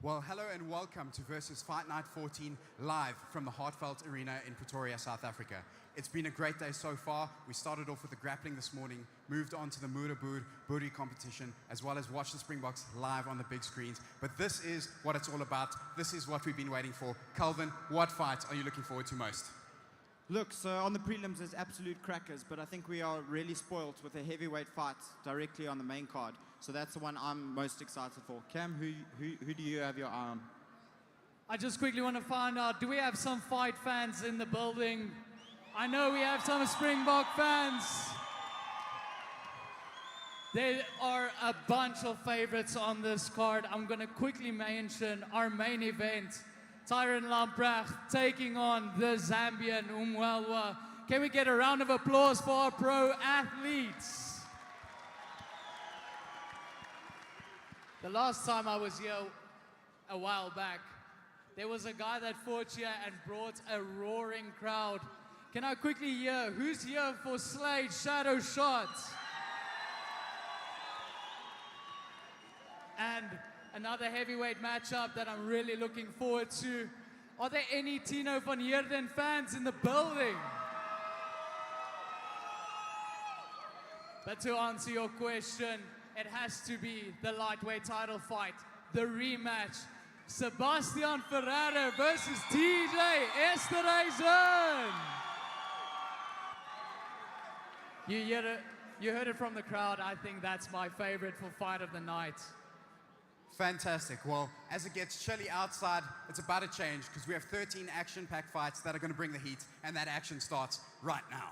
Well, hello and welcome to Versus Fight Night 14 live from the Heartfelt Arena in Pretoria, South Africa. It's been a great day so far. We started off with the grappling this morning, moved on to the Muda Buri competition, as well as watched the Springboks live on the big screens. But this is what it's all about. This is what we've been waiting for. Calvin, what fight are you looking forward to most? Look, so on the prelims there's absolute crackers, but I think we are really spoilt with a heavyweight fight directly on the main card. So that's the one I'm most excited for. Cam, who do you have your eye on? I just quickly want to find out, do we have some fight fans in the building? I know we have some Springbok fans. There are a bunch of favorites on this card. I'm going to quickly mention our main event. Tyron Lamprecht taking on the Zambian Umwelwa. Can we get a round of applause for our pro athletes? The last time I was here a while back, there was a guy that fought here and brought a roaring crowd. Can I quickly hear who's here for Slade Shadow Shot? And another heavyweight matchup that I'm really looking forward to. Are there any Tino van Heerden fans in the building? But to answer your question, it has to be the lightweight title fight, the rematch. Sebastian Ferreira versus TJ Esterhuizen. You heard it from the crowd. I think that's my favorite for fight of the night. Fantastic. Well, as it gets chilly outside, it's about to change because we have 13 action-packed fights that are going to bring the heat, and that action starts right now.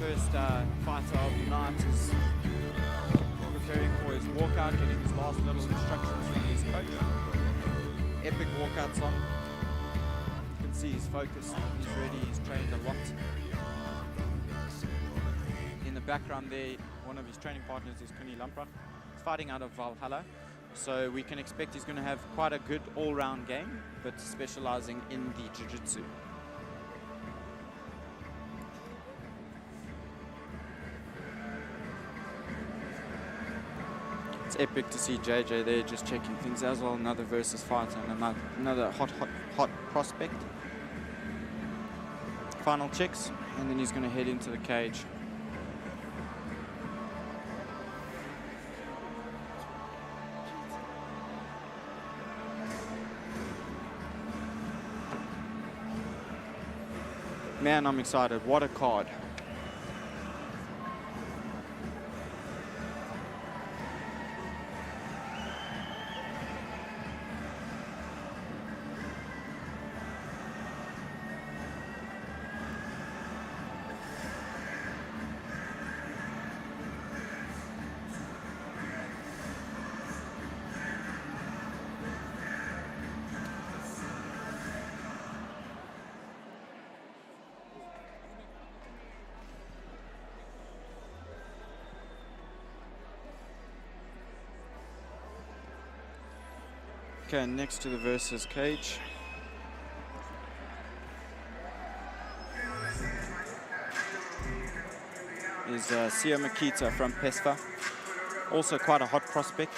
First fighter of the night is preparing for his walkout, getting his last little instructions from his coach. Epic walkouts on. You can see he's focused, he's ready, he's trained a lot. In the background there, one of his training partners is Connie Lamprecht. He's fighting out of Valhalla, so we can expect he's going to have quite a good all-round game, but specializing in the jiu-jitsu. It's epic to see JJ there just checking things as well. Another versus fighter and another hot prospect. Final checks, and then he's going to head into the cage. Man, I'm excited. What a card. Okay, next to the versus cage is Sio Makita from PESFA, also quite a hot prospect.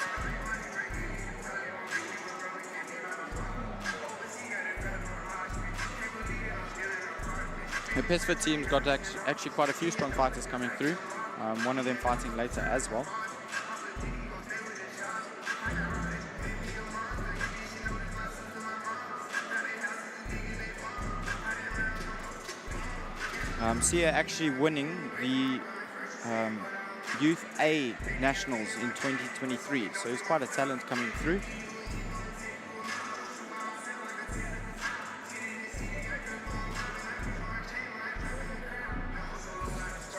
The PESFA team's got actually quite a few strong fighters coming through. One of them fighting later as well. Sia actually winning the Youth A Nationals in 2023, so he's quite a talent coming through.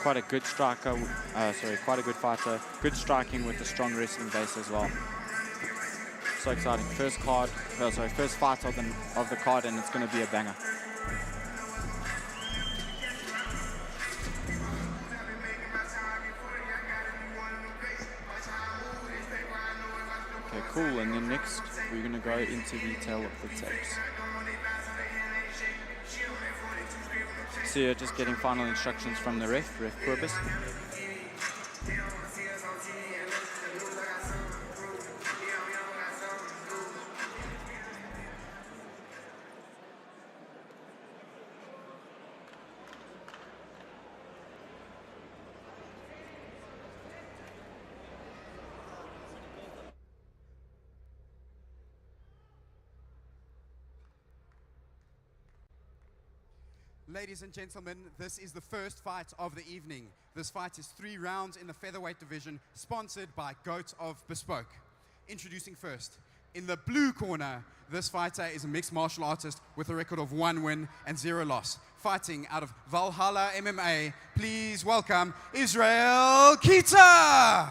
Quite a good striker, quite a good fighter. Good striking with a strong wrestling base as well. So exciting. First fight of the card, and it's going to be a banger. Okay, cool. And then next, we're going to go into detail of the tapes. So you're just getting final instructions from the ref Corbus. Ladies and gentlemen, this is the first fight of the evening. This fight is 3 rounds in the featherweight division, sponsored by Goat of Bespoke. Introducing first, in the blue corner, this fighter is a mixed martial artist with a record of 1 win and 0 loss. Fighting out of Valhalla MMA, please welcome Israel Kita!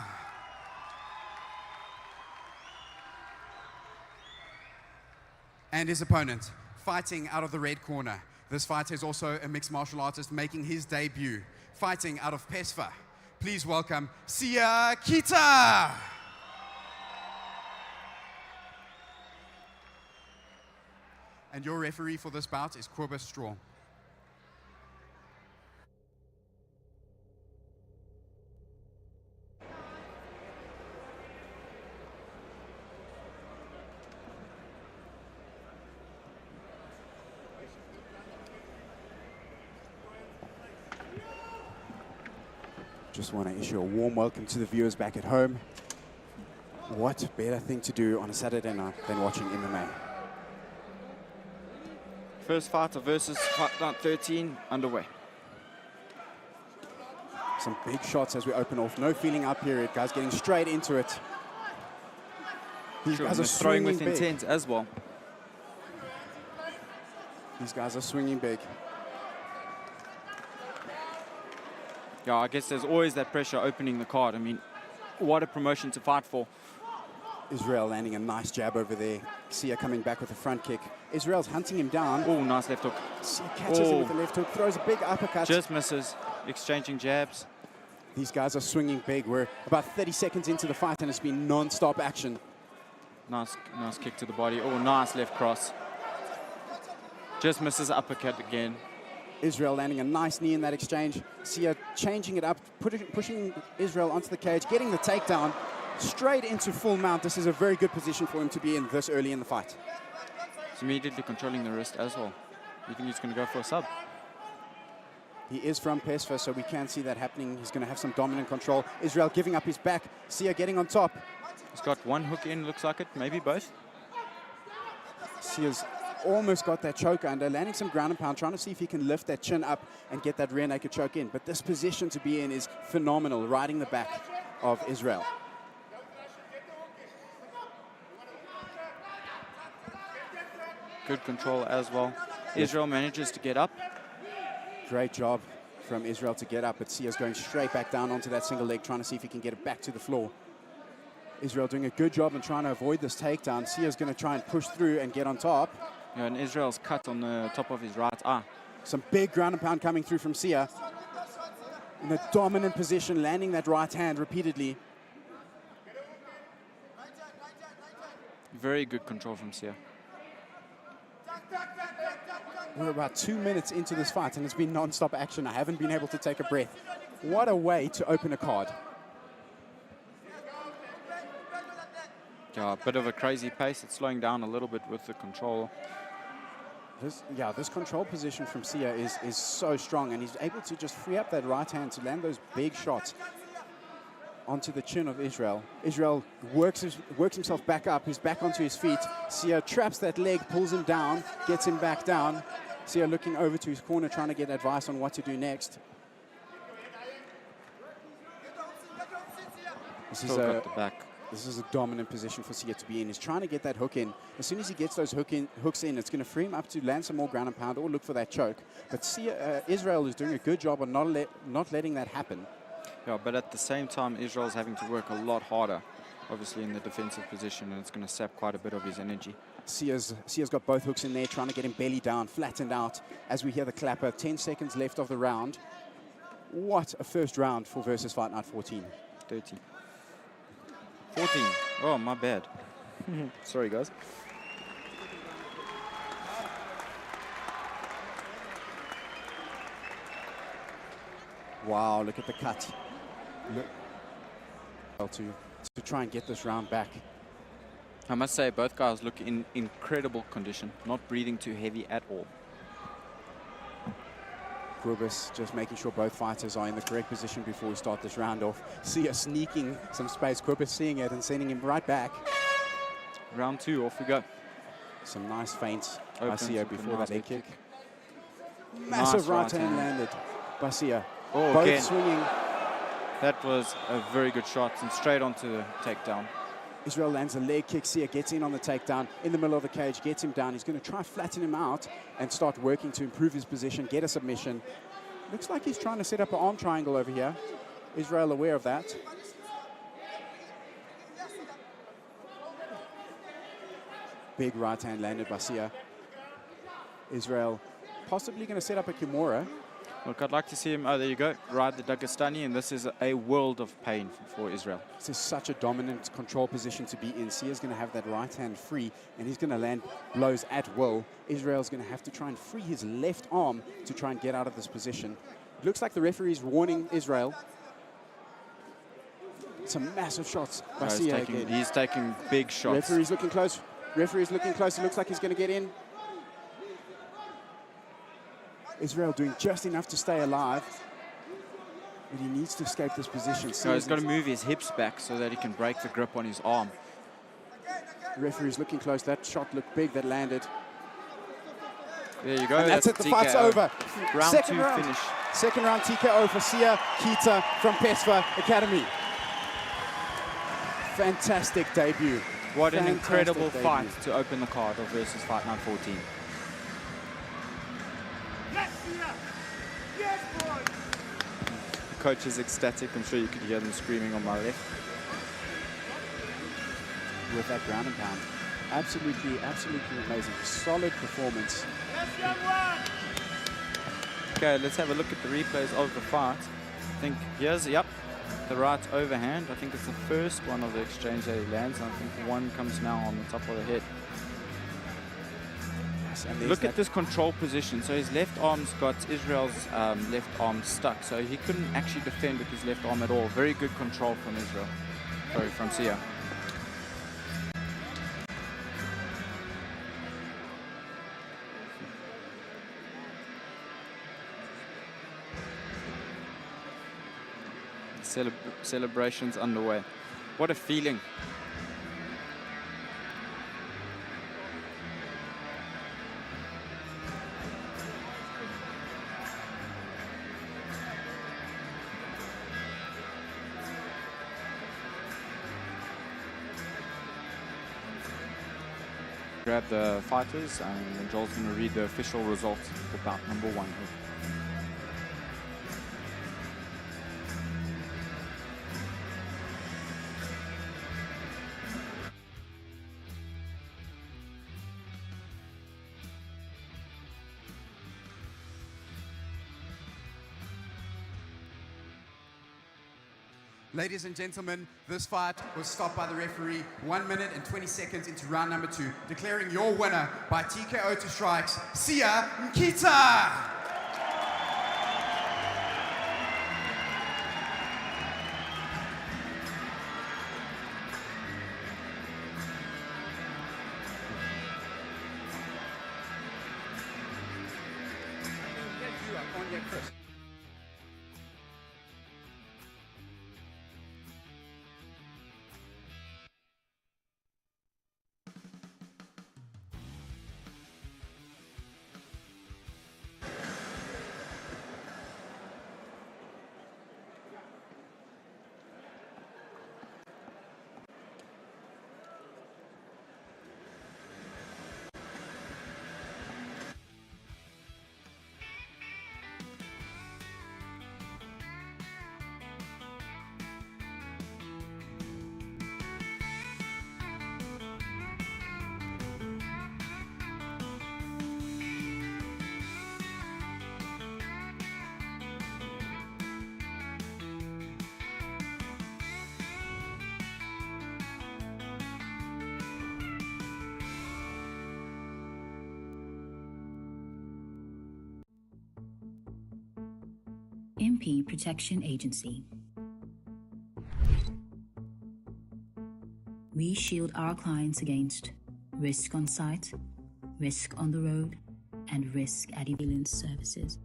And his opponent, fighting out of the red corner. This fighter is also a mixed martial artist making his debut, fighting out of PESFA. Please welcome Sia Kita. And your referee for this bout is Corbus Straw. Just want to issue a warm welcome to the viewers back at home. What better thing to do on a Saturday night than watching MMA? First fighter versus Fight Night 13 underway. Some big shots as we open off. No feeling out period, guys. Getting straight into it. These guys are throwing with big. intent as well. These guys are swinging big. Yeah, I guess there's always that pressure opening the card. I mean, what a promotion to fight for. Israel landing a nice jab over there. Sia coming back with a front kick. Israel's hunting him down. Oh, nice left hook. Sia catches him with the left hook, throws a big uppercut. Just misses, exchanging jabs. These guys are swinging big. We're about 30 seconds into the fight and it's been non-stop action. Nice kick to the body. Oh, nice left cross. Just misses uppercut again. Israel landing a nice knee in that exchange. Sia changing it up, pushing Israel onto the cage, getting the takedown straight into full mount. This is a very good position for him to be in this early in the fight. He's immediately controlling the wrist as well. You think he's going to go for a sub? He is from PESFA, so we can see that happening. He's going to have some dominant control. Israel giving up his back. Sia getting on top. He's got one hook in, looks like it, maybe both. Sia's almost got that choke under, landing some ground and pound, trying to see if he can lift that chin up and get that rear naked choke in. But this position to be in is phenomenal, riding the back of Israel. Good control as well. Israel manages to get up. Great job from Israel to get up, but Sia's going straight back down onto that single leg, trying to see if he can get it back to the floor. Israel doing a good job in trying to avoid this takedown. Sia's going to try and push through and get on top. Yeah, and Israel's cut on the top of his right eye. Some big ground and pound coming through from Sia. In a dominant position, landing that right hand repeatedly. Very good control from Sia. We're about 2 minutes into this fight and it's been non-stop action. I haven't been able to take a breath. What a way to open a card. Yeah, a bit of a crazy pace. It's slowing down a little bit with the control. This control position from Sia is so strong, and he's able to just free up that right hand to land those big shots onto the chin of Israel. Israel works himself back up. He's back onto his feet. Sia traps that leg, pulls him down, gets him back down. Sia looking over to his corner, trying to get advice on what to do next. This is a dominant position for Sia to be in. He's trying to get that hook in. As soon as he gets those hooks in, it's going to free him up to land some more ground and pound or look for that choke. But Israel is doing a good job of not letting that happen. Yeah, but at the same time, Israel's having to work a lot harder, obviously in the defensive position, and it's going to sap quite a bit of his energy. Sia's got both hooks in there, trying to get him belly down, flattened out. As we hear the clapper, 10 seconds left of the round. What a first round for Versus Fight Night 14. 13. 14. Oh, my bad. Sorry, guys. Wow, look at the cut. Look. To try and get this round back. I must say, both guys look in incredible condition, not breathing too heavy at all. Grubis just making sure both fighters are in the correct position before we start this round off. Sia sneaking some space. Grubis seeing it and sending him right back. Round 2, off we go. Some nice feints by Opens Sia with a before nice that leg leg kick. Massive Nice right right hand hand. landed by Sia. Oh, Both again. swinging. That was a very good shot and straight onto the takedown. Israel lands a leg kick. Sia gets in on the takedown in the middle of the cage, gets him down. He's going to try flatten him out and start working to improve his position, get a submission. Looks like he's trying to set up an arm triangle over here. Israel aware of that. Big right hand landed by Sia. Israel possibly going to set up a Kimura. Look, I'd like to see him, oh, there you go, ride the Dagestani, and this is a world of pain for Israel. This is such a dominant control position to be in. Sia's going to have that right hand free, and he's going to land blows at will. Israel's going to have to try and free his left arm to try and get out of this position. It looks like the referee's warning Israel. Some massive shots by Sia again. He's taking big shots. Referee's looking close. Referee's looking close. It looks like he's going to get in. Israel doing just enough to stay alive. But he needs to escape this position. So he's got to move his hips back so that he can break the grip on his arm. The referee's looking close. That shot looked big that landed. There you go. And that's it. The fight's over. Round Second 2 round. finish. Second round TKO for Sia Kita from PESFA Academy. Fantastic debut. What an Fantastic incredible debut. fight to open the card of Versus Fight Night 14. The coach is ecstatic. I'm sure you could hear them screaming on my left. With that ground and pound. Absolutely, absolutely amazing. Solid performance. Okay, let's have a look at the replays of the fight. I think here's, yep, the right overhand. I think it's the first one of the exchange that he lands. And I think one comes now on the top of the head. Yes, and there's Look that- at this control position. So his left arm's got Israel's left arm stuck. So he couldn't actually defend with his left arm at all. Very good control from Israel. Sorry, from Sia. Celebrations underway. What a feeling. Grab the fighters, and then Joel's going to read the official results for bout number 1. Ladies and gentlemen, this fight was stopped by the referee 1 minute and 20 seconds into round number 2, declaring your winner by TKO to strikes, Sia Kita. Chris. MP Protection Agency. We shield our clients against risk on site, risk on the road, and risk at ambulance services.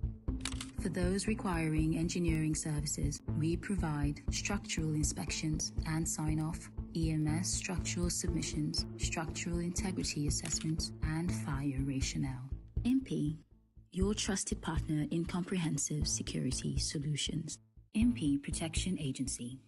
For those requiring engineering services, we provide structural inspections and sign-off, EMS structural submissions, structural integrity assessments, and fire rationale. MP, your trusted partner in comprehensive security solutions. MP Protection Agency.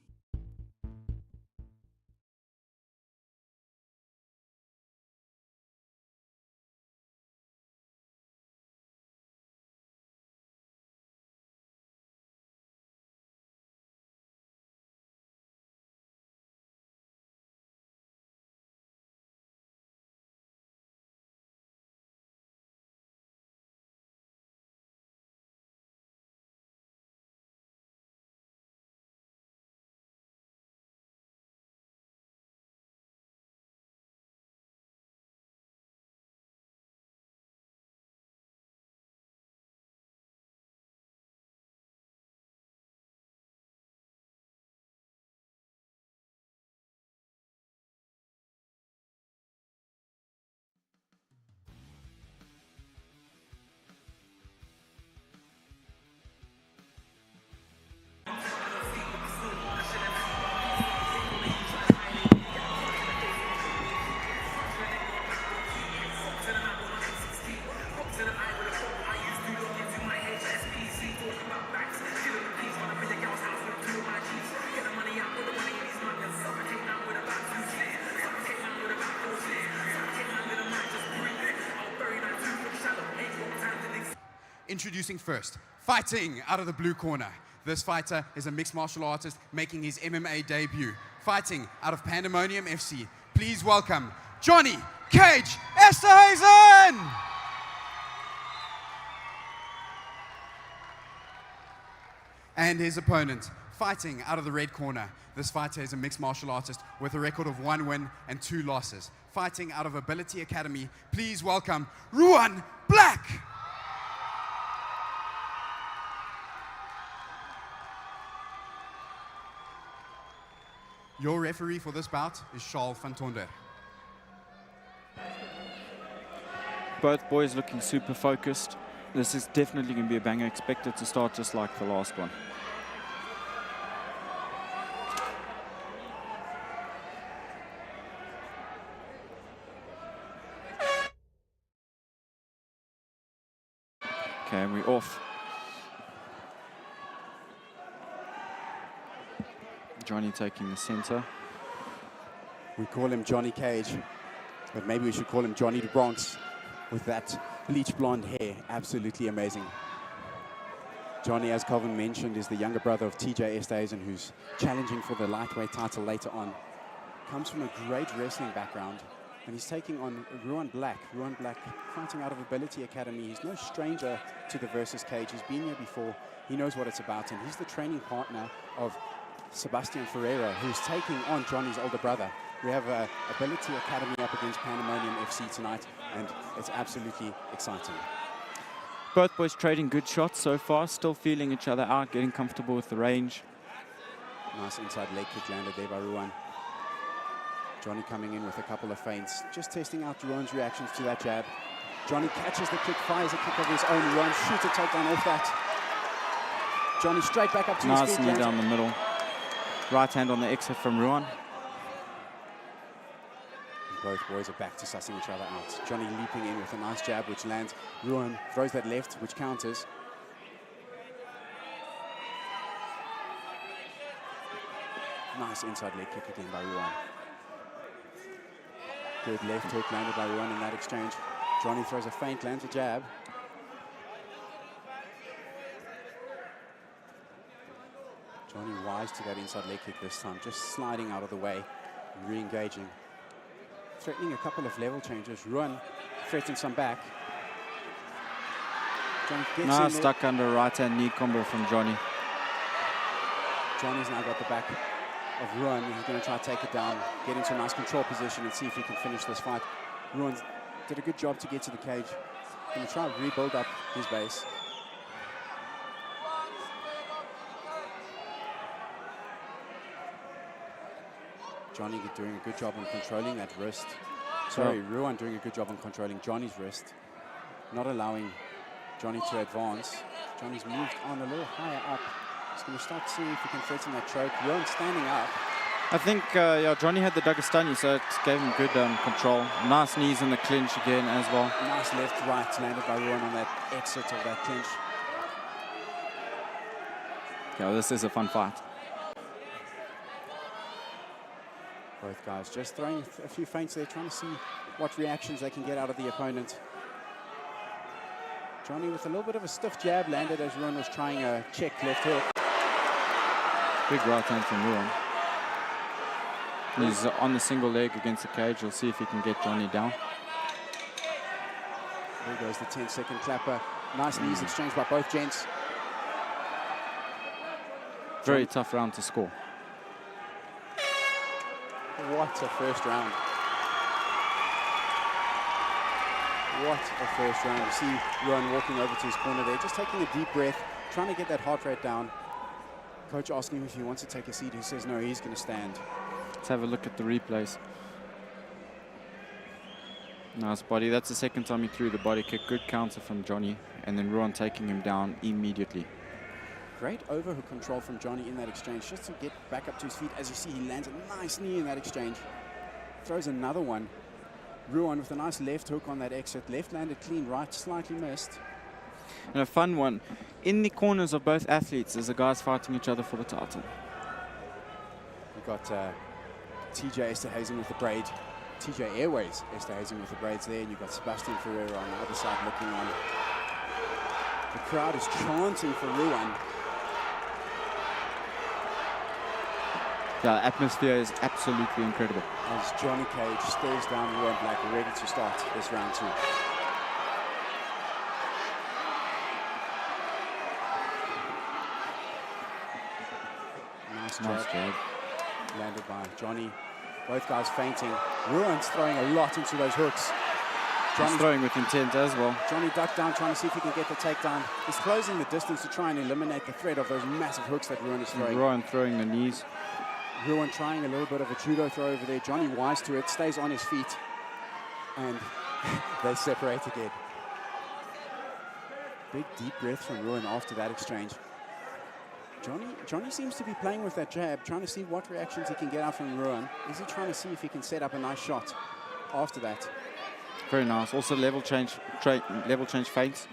Introducing first, fighting out of the blue corner. This fighter is a mixed martial artist making his MMA debut. Fighting out of Pandemonium FC. Please welcome Johnny Cage Esterhuizen! And his opponent, fighting out of the red corner. This fighter is a mixed martial artist with a record of 1 win and 2 losses. Fighting out of Ability Academy, please welcome Ruan Black! Your referee for this bout is Charles van Tonder. Both boys looking super focused. This is definitely going to be a banger. Expected to start just like the last one. Okay, and we're off. Johnny taking the center. We call him Johnny Cage, but maybe we should call him Johnny the Bronx with that bleach blonde hair. Absolutely amazing. Johnny, as Calvin mentioned, is the younger brother of TJ Esterhuizen, who's challenging for the lightweight title later on. Comes from a great wrestling background, and he's taking on Ruan Black. Ruan Black fighting out of Ability Academy. He's no stranger to the Versus Cage. He's been here before. He knows what it's about, and he's the training partner of Sebastian Ferreira, who's taking on Johnny's older brother. We have Ability Academy up against Pandemonium FC tonight, and it's absolutely exciting. Both boys trading good shots so far, still feeling each other out, getting comfortable with the range. Nice inside leg kick landed there by Ruan. Johnny coming in with a couple of feints, just testing out Ruan's reactions to that jab. Johnny catches the kick, fires a kick of his own. Ruan shoots a takedown off that. Johnny straight back up to Nice his feet. knee lands- down the middle. Right hand on the exit from Ruan. Both boys are back to sussing each other out. Johnny leaping in with a nice jab, which lands. Ruan throws that left, which counters. Nice inside leg kick again by Ruan. Good left hook landed by Ruan in that exchange. Johnny throws a feint, lands a jab. Johnny wise to that inside leg kick this time, just sliding out of the way and re-engaging. Threatening a couple of level changes. Ruan threatens some back. Johnny gets Nice in there. stuck under right hand knee combo from Johnny. Johnny's now got the back of Ruan. He's going to try to take it down, get into a nice control position and see if he can finish this fight. Ruan did a good job to get to the cage. Going to try and rebuild up his base. Johnny doing a good job on controlling that wrist. Sorry, Ruan doing a good job on controlling Johnny's wrist. Not allowing Johnny to advance. Johnny's moved on a little higher up. He's going to start seeing if he can threaten that choke. Ruan standing up. I think yeah, Johnny had the Dagestani, so it gave him good control. Nice knees in the clinch again as well. Nice left, right landed by Ruan on that exit of that clinch. Yeah, this is a fun fight. Both guys just throwing a few feints there, trying to see what reactions they can get out of the opponent. Johnny with a little bit of a stiff jab landed as Ruan was trying a check left hook. Big right hand from Ruan. He's on the single leg against the cage. We'll see if he can get Johnny down. There goes the 10-second clapper. Nice knees exchanged by both gents. Very tough round to score. What a first round. What a first round. You see Ruan walking over to his corner there, just taking a deep breath, trying to get that heart rate down. Coach asking him if he wants to take a seat. He says no, he's going to stand. Let's have a look at the replays. Nice body. That's the second time he threw the body kick. Good counter from Johnny. And then Ruan taking him down immediately. Great overhook control from Johnny in that exchange, just to get back up to his feet. As you see, he lands a nice knee in that exchange. Throws another one. Ruan with a nice left hook on that exit. Left landed clean, right slightly missed. And a fun one. In the corners of both athletes as the guys fighting each other for the title. We've got TJ Esterhazen with the braid. TJ Airways Esterhazen with the braids there. And you've got Sebastian Ferreira on the other side looking on. The crowd is chanting for Ruan. The atmosphere is absolutely incredible. As Johnny Cage stares down Ruan Black, ready to start this round 2. Nice jab landed by Johnny. Both guys fainting. Ruan's throwing a lot into those hooks. He's throwing with intent as well. Johnny ducked down, trying to see if he can get the takedown. He's closing the distance to try and eliminate the threat of those massive hooks that Ruan is throwing. Ruan throwing the knees. Ruan trying a little bit of a judo throw over there. Johnny wise to it, stays on his feet. And they separate again. Big deep breath from Ruan after that exchange. Johnny seems to be playing with that jab, trying to see what reactions he can get out from Ruan. Is he trying to see if he can set up a nice shot after that? Very nice. Also level change feints.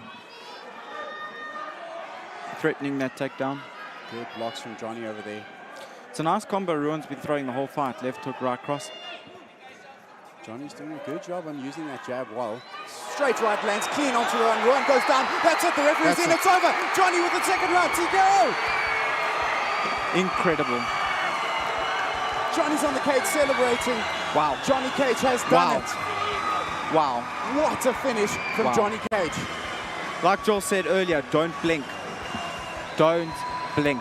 Threatening that takedown. Good blocks from Johnny over there. It's a nice combo Ruan's been throwing the whole fight. Left hook, right cross. Johnny's doing a good job on using that jab well. Straight right lands clean onto Ruan. Ruan goes down. That's it. The referee's in. It's over. Johnny with the second round. TKO. Incredible. Johnny's on the cage celebrating. Wow. Johnny Cage has done it. Wow. What a finish from Johnny Cage. Like Joel said earlier, don't blink. Don't blink.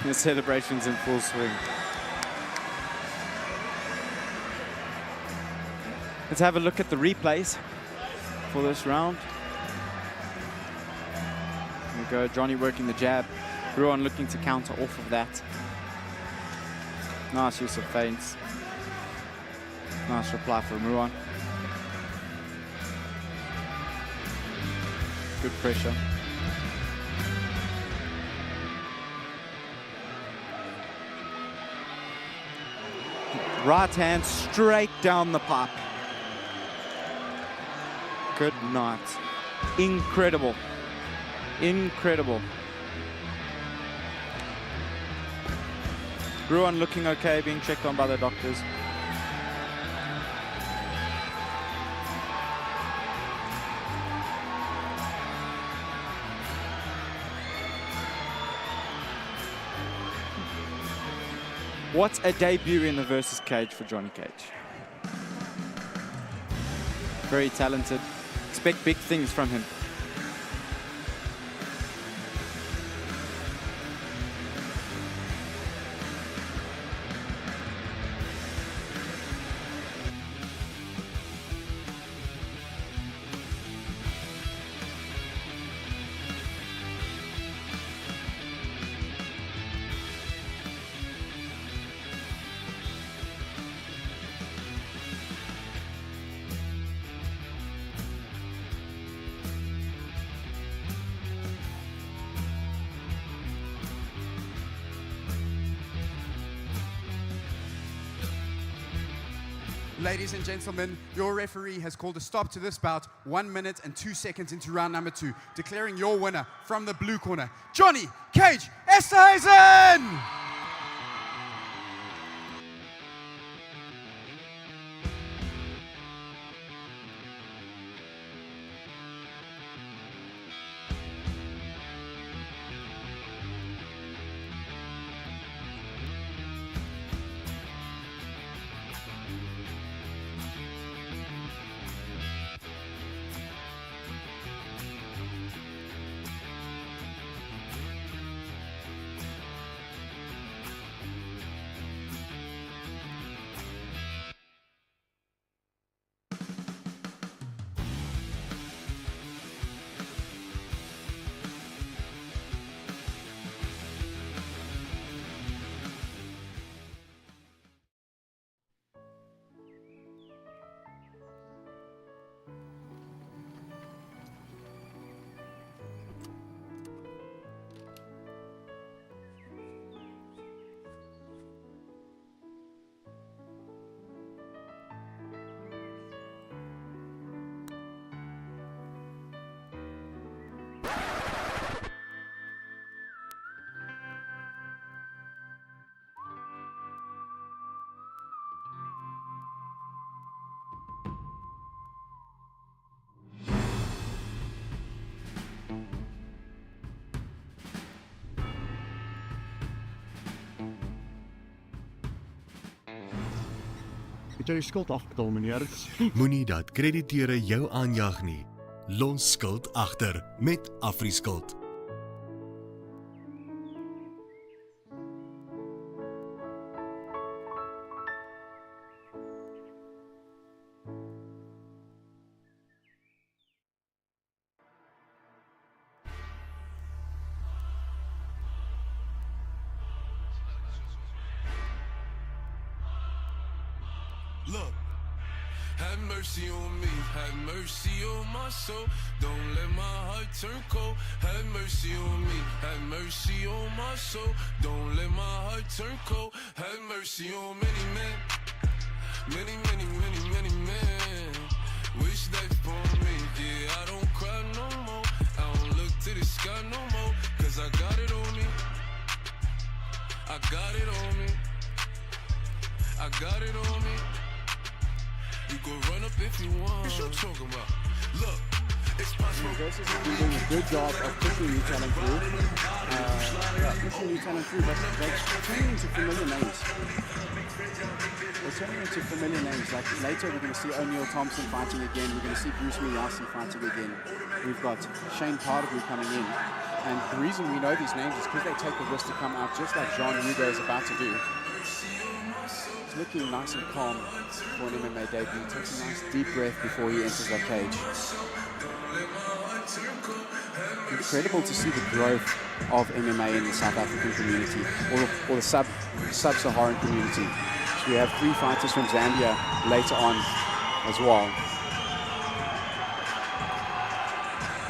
The celebration's in full swing. Let's have a look at the replays for this round. Here we go, Johnny working the jab. Ruan looking to counter off of that. Nice use of feints. Nice reply from Ruan. Good pressure. Right hand straight down the pipe. Good night. Incredible. Incredible. Ruan looking okay, being checked on by the doctors. What a debut in the versus cage for Johnny Cage. Very talented. Expect big things from him. Ladies and gentlemen, your referee has called a stop to this bout 1 minute and 2 seconds into round number 2, declaring your winner from the blue corner, Johnny Cage Esterhuizen! Het jy die skuld afbetaal, meneer? Moenie dat krediteure jou aanjag nie. Los skuld agter met AfriSkuld. Look, have mercy on me, have mercy on my soul. Don't let my heart turn cold. Have mercy on me, have mercy on my soul. Don't let my heart turn cold. Have mercy on many men, many, many, many, many men. Wish they for me, yeah, I don't cry no more. I don't look to the sky no more, cause I got it on me. I got it on me. I got it on me. You go run up if you want. What you talking about? Look, it's possible. Versus has been doing a good job of pushing new talent through. Pushing new talent through, but they're turning into familiar names. They're turning into familiar names. Like later, we're going to see O'Neal Thompson fighting again. We're going to see Bruce Miyasi fighting again. We've got Shane Pardew coming in. And the reason we know these names is because they take the risk to come out just like John Hugo is about to do. Looking nice and calm for an MMA debut. Takes a nice deep breath before he enters that cage. Incredible to see the growth of MMA in the South African community, or the sub-Saharan community. course, we have 3 fighters from Zambia later on as well.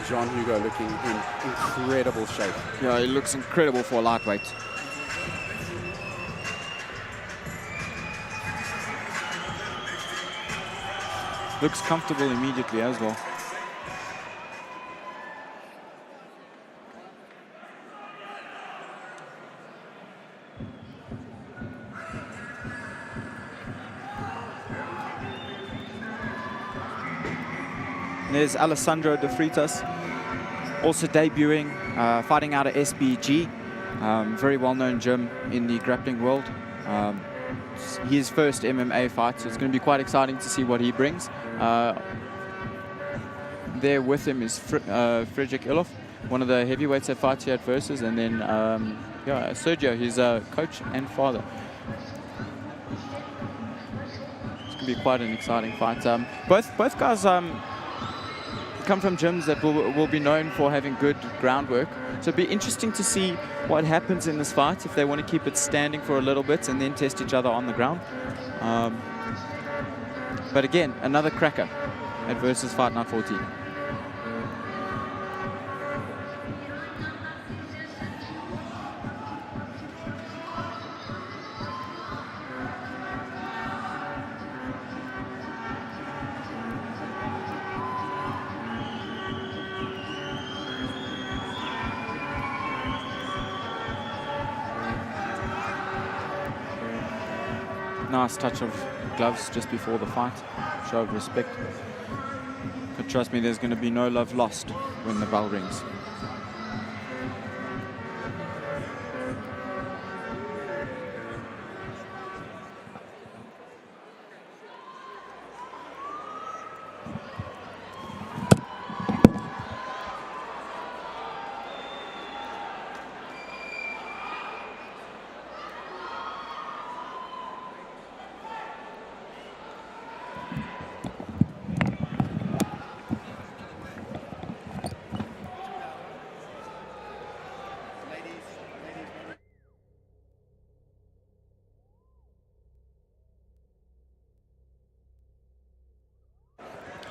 Jean Hugo looking in incredible shape. Yeah, he looks incredible for a lightweight. Looks comfortable immediately as well. There's Alessandro De Freitas, also debuting, fighting out of SBG, very well-known gym in the grappling world. His first MMA fight, so it's going to be quite exciting to see what he brings. There with him is Frederick Illoff, one of the heavyweights that fights here at Versus, and then yeah, Sergio, his coach and father. It's going to be quite an exciting fight. Both guys come from gyms that will be known for having good groundwork. So it'll be interesting to see what happens in this fight, if they want to keep it standing for a little bit and then test each other on the ground. But again, another cracker at Versus Fight Night 14. Nice touch of gloves just before the fight, show of respect. But trust me, there's going to be no love lost when the bell rings.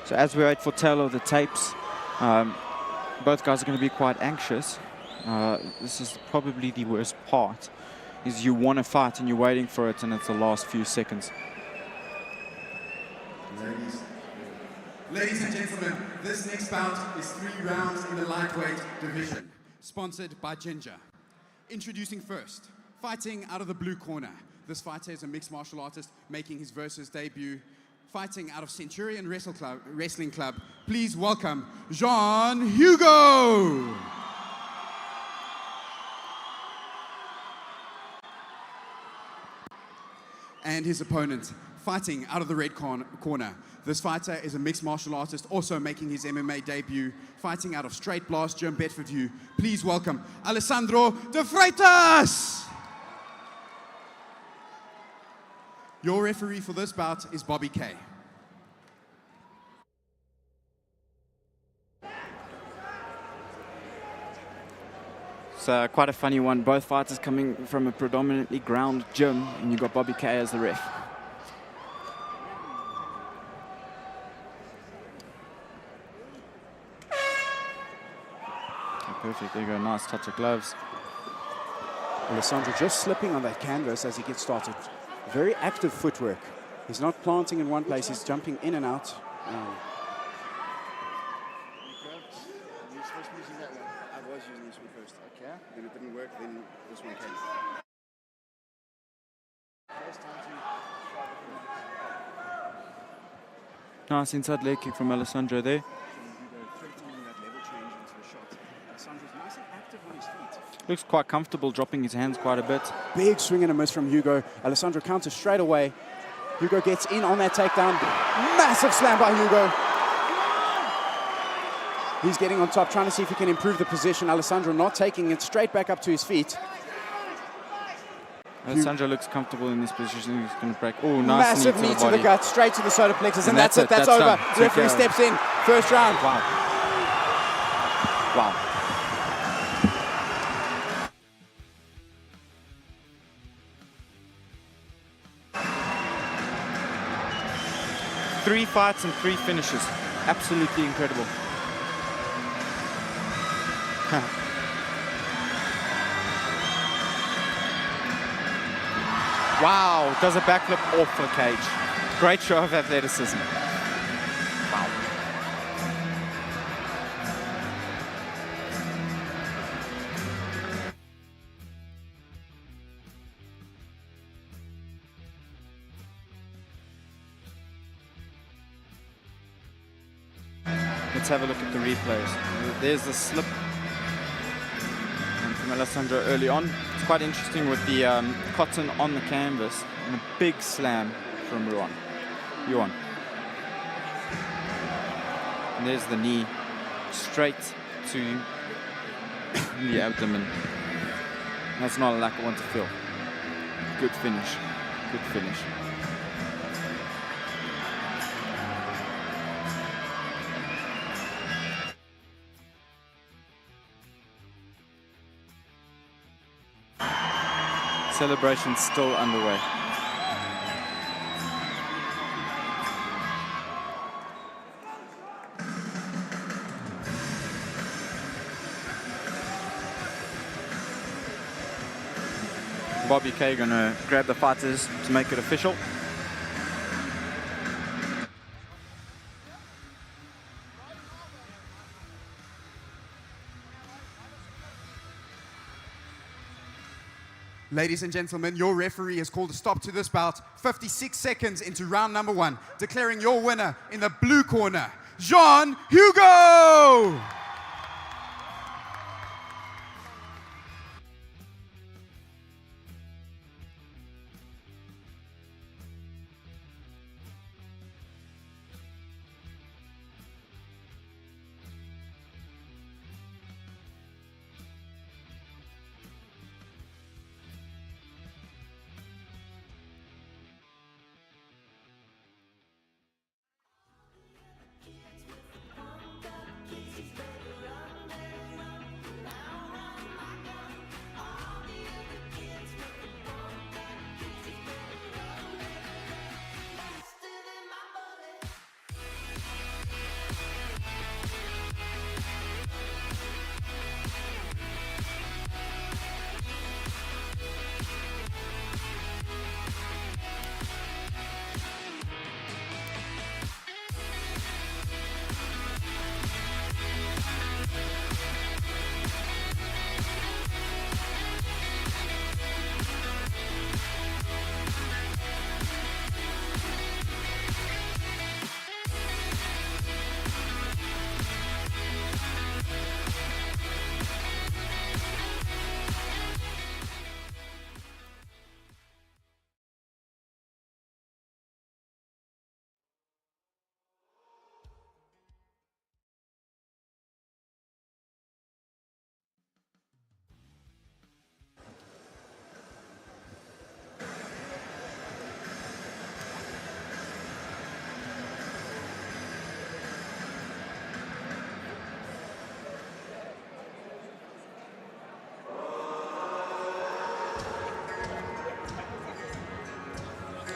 So as we wait for tail of the tapes, both guys are going to be quite anxious. This is probably the worst part, is you want to fight and you're waiting for it and it's the last few seconds. Ladies and gentlemen, this next bout is 3 rounds in the lightweight division, sponsored by Ginger. Introducing first, fighting out of the blue corner. This fighter is a mixed martial artist making his Versus debut. Fighting out of Centurion Wrestling Club, please welcome Jean Hugo. And his opponent, fighting out of the red corner. This fighter is a mixed martial artist, also making his MMA debut, fighting out of Straight Blast Gym, Bedfordview. Please welcome Alessandro De Freitas. Your referee for this bout is Bobby Kay. It's quite a funny one. Both fighters coming from a predominantly ground gym, and you've got Bobby Kay as the ref. Okay, perfect. There you go. Nice touch of gloves. Alessandro just slipping on that canvas as he gets started. Very active footwork. He's not planting in one place, he's jumping in and out. You're supposed to be using that one. I was using this one first. Okay. Then it didn't work, then this one came. First time to... Nice inside leg kick from Alessandro there. Threatening that level change into the shot. Alessandro's nice and active on his feet. Looks quite comfortable, dropping his hands quite a bit. Big swing and a miss from Hugo. Alessandro counters straight away. Hugo gets in on that takedown. Massive slam by Hugo. He's getting on top, trying to see if he can improve the position. Alessandro not taking it, straight back up to his feet. Alessandro looks comfortable in this position. He's going to break. Oh, nice Massive knee to the gut, straight to the solar plexus, and that's it. That's over. done. Referee steps in. First round. Wow. Wow. 3 fights and 3 finishes. Absolutely incredible. Wow, does a backflip off the cage. Great show of athleticism. Wow. Let's have a look at the replays. There's the slip from Alessandro early on. It's quite interesting with the cotton on the canvas and a big slam from Yuan. And there's the knee straight to the abdomen. That's not a lack I want to feel. Good finish. Good finish. Celebration still underway. Bobby Kay gonna grab the fighters to make it official. Ladies and gentlemen, your referee has called a stop to this bout 56 seconds into round number 1, declaring your winner in the blue corner, Jean Hugo!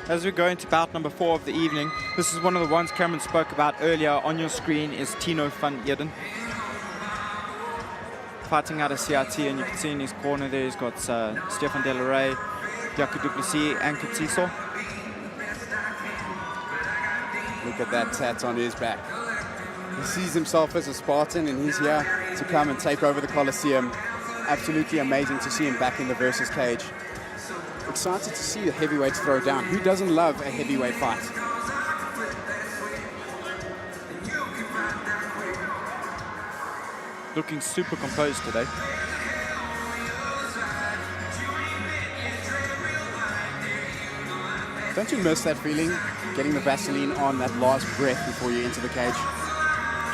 As we go into bout number 4 of the evening, this is one of the ones Cameron spoke about earlier. On your screen is Tino van Eden, fighting out of CRT, and you can see in his corner there he's got Stefan De La Rey, Jaco du Plessis, and Kutiso. Look at that tat on his back. He sees himself as a Spartan, and he's here to come and take over the Colosseum. Absolutely amazing to see him back in the versus cage. Excited to see the heavyweights throw down. Who doesn't love a heavyweight fight? Looking super composed today. Don't you miss that feeling? Getting the Vaseline on that last breath before you enter the cage?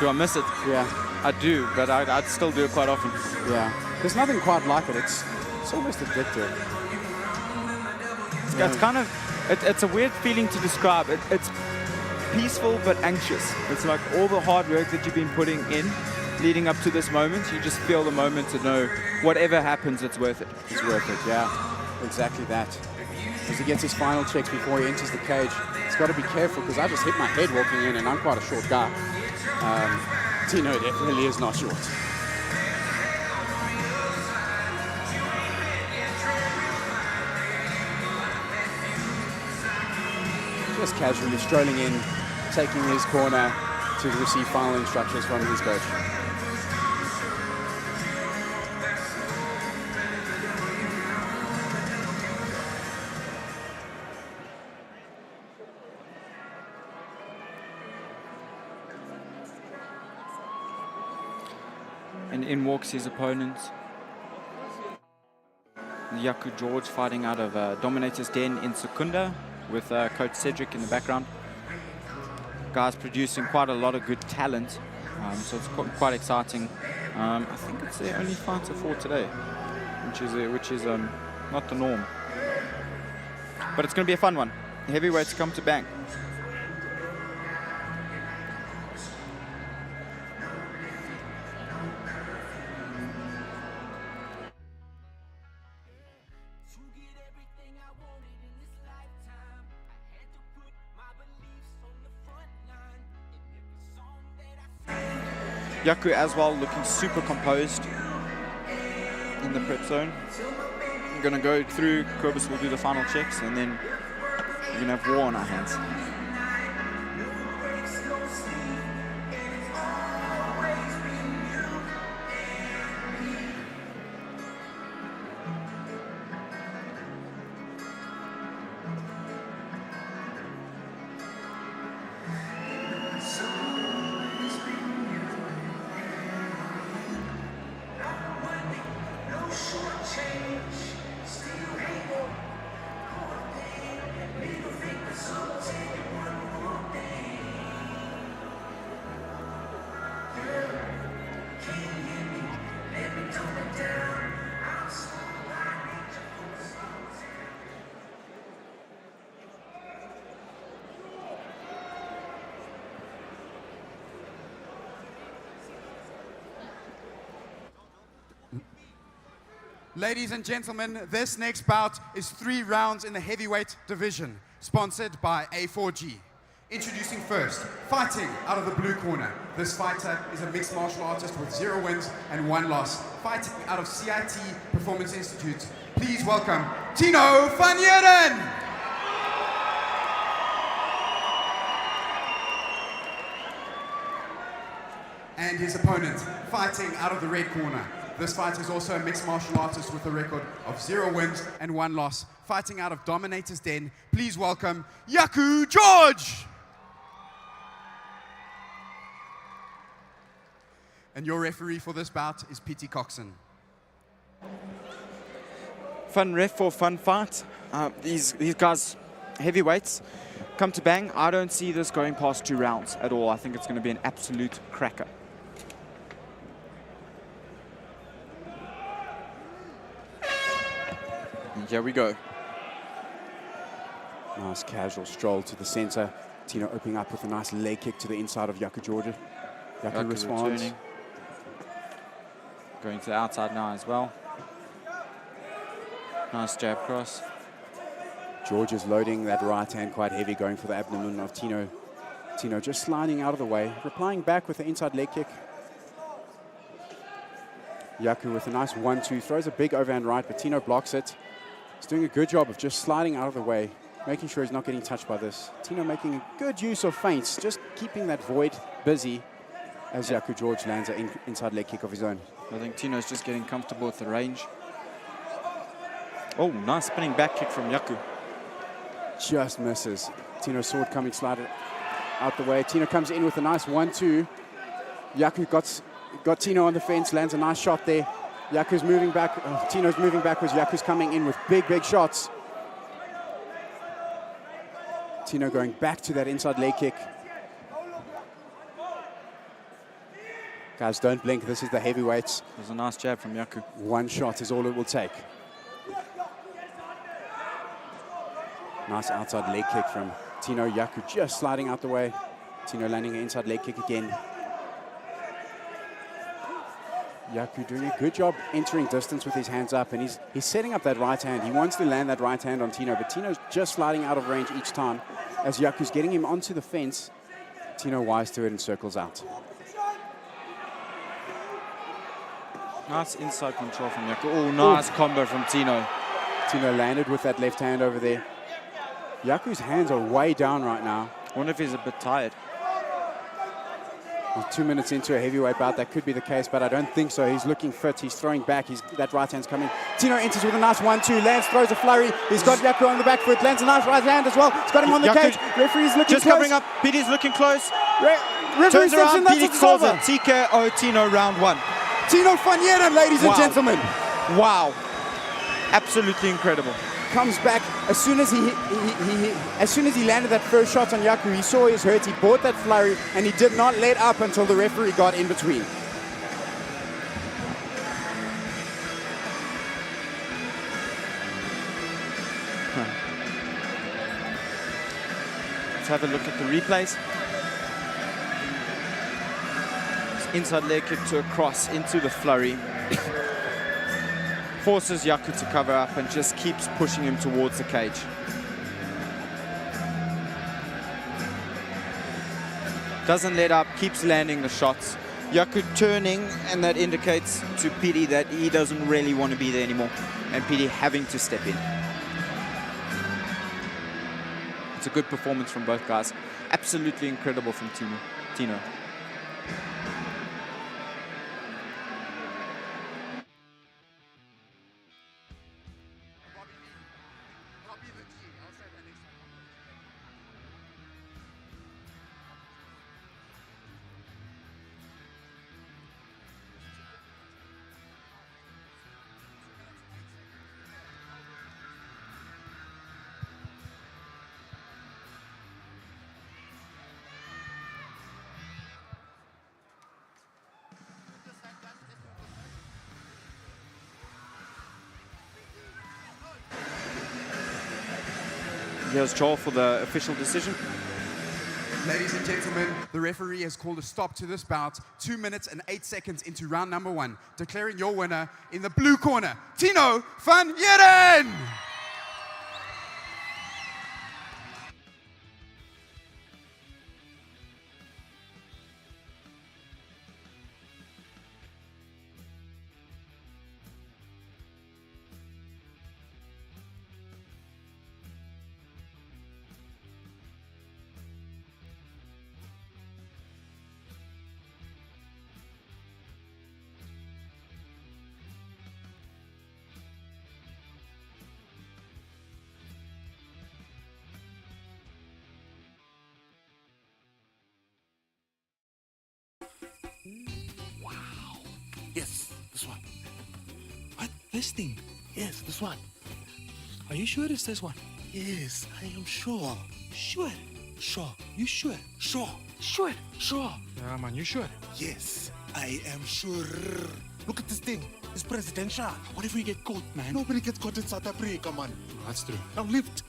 Do I miss it? Yeah. I do, but I'd still do it quite often. Yeah. There's nothing quite like it. It's almost addictive. It's kind of, it's a weird feeling to describe. It's peaceful but anxious. It's like all the hard work that you've been putting in leading up to this moment, you just feel the moment to know whatever happens, it's worth it. It's worth it, yeah. Exactly that. As he gets his final checks before he enters the cage, he's got to be careful because I just hit my head walking in and I'm quite a short guy. Tino definitely is not short. Just casually strolling in, taking his corner to receive final instructions from his coach. And in walks his opponent, Yaku George, fighting out of Dominator's Den in Secunda with Coach Cedric in the background. Guys producing quite a lot of good talent, so it's quite exciting. I think it's their only fighter for today, which is not the norm. But it's going to be a fun one. The heavyweights come to bang. Yaku as well, looking super composed in the prep zone. We're going to go through, Kobus will do the final checks, and then we're going to have war on our hands. Ladies and gentlemen, this next bout is 3 rounds in the heavyweight division, sponsored by A4G. Introducing first, fighting out of the blue corner. This fighter is a mixed martial artist with 0 wins and 1 loss. Fighting out of CIT Performance Institute, please welcome Tino van Heerden. And his opponent, fighting out of the red corner. This fighter is also a mixed martial artist with a record of 0 wins and 1 loss. Fighting out of Dominator's Den, please welcome Yaku George. And your referee for this bout is Pete Coxon. Fun ref for fun fight. These guys, heavyweights, come to bang. I don't see this going past 2 rounds at all. I think it's going to be an absolute cracker. And here we go. Nice casual stroll to the center. Tino opening up with a nice leg kick to the inside of Yaku George. Yaku responds. Returning. Going to the outside now as well. Nice jab cross. George is loading that right hand quite heavy, going for the abdomen of Tino. Tino just sliding out of the way, replying back with the inside leg kick. Yaku with a nice 1-2, throws a big overhand right, but Tino blocks it. He's doing a good job of just sliding out of the way, making sure he's not getting touched by this. Tino making good use of feints, just keeping that void busy as Yaku George lands an inside leg kick of his own. I think Tino's just getting comfortable with the range. Oh, nice spinning back kick from Yaku. Just misses. Tino's sword coming slided out the way. Tino comes in with a nice 1-2. Yaku got Tino on the fence, lands a nice shot there. Yaku's moving back. Tino's moving backwards. Yaku's coming in with big shots. Tino going back to that inside leg kick. Guys, don't blink. This is the heavyweights. There's a nice jab from Yaku. 1 shot is all it will take. Nice outside leg kick from Tino. Yaku just sliding out the way. Tino landing an inside leg kick again. Yaku doing a good job entering distance with his hands up, and he's setting up that right hand. He wants to land that right hand on Tino, but Tino's just sliding out of range each time as Yaku's getting him onto the fence. Tino wise to it and circles out. Nice inside control from Yaku. Oh, nice combo from Tino. Tino landed with that left hand over there. Yaku's hands are way down right now. I wonder if he's a bit tired. He's 2 minutes into a heavyweight bout. That could be the case, but I don't think so. He's looking fit. He's throwing back. That right hand's coming. Tino enters with a nice 1-2. Lands, throws a flurry. He's got Yaku on the back foot. Lands a nice right hand as well. He's got him on the Yaku cage. Referee's looking just close. covering up. PD's looking close. Referee Turns steps around. in. That's PD it's calls over. it. TKO Tino round 1. Tino van Heerden, ladies and Wow. gentlemen. Wow. Absolutely incredible. Comes back as soon as he landed that first shot on Yaku. He saw his hurt. He bought that flurry, and he did not let up until the referee got in between. Let's have a look at the replays. Inside leg kick to a cross into the flurry. Forces Yaku to cover up and just keeps pushing him towards the cage. Doesn't let up, keeps landing the shots. Yaku turning, and that indicates to PD that he doesn't really want to be there anymore, and PD having to step in. It's a good performance from both guys. Absolutely incredible from Tino. Here's Joel for the official decision. Ladies and gentlemen, the referee has called a stop to this bout 2 minutes and 8 seconds into round number 1, declaring your winner in the blue corner, Tino van Heerden! Yes, this one. What? This thing? Yes, this one. Are you sure it's this one? Yes, I am sure. Sure? Sure. You sure? Sure. Sure? Sure. Yeah, man, you sure? Yes, I am sure. Look at this thing. It's presidential. What if we get caught, man? Nobody gets caught in South Africa, man. That's true. Now lift.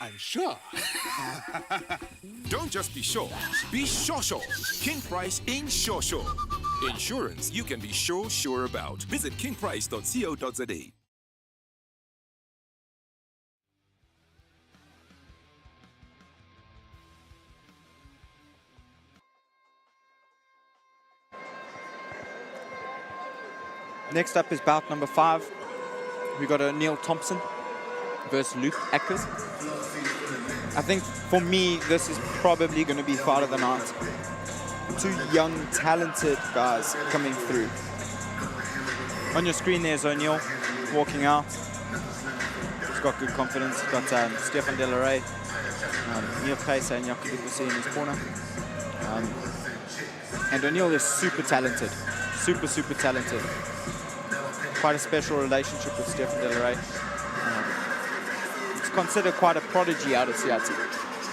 I'm sure. Don't just be sure. Be sure. King Price in sure. Insurance you can be sure about. Visit kingprice.co.za. Next up is bout number 5. We got Neil Thompson versus Luke Ackers. I think for me, this is probably going to be fight of the night. 2 young, talented guys coming through. On your screen there's O'Neal walking out. He's got good confidence. He's got Stefan De La Rey, Neil Kayser and Yaku Duplessis in his corner. And O'Neal is super talented. Super talented. Quite a special relationship with Stefan De La Rey. He's considered quite a prodigy out of CIT.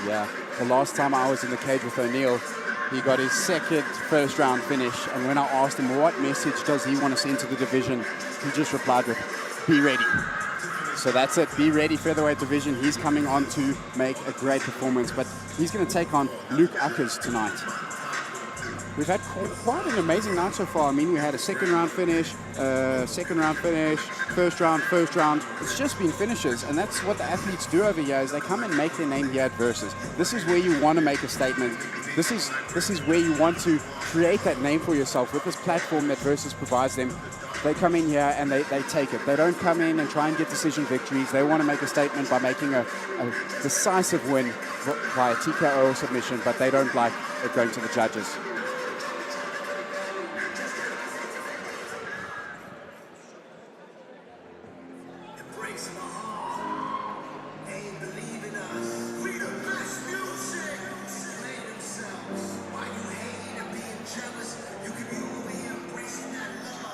Yeah, the last time I was in the cage with O'Neal, he got his second first round finish, and when I asked him what message does he want to send to the division, he just replied with, be ready. So that's it. Be ready, featherweight division. He's coming on to make a great performance, but he's going to take on Luke Ackers tonight. We've had quite an amazing night so far. I mean, we had a second round finish, first round. It's just been finishes, and that's what the athletes do over here, is they come and make their name here at Versus. This is where you want to make a statement. This is where you want to create that name for yourself with this platform that Versus provides them. They come in here and they take it. They don't come in and try and get decision victories. They want to make a statement by making a decisive win via TKO submission, but they don't like it going to the judges.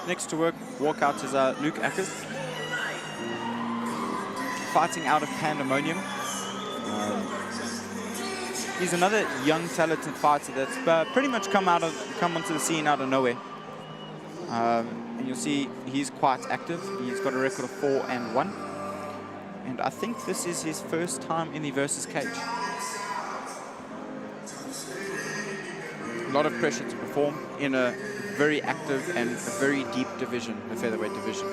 Next to walk out is Luke Ackers, fighting out of Pandemonium. He's another young, talented fighter that's pretty much come onto the scene out of nowhere. And you'll see he's quite active. He's got a record of 4-1, and I think this is his first time in the Versus cage. A lot of pressure to perform in a very active and a very deep division, the featherweight division.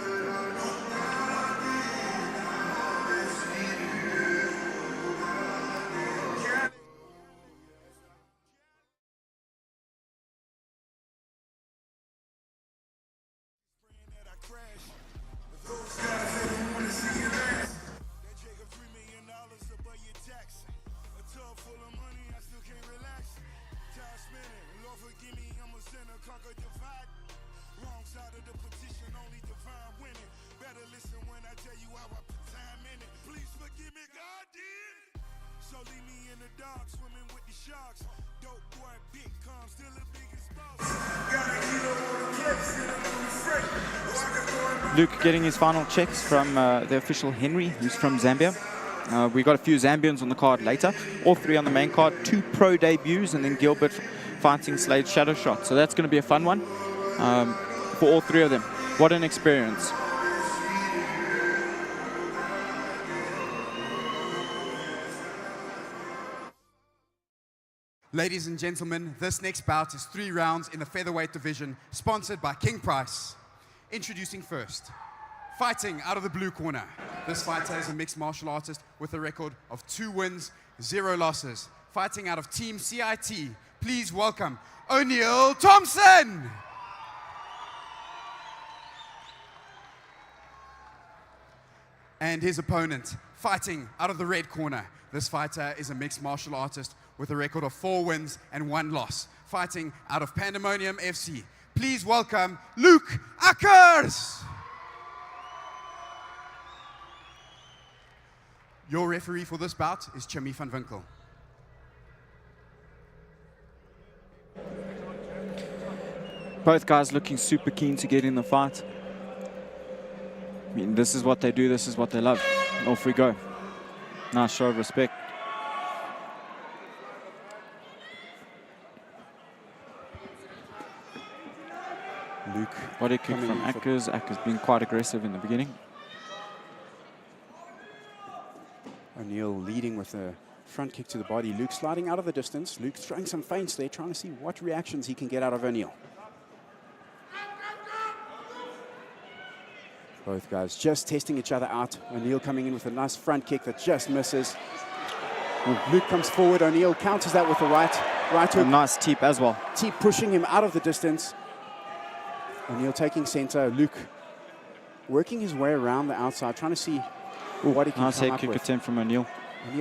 Luke getting his final checks from the official Henry, who's from Zambia. We got a few Zambians on the card later, all three on the main card, 2 pro debuts, and then Gilbert fighting Slade Shadowshot. So that's going to be a fun one for all three of them. What an experience. Ladies and gentlemen, this next bout is 3 rounds in the featherweight division, sponsored by King Price. Introducing first, fighting out of the blue corner. This fighter is a mixed martial artist with a record of 2 wins, 0 losses. Fighting out of Team CIT, please welcome O'Neal Thompson. And his opponent, fighting out of the red corner. This fighter is a mixed martial artist with a record of 4 wins and 1 loss. Fighting out of Pandemonium FC. Please welcome Luke Ackers. Your referee for this bout is Jimmy van Winkel. Both guys looking super keen to get in the fight. I mean, this is what they do, this is what they love. Off we go. Nice show of respect. Luke, body kick from Ackers. Ackers being quite aggressive in the beginning. O'Neal leading with a front kick to the body. Luke sliding out of the distance. Luke throwing some feints there, trying to see what reactions he can get out of O'Neal. Both guys just testing each other out. O'Neal coming in with a nice front kick that just misses. Luke comes forward. O'Neal counters that with the right hook. A nice teep as well. Teep pushing him out of the distance. O'Neal taking center. Luke working his way around the outside, trying to see what he can nice come head up kick with. attempt from O'Neal.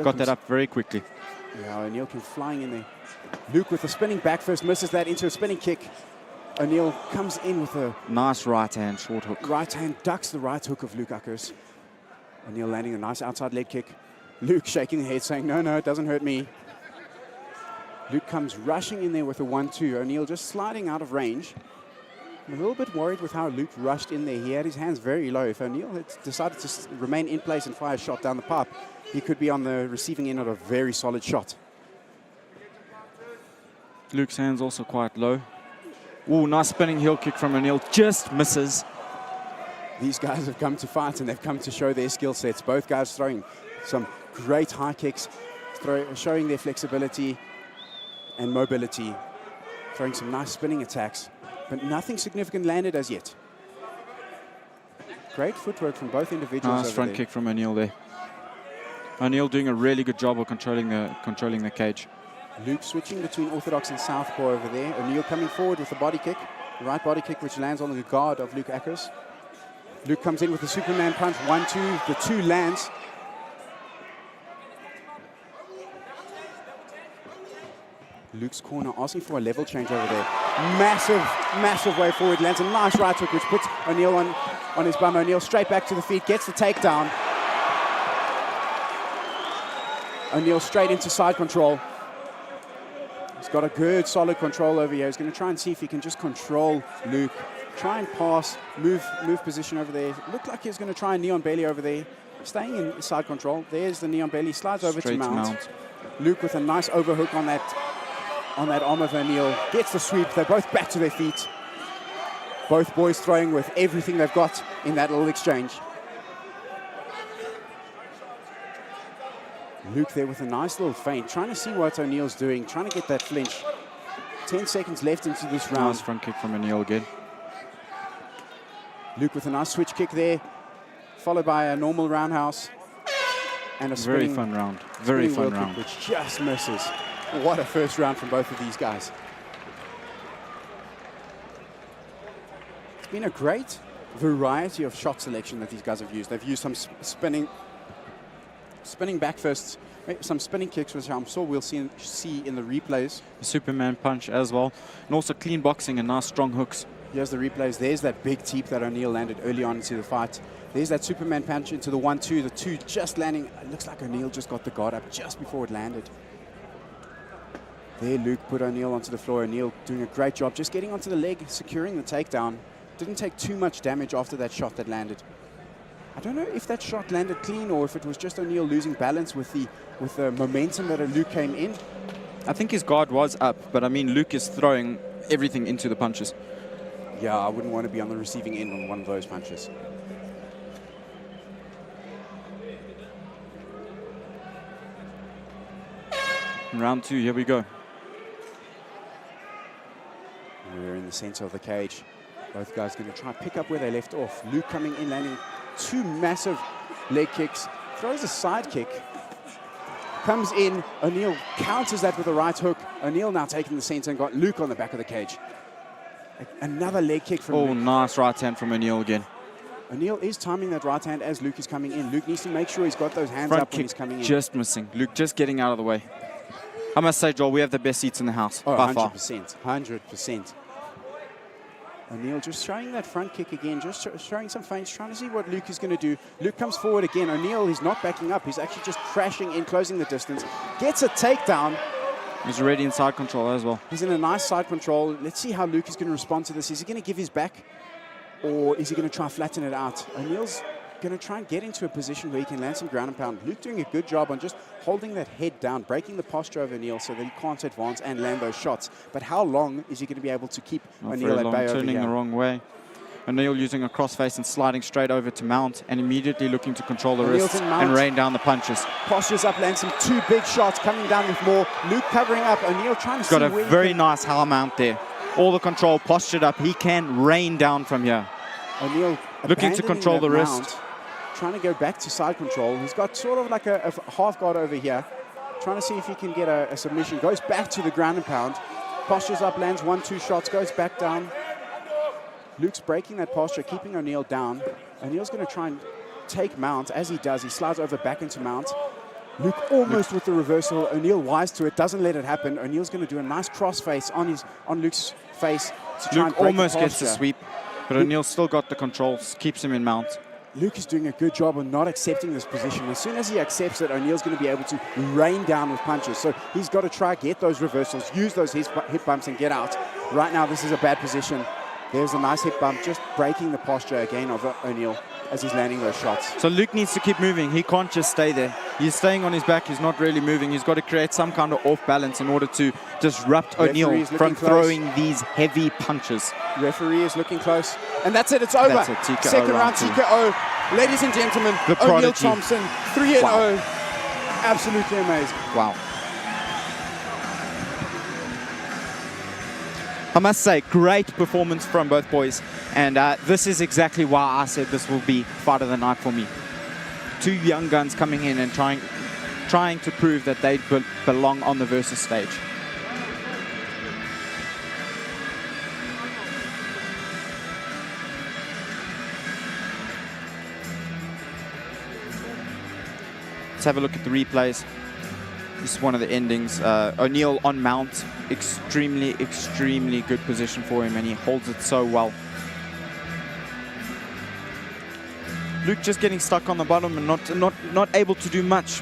Got that up very quickly. Yeah, O'Neal came flying in there. Luke with a spinning back first, misses that into a spinning kick. O'Neal comes in with a nice right hand short hook. Right hand ducks the right hook of Luke Ackers. O'Neal landing a nice outside leg kick. Luke shaking the head saying, no, it doesn't hurt me. Luke comes rushing in there with a 1-2. O'Neal just sliding out of range. I'm a little bit worried with how Luke rushed in there. He had his hands very low. If O'Neal had decided to remain in place and fire a shot down the pipe, he could be on the receiving end of a very solid shot. Luke's hands also quite low. Ooh, nice spinning heel kick from O'Neal. Just misses. These guys have come to fight and they've come to show their skill sets. Both guys throwing some great high kicks, showing their flexibility and mobility, throwing some nice spinning attacks, but nothing significant landed as yet. Great footwork from both individuals. Nice front kick from O'Neill there. O'Neill doing a really good job of controlling the cage. Luke switching between orthodox and southpaw over there. O'Neill coming forward with the body kick. The right body kick which lands on the guard of Luke Eckers. Luke comes in with the Superman punch. 1-2. The 2 lands. Luke's corner asking for a level change over there. Massive way forward. Lands a nice right hook which puts O'Neill on his bum. O'Neill straight back to the feet. Gets the takedown. O'Neill straight into side control. He's got a good, solid control over here. He's going to try and see if he can just control Luke. Try and pass, move position over there. Looked like he was going to try a knee on belly over there. Staying in side control. There's the knee on belly. Slides over to Mount. Luke with a nice overhook on that arm of O'Neill. Gets the sweep. They're both back to their feet. Both boys throwing with everything they've got in that little exchange. Luke there with a nice little feint, trying to see what O'Neill's doing, trying to get that flinch. 10 seconds left into this round. Nice front kick from O'Neill again. Luke with a nice switch kick there, followed by a normal roundhouse. And a very fun round. Very fun round. Which just misses. What a first round from both of these guys. It's been a great variety of shot selection that these guys have used. They've used some spinning back fists, some spinning kicks, which I'm sure we'll see in the replays. The Superman punch as well. And also clean boxing and nice strong hooks. Here's the replays. There's that big teep that O'Neill landed early on into the fight. There's that Superman punch into the 1-2. The 2 just landing. It looks like O'Neill just got the guard up just before it landed. There, Luke put O'Neill onto the floor. O'Neill doing a great job just getting onto the leg, securing the takedown. Didn't take too much damage after that shot that landed. I don't know if that shot landed clean or if it was just O'Neill losing balance with the momentum that Luke came in. I think his guard was up, but I mean, Luke is throwing everything into the punches. Yeah, I wouldn't want to be on the receiving end on one of those punches. Round 2, here we go. We're in the center of the cage. Both guys going to try and pick up where they left off. Luke coming in, landing 2 massive leg kicks. Throws a side kick. Comes in. O'Neill counters that with a right hook. O'Neill now taking the center and got Luke on the back of the cage. Another leg kick from Luke. Oh, nice right hand from O'Neill again. O'Neill is timing that right hand as Luke is coming in. Luke needs to make sure he's got those hands Front up when kick he's coming in. just missing. Luke just getting out of the way. I must say, Joel, we have the best seats in the house, by 100%, 100%. O'Neill just showing that front kick again, just showing some feints, trying to see what Luke is going to do. Luke comes forward again. O'Neill is not backing up. He's actually just crashing in, closing the distance. Gets a takedown. He's already in side control as well. He's in a nice side control. Let's see how Luke is going to respond to this. Is he going to give his back, or is he going to try and flatten it out? O'Neill's going to try and get into a position where he can land some ground and pound. Luke doing a good job on just holding that head down, breaking the posture of O'Neill so that he can't advance and land those shots. But how long is he going to be able to keep O'Neill at bay over turning here? the wrong way. O'Neill using a crossface and sliding straight over to Mount and immediately looking to control the wrists and rain down the punches. Postures up, lands some 2 big shots, coming down with more. Luke covering up, O'Neill trying to see Got a where very nice high mount there. All the control, postured up. He can rain down from here. O'Neill looking to control the wrist. Trying to go back to side control. He's got sort of like a half guard over here. Trying to see if he can get a submission. Goes back to the ground and pound. Postures up, lands 1-2 shots, goes back down. Luke's breaking that posture, keeping O'Neill down. O'Neill's going to try and take Mount. As he does, he slides over back into Mount. Luke almost with the reversal. O'Neill wise to it, doesn't let it happen. O'Neill's going to do a nice crossface on Luke's face to try and break almost the gets the posture. sweep, but O'Neill's still got the control, keeps him in mount. Luke is doing a good job of not accepting this position. As soon as he accepts it, O'Neill's going to be able to rain down with punches. So he's got to try get those reversals, use those hip bumps and get out. Right now, this is a bad position. There's a nice hip bump, just breaking the posture again of O'Neill. he's landing those shots. So Luke needs to keep moving. He can't just stay there. He's staying on his back. He's not really moving. He's got to create some kind of off balance in order to disrupt O'Neill from throwing these heavy punches. Referee is looking close. And that's it. It's over. That's it, TKO Second round round two. TKO. Ladies and gentlemen, The O'Neill prodigy. Thompson, 3-0. Wow. Absolutely amazing. Wow. I must say, great performance from both boys. And this is exactly why I said this will be fight of the night for me. Two young guns coming in and trying to prove that they belong on the Versus stage. Let's have a look at the replays. This is one of the endings. O'Neill on mount, extremely good position for him, and he holds it so well. Luke just getting stuck on the bottom and not able to do much.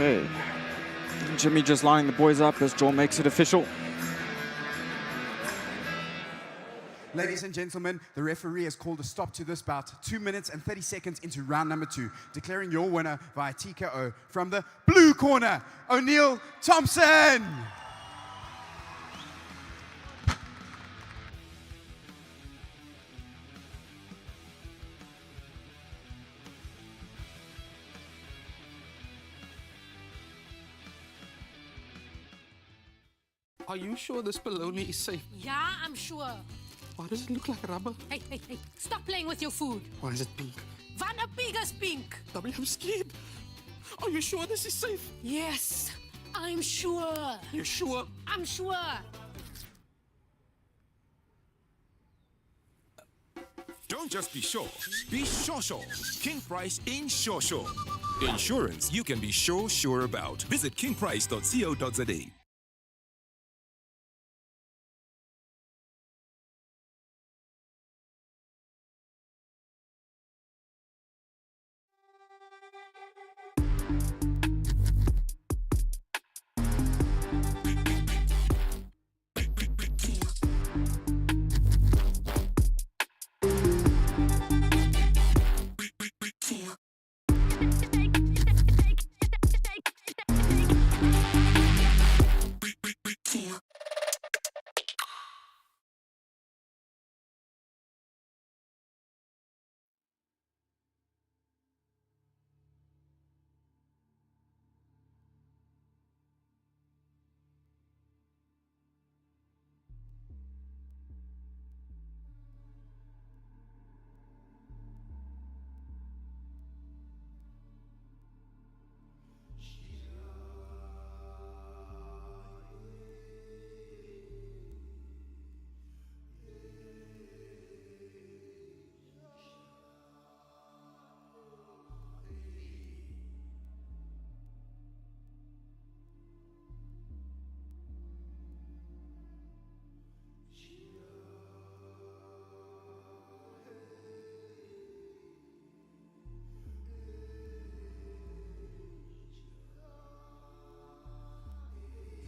Okay. Jimmy just lining the boys up as Joel makes it official. Ladies and gentlemen, the referee has called a stop to this bout 2 minutes and 30 seconds into round number 2, declaring your winner via TKO from the blue corner, O'Neill Thompson. Are you sure this bologna is safe? Yeah, I'm sure. Why does it look like rubber? Hey, stop playing with your food. Why is it pink? Vanna Biga's pink. Dobby, I'm scared. Are you sure this is safe? Yes, I'm sure. You're sure? I'm sure. Don't just be sure. Be sure. King Price in sure. Insurance you can be sure about. Visit kingprice.co.za.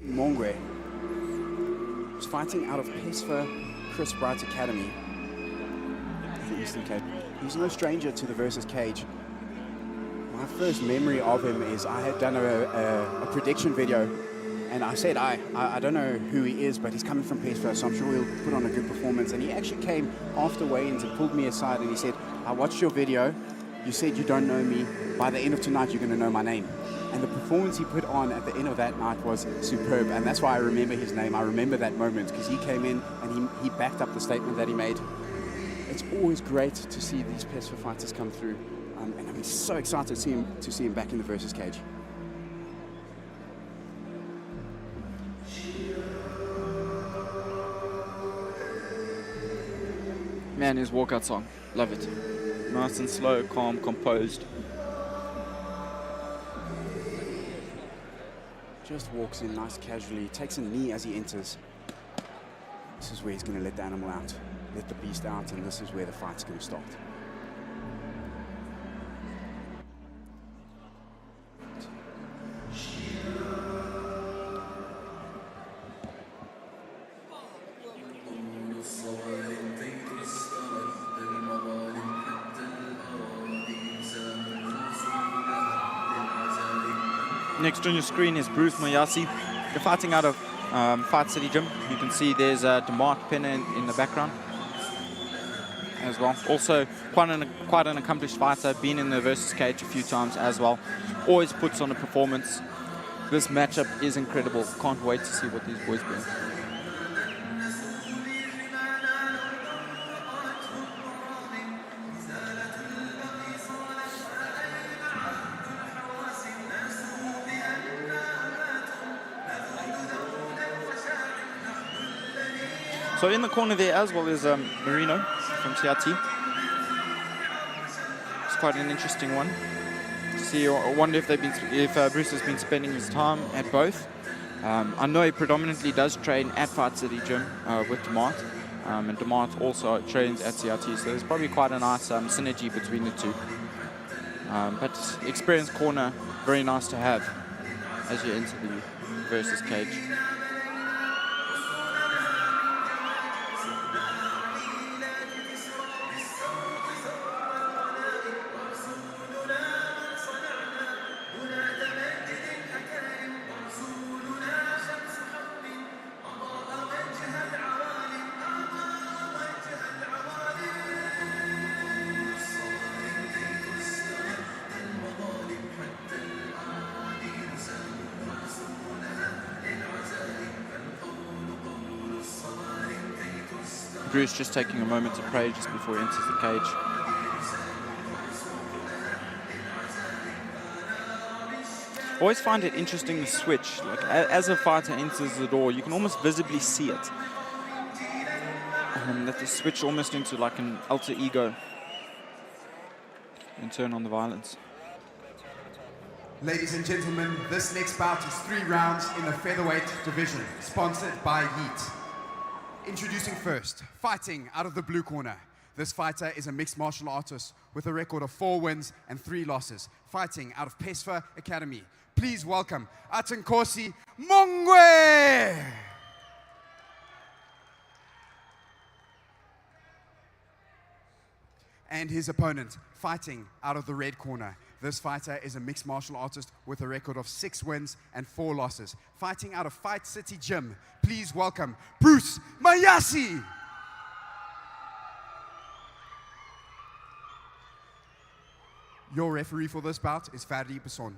Mongwe was fighting out of Pesver Chris Bright Academy in the Eastern Cape. He's no stranger to the Versus cage. My first memory of him is I had done a prediction video, and I said I don't know who he is, but he's coming from Pesver, so I'm sure he'll put on a good performance. And he actually came after weigh-ins and pulled me aside and he said, I watched your video, you said you don't know me, by the end of tonight you're going to know my name. And the performance he put on at the end of that night was superb, and that's why I remember his name. I remember that moment because he came in and he backed up the statement that he made. It's always great to see these Pesver fighters come through, and I'm so excited to see him back in the Versus cage. Man, his walkout song. Love it. Nice and slow, calm, composed. Just walks in nice casually, takes a knee as he enters. This is where he's going to let the animal out, let the beast out, and this is where the fight's going to start. Next on your screen is Bruce Mayasi. They're fighting out of Fight City Gym. You can see there's DeMarc Penner in the background as well. Also, quite an accomplished fighter, been in the versus cage a few times as well. Always puts on a performance. This matchup is incredible. Can't wait to see what these boys bring. So in the corner there as well is Marino from CRT. It's quite an interesting one to see. I wonder if Bruce has been spending his time at both. I know he predominantly does train at Fight City Gym with DeMarc, and DeMarc also trains at CRT. So there's probably quite a nice synergy between the two. But experienced corner, very nice to have as you enter the versus cage. Bruce just taking a moment to pray just before he enters the cage. Always find it interesting, the switch. Like as a fighter enters the door, you can almost visibly see it. That they switch almost into like an alter ego and turn on the violence. Ladies and gentlemen, this next bout is 3 rounds in the featherweight division, sponsored by Yeet. Introducing first, fighting out of the blue corner. This fighter is a mixed martial artist with a record of 4 wins and 3 losses, fighting out of Pesfa Academy. Please welcome Atinkosi Mongwe! And his opponent, fighting out of the red corner. This fighter is a mixed martial artist with a record of 6 wins and 4 losses, fighting out of Fight City Gym. Please welcome Bruce Mayasi. Your referee for this bout is Fadi Basson.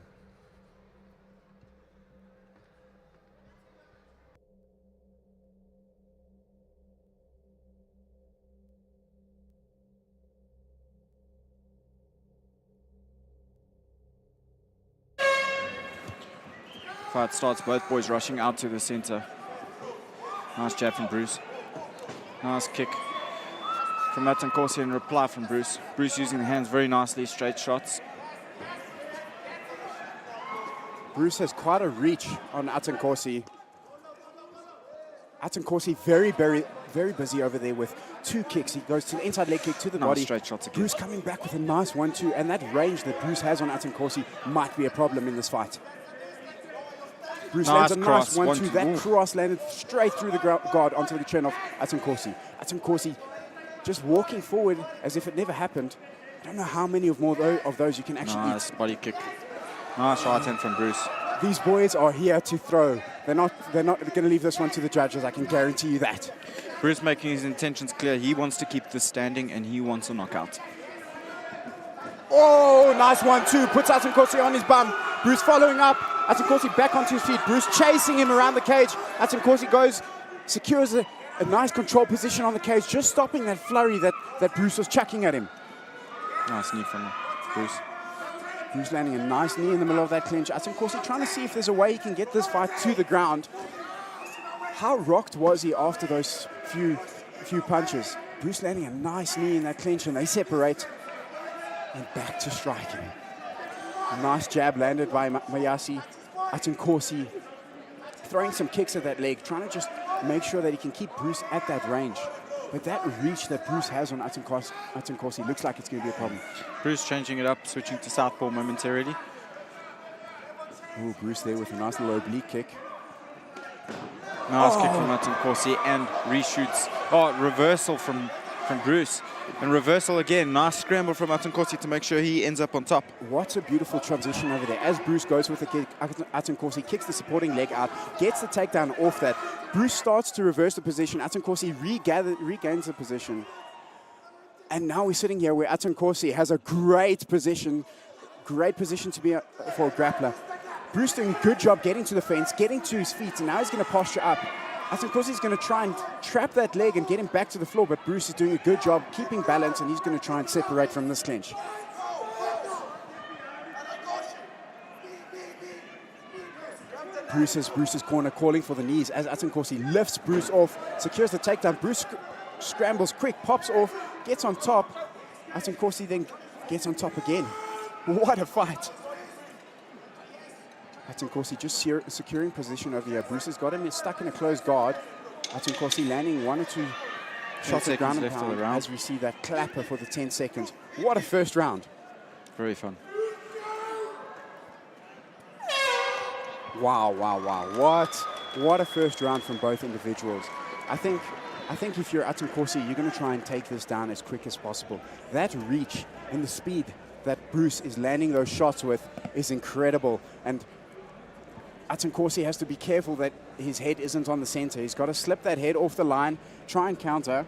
Fight starts, both boys rushing out to the center. Nice jab from Bruce. Nice kick from Atinkosi in reply from Bruce. Bruce using the hands very nicely, straight shots. Bruce has quite a reach on Atinkosi. Atinkosi very busy over there with 2 kicks. He goes to the inside leg kick to the body. Straight shots again. Bruce coming back with a nice 1-2, and that range that Bruce has on Atinkosi might be a problem in this fight. Bruce lands a nice 1-2. That cross landed straight through the guard onto the chin of Atinkosi. Atinkosi just walking forward as if it never happened. I don't know how many more of those you can actually nice eat. Body kick. Nice right hand from Bruce. These boys are here to throw. They're not going to leave this one to the judges, I can guarantee you that. Bruce making his intentions clear. He wants to keep this standing and he wants a knockout. Oh, nice 1-2. Puts Atinkosi on his bum. Bruce following up. Atinkosi back onto his feet. Bruce chasing him around the cage. Atinkosi goes, secures a nice control position on the cage, just stopping that flurry that Bruce was chucking at him. Nice knee from Bruce. Bruce landing a nice knee in the middle of that clinch. Atinkosi trying to see if there's a way he can get this fight to the ground. How rocked was he after those few punches? Bruce landing a nice knee in that clinch, and they separate. And back to striking. A nice jab landed by Mayasi. Atunkosi throwing some kicks at that leg, trying to just make sure that he can keep Bruce at that range. But that reach that Bruce has on Atunkosi looks like it's going to be a problem. Bruce changing it up, switching to southpaw momentarily. Ooh, Bruce there with a nice little oblique kick. Nice kick from Atunkosi and reshoots. Oh, reversal from Bruce. And reversal again. Nice scramble from Atunkosi to make sure he ends up on top. What a beautiful transition over there. As Bruce goes with the kick, Atunkosi kicks the supporting leg out, gets the takedown off that. Bruce starts to reverse the position. Atunkosi regains the position. And now we're sitting here where Atunkosi has a great position to be for a grappler. Bruce doing a good job getting to the fence, getting to his feet, and now he's going to posture up. Atunkosi is going to try and trap that leg and get him back to the floor, but Bruce is doing a good job keeping balance, and he's going to try and separate from this clinch. Bruce's corner calling for the knees as Atunkosi lifts Bruce off, secures the takedown. Bruce scrambles quick, pops off, gets on top. Atunkosi then gets on top again. What a fight. Atunkosi just securing position over here. Bruce has got him stuck in a closed guard. Atunkosi landing 1 or 2 shots of ground and pound as we see that clapper for the 10 seconds. What a first round. Very fun. Wow. What a first round from both individuals. I think if you're Atunkosi, you're going to try and take this down as quick as possible. That reach and the speed that Bruce is landing those shots with is incredible. And Atunkosi has to be careful that his head isn't on the center. He's got to slip that head off the line, try and counter.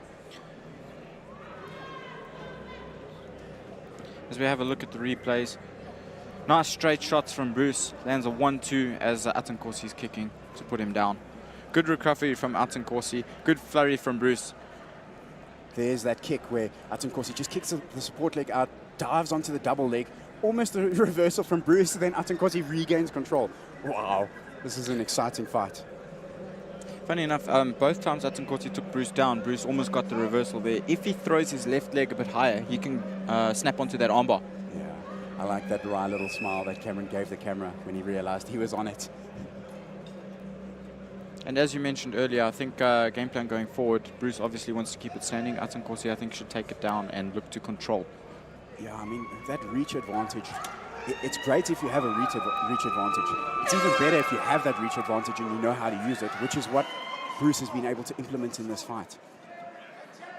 As we have a look at the replays, nice straight shots from Bruce. Lands a 1-2 as Atunkosi is kicking to put him down. Good recovery from Atunkosi. Good flurry from Bruce. There's that kick where Atunkosi just kicks the support leg out, dives onto the double leg. Almost a reversal from Bruce, then Atunkosi regains control. Wow, this is an exciting fight. Funny enough, both times Atunkosi took Bruce down, Bruce almost got the reversal there. If he throws his left leg a bit higher, he can snap onto that armbar. Yeah, I like that wry little smile that Cameron gave the camera when he realized he was on it. And as you mentioned earlier, I think game plan going forward, Bruce obviously wants to keep it standing. Atunkosi, I think, should take it down and look to control. Yeah, I mean, that reach advantage, it's great if you have a reach advantage. It's even better if you have that reach advantage and you know how to use it, which is what Bruce has been able to implement in this fight.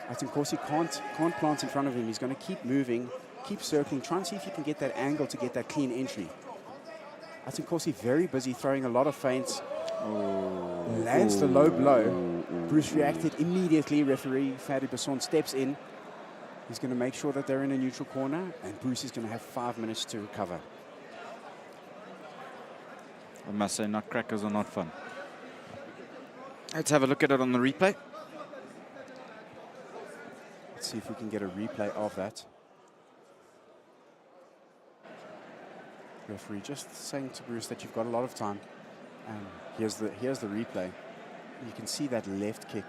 Atunkosi can't plant in front of him. He's going to keep moving, keep circling, try and see if he can get that angle to get that clean entry. Atunkosi very busy throwing a lot of feints. Lands the low blow. Bruce reacted immediately. Referee Fadi Basson steps in. He's going to make sure that they're in a neutral corner, and Bruce is going to have 5 minutes to recover. I must say, nutcrackers are not fun. Let's have a look at it on the replay. Let's see if we can get a replay of that. Referee just saying to Bruce that you've got a lot of time. And here's the replay. You can see that left kick.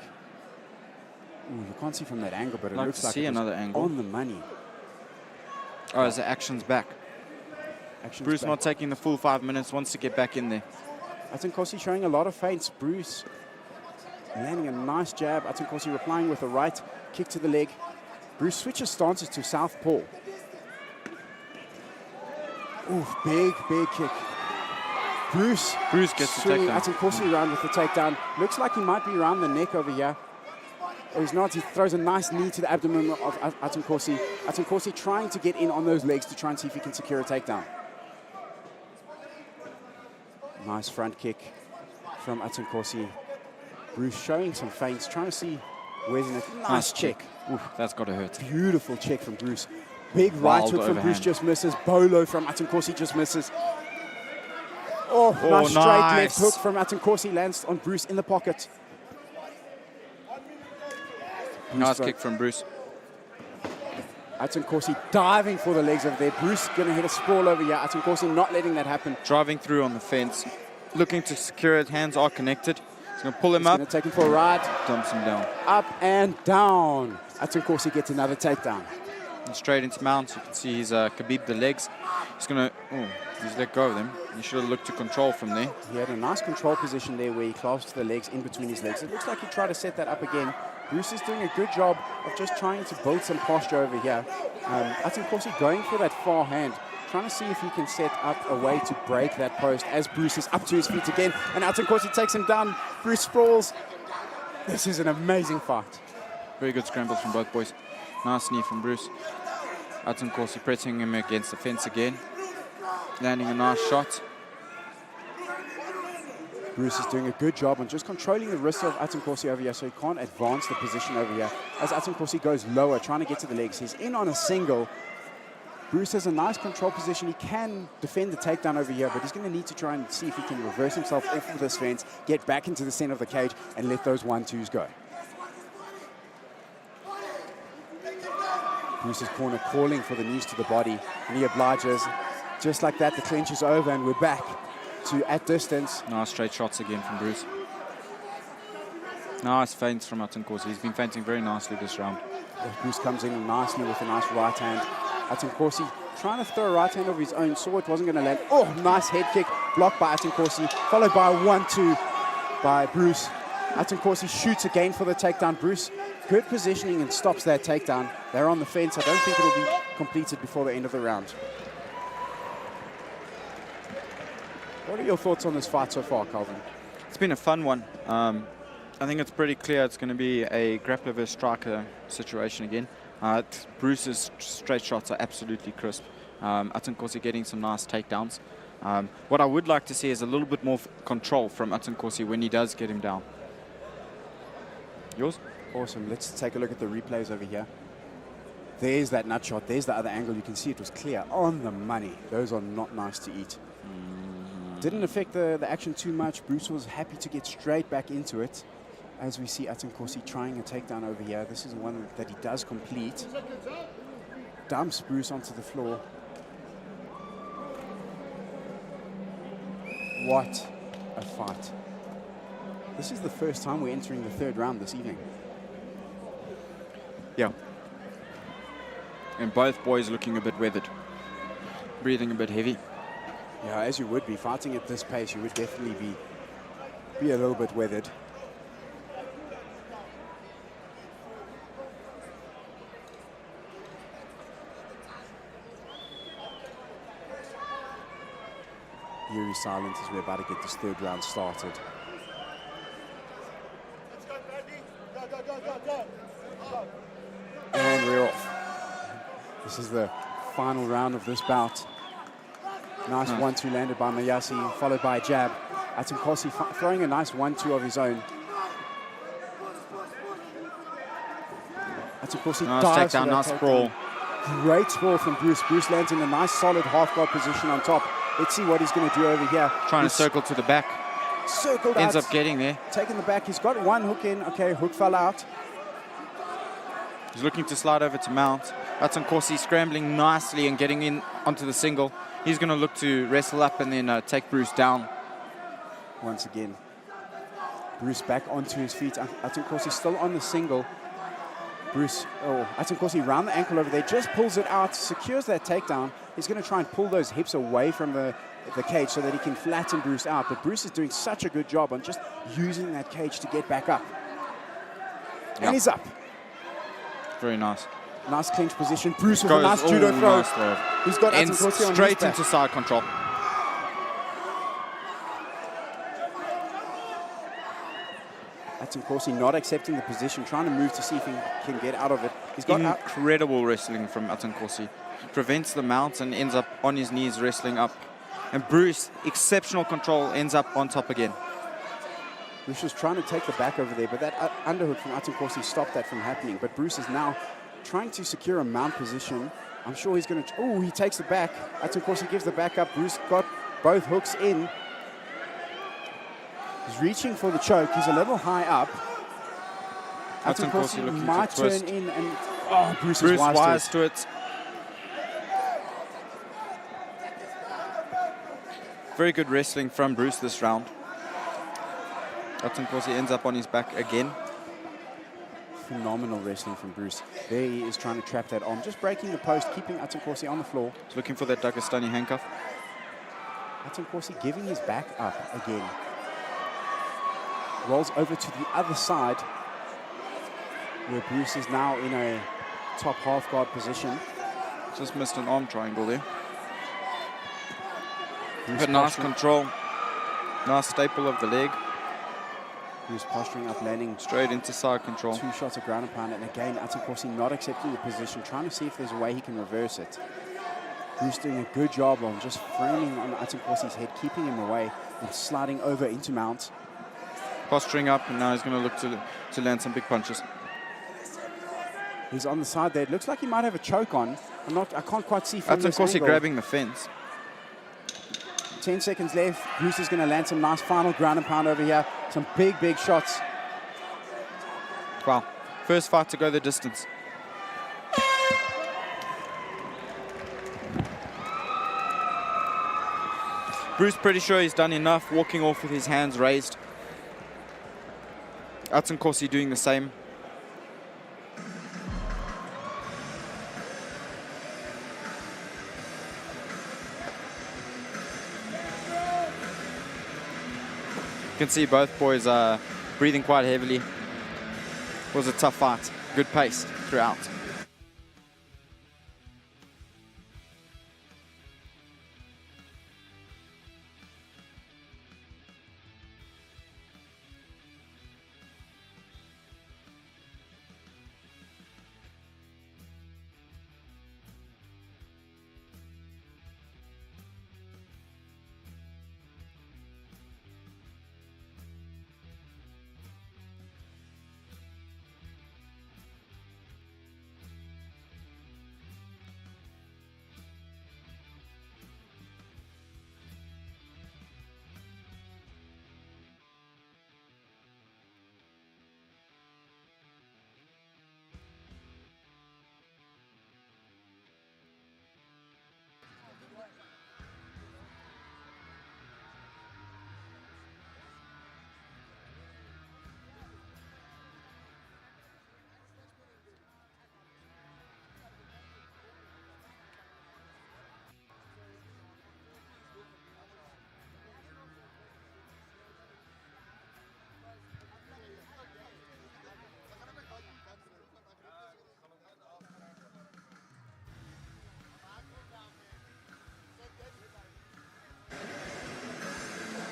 Ooh, you can't see from that angle, but it looks like it was on the money. Oh, as the action's back. Bruce not taking the full 5 minutes, wants to get back in there. Atunkosi showing a lot of feints. Bruce landing a nice jab. Atunkosi replying with a right kick to the leg. Bruce switches stances to southpaw. Ooh, big kick. Bruce gets the takedown. Atunkosi around with the takedown. Looks like he might be around the neck over here. Or he's not. He throws a nice knee to the abdomen of Atunkosi. Atunkosi trying to get in on those legs to try and see if he can secure a takedown. Nice front kick from Atunkosi. Bruce showing some feints, trying to see where's the nice check. Oof, that's got to hurt. Beautiful check from Bruce. Big right hook from Bruce just misses. Bolo from Atunkosi just misses. Oh, nice straight left hook from Atunkosi lands on Bruce in the pocket. Nice kick from Bruce. Atunkosi diving for the legs over there. Bruce going to hit a sprawl over here. Atunkosi not letting that happen. Driving through on the fence, looking to secure it. Hands are connected. He's going to pull him He's up. going to take him for a ride. Dumps him down. Up and down. Atun Corsi gets another takedown. And straight into mount. You can see he's Khabib the legs. He's going to, he's let go of them. He should have looked to control from there. He had a nice control position there where he clasped the legs in between his legs. It looks like he tried to set that up again. Bruce is doing a good job of just trying to build some posture over here. Atun Corsi going for that far hand, trying to see if he can set up a way to break that post as Bruce is up to his feet again. And Atun Corsi takes him down. Bruce sprawls. This is an amazing fight. Very good scrambles from both boys. Nice knee from Bruce. Atun Corsi pressing him against the fence again. Landing a nice shot. Bruce is doing a good job on just controlling the wrist of Atun Corsi over here so he can't advance the position over here. As Atun Corsi goes lower, trying to get to the legs, he's in on a single. Bruce has a nice control position. He can defend the takedown over here, but he's going to need to try and see if he can reverse himself off of this fence, get back into the center of the cage, and let those 1-2s go. Bruce's corner calling for the knees to the body, and he obliges. Just like that, the clinch is over, and we're back to at distance. Nice straight shots again from Bruce. Nice feints from Atun Corsi. He's been feinting very nicely this round. Bruce comes in nicely with a nice right hand. Atun Corsi trying to throw a right hand of his own, saw it wasn't going to land. Oh, nice head kick, blocked by Atun Corsi, followed by a 1-2 by Bruce. Atun Corsi shoots again for the takedown. Bruce, good positioning and stops that takedown. They're on the fence. I don't think it'll be completed before the end of the round. What are your thoughts on this fight so far, Calvin? It's been a fun one. I think it's pretty clear it's going to be a grappler versus striker situation again. Bruce's straight shots are absolutely crisp. Atun Corsi getting some nice takedowns. What I would like to see is a little bit more control from Atun Corsi when he does get him down. Yours? Awesome. Let's take a look at the replays over here. There's that nut shot. There's the other angle. You can see it was clear on the money. Those are not nice to eat. Didn't affect the action too much. Bruce was happy to get straight back into it. As we see Atun Corsi trying a takedown over here. This is one that he does complete. Dumps Bruce onto the floor. What a fight. This is the first time we're entering the third round this evening. Yeah. And both boys looking a bit weathered. Breathing a bit heavy. Yeah, as you would be. Fighting at this pace, you would definitely be a little bit weathered. Eerie silence as we're about to get this third round started. And we're off. This is the final round of this bout. Nice 1-2 landed by Mayasi, followed by a jab. Atun Corsi throwing a nice 1-2 of his own. Atun Corsi dives takedown, nice sprawl. Great sprawl from Bruce. Bruce lands in a nice solid half guard position on top. Let's see what he's going to do over here. Trying to circle to the back. Circled Ends out, up getting there. taking the back. He's got one hook in. Okay, hook fell out. He's looking to slide over to mount. Atun Corsi scrambling nicely and getting in onto the single. He's going to look to wrestle up and then take Bruce down. Once again, Bruce back onto his feet. Atun Corsi still on the single. Atun Corsi round the ankle over there, just pulls it out, secures that takedown. He's going to try and pull those hips away from the cage so that he can flatten Bruce out. But Bruce is doing such a good job on just using that cage to get back up. And he's up. Very nice. Nice clinch position. Bruce with a nice judo throw. Nice throw. He's got Ends Atun Corsi on straight his back. into side control. Atun Corsi not accepting the position, trying to move to see if he can get out of it. He's got incredible wrestling from Atun Corsi. Prevents the mount and ends up on his knees wrestling up. And Bruce, exceptional control, ends up on top again. Bruce was trying to take the back over there, but that underhook from Atun Corsi stopped that from happening. But Bruce is now trying to secure a mount position. I'm sure he's going to... Oh, he takes the back. Atun Corsi gives the back up. Bruce got both hooks in. He's reaching for the choke. He's a little high up. Atun Corsi might turn in and... Oh, Bruce is wise to it. Very good wrestling from Bruce this round. Atsinkosi ends up on his back again. Phenomenal wrestling from Bruce. There he is trying to trap that arm, just breaking the post, keeping Atsinkosi on the floor. He's looking for that Dagestani handcuff. Atsinkosi giving his back up again. Rolls over to the other side, where Bruce is now in a top half guard position. Just missed an arm triangle there. Bruce But nice posturing- control. Nice staple of the leg. Bruce posturing up, landing straight into side control. 2 shots of ground and pound, and again Atsinkosi not accepting the position, trying to see if there's a way he can reverse it. Bruce doing a good job of just framing on Atsinkosi's head, keeping him away, and sliding over into mount. Posturing up, and now he's going to look to land some big punches. He's on the side there. It looks like he might have a choke on. I can't quite see from this Atsinkosi angle. grabbing the fence. 10 seconds left. Bruce is going to land some nice final ground and pound over here. Some big, big shots. Wow. First fight to go the distance. Bruce pretty sure he's done enough, walking off with his hands raised. Atsinkosi doing the same. You can see both boys are breathing quite heavily. It was a tough fight. Good pace throughout.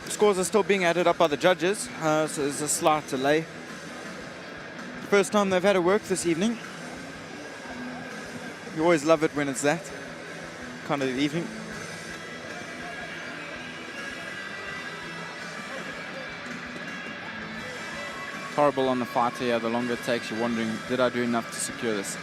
Scores are still being added up by the judges, so there's a slight delay. First time they've had to work this evening. You always love it when it's that kind of evening. Horrible on the fight here. The longer it takes, you're wondering, did I do enough to secure this?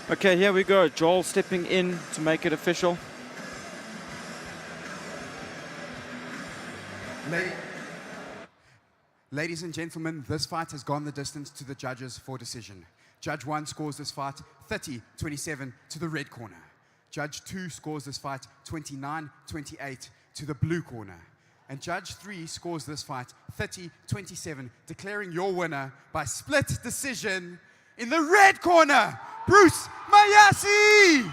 Okay, here we go. Joel stepping in to make it official. Ladies and gentlemen, this fight has gone the distance to the judges for decision. Judge 1 scores this fight 30-27 to the red corner. Judge 2 scores this fight 29-28 to the blue corner. And Judge 3 scores this fight 30-27, declaring your winner by split decision in the red corner, Bruce Mayasi!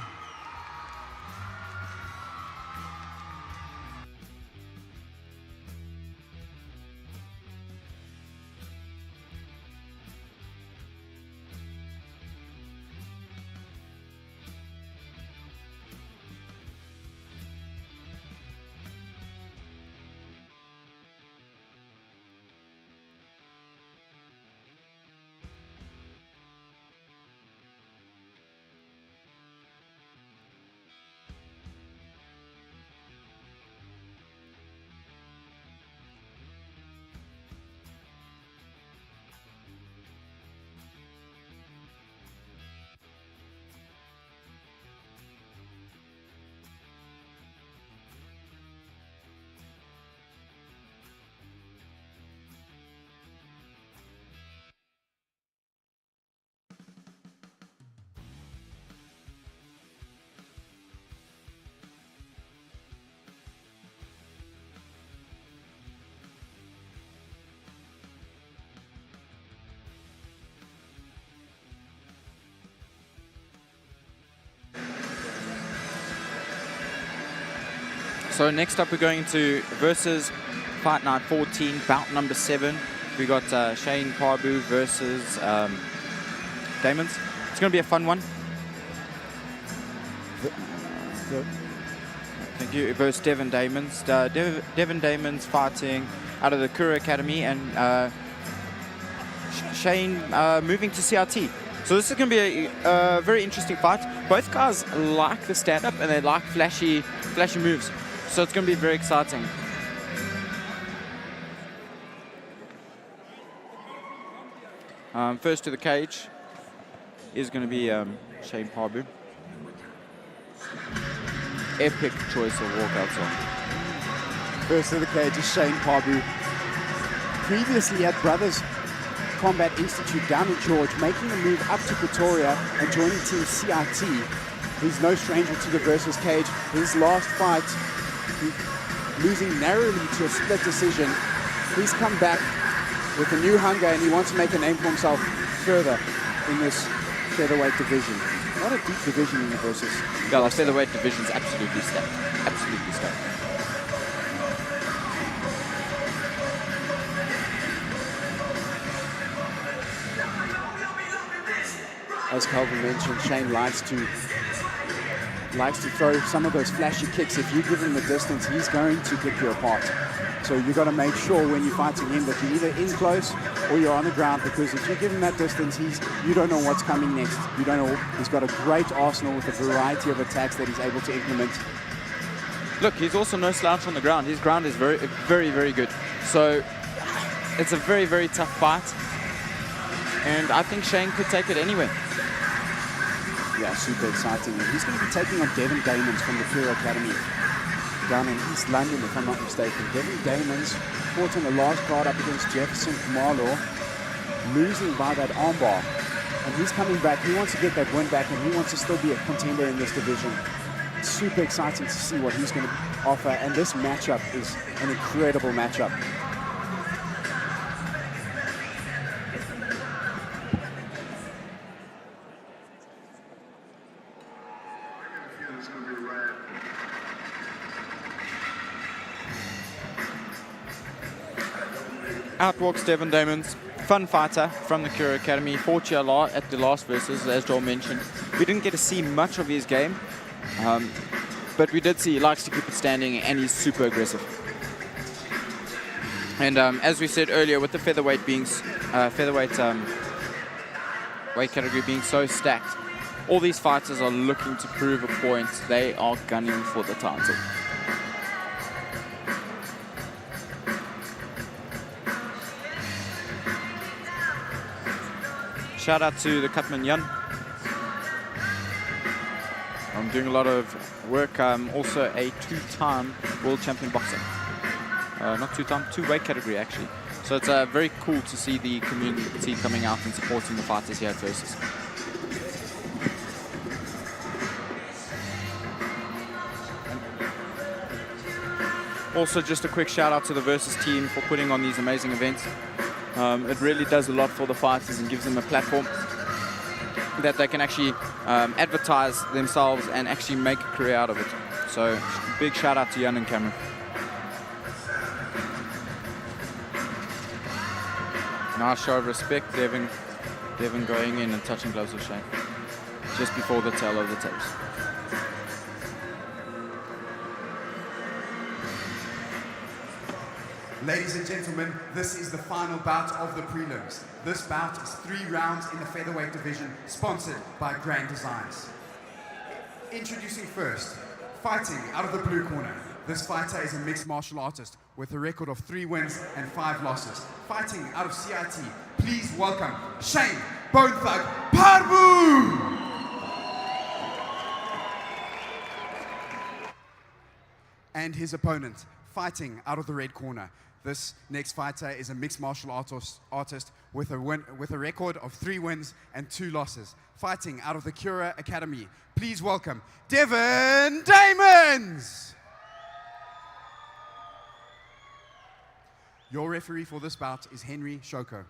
So next up we're going into versus Fight Night 14, bout number 7. We got Shane Parbu versus Damons. It's going to be a fun one. Thank you. Versus Devin Damons. Devin Damons fighting out of the Kura Academy, and Shane moving to CRT. So this is going to be a very interesting fight. Both guys like the stand-up and they like flashy moves. So it's going to be very exciting. First to the cage is going to be Shane Parbu. Epic choice of walkout song. First to the cage is Shane Parbu. Previously at Brothers Combat Institute down in George, making the move up to Pretoria and joining Team CRT. He's no stranger to the versus cage. His last fight, losing narrowly to a split decision. He's come back with a new hunger and he wants to make a name for himself further in this featherweight division. What a deep division in the versus. Yeah, the featherweight division's absolutely stacked. Absolutely stacked. As Calvin mentioned, Shane likes to throw some of those flashy kicks. If you give him the distance, he's going to pick you apart. So you've got to make sure when you're fighting him that you're either in close or you're on the ground, because if you give him that distance, you don't know what's coming next. You don't know. He's got a great arsenal with a variety of attacks that he's able to implement. Look, he's also no slouch on the ground. His ground is very, very, very good. So it's a very, very tough fight. And I think Shane could take it anyway. Yeah, super exciting. And he's going to be taking on Devin Damons from the Kura Academy down in East London, if I'm not mistaken. Devin Damons fought in the last card up against Jefferson Kumalo, losing by that armbar. And he's coming back. He wants to get that win back, and he wants to still be a contender in this division. It's super exciting to see what he's going to offer. And this matchup is an incredible matchup. Outwalks Devin Damons, fun fighter from the Kura Academy. Fought here at the last versus, as Joel mentioned. We didn't get to see much of his game, but we did see he likes to keep it standing and he's super aggressive. And as we said earlier, with the featherweight weight category being so stacked, all these fighters are looking to prove a point. They are gunning for the title. Shout out to the Cutman Jan. I'm doing a lot of work. Also a two-time world champion boxer. Not two-time, two-weight category actually. So it's very cool to see the community coming out and supporting the fighters here at Versus. Also, just a quick shout out to the Versus team for putting on these amazing events. It really does a lot for the fighters and gives them a platform that they can actually advertise themselves and actually make a career out of it. So big shout out to Jan and Cameron. Nice show of respect, Devin going in and touching gloves with Shane just before the tail of the tapes. Ladies and gentlemen, this is the final bout of the prelims. This bout is 3 rounds in the featherweight division, sponsored by Grand Designs. Introducing first, fighting out of the blue corner. This fighter is a mixed martial artist with a record of 3 wins and 5 losses. Fighting out of CIT, please welcome Shane Bone Thug Parbu! And his opponent, fighting out of the red corner. This next fighter is a mixed martial artist with a record of 3 wins and 2 losses. Fighting out of the Kura Academy. Please welcome Devin Damons! Your referee for this bout is Henry Shoko.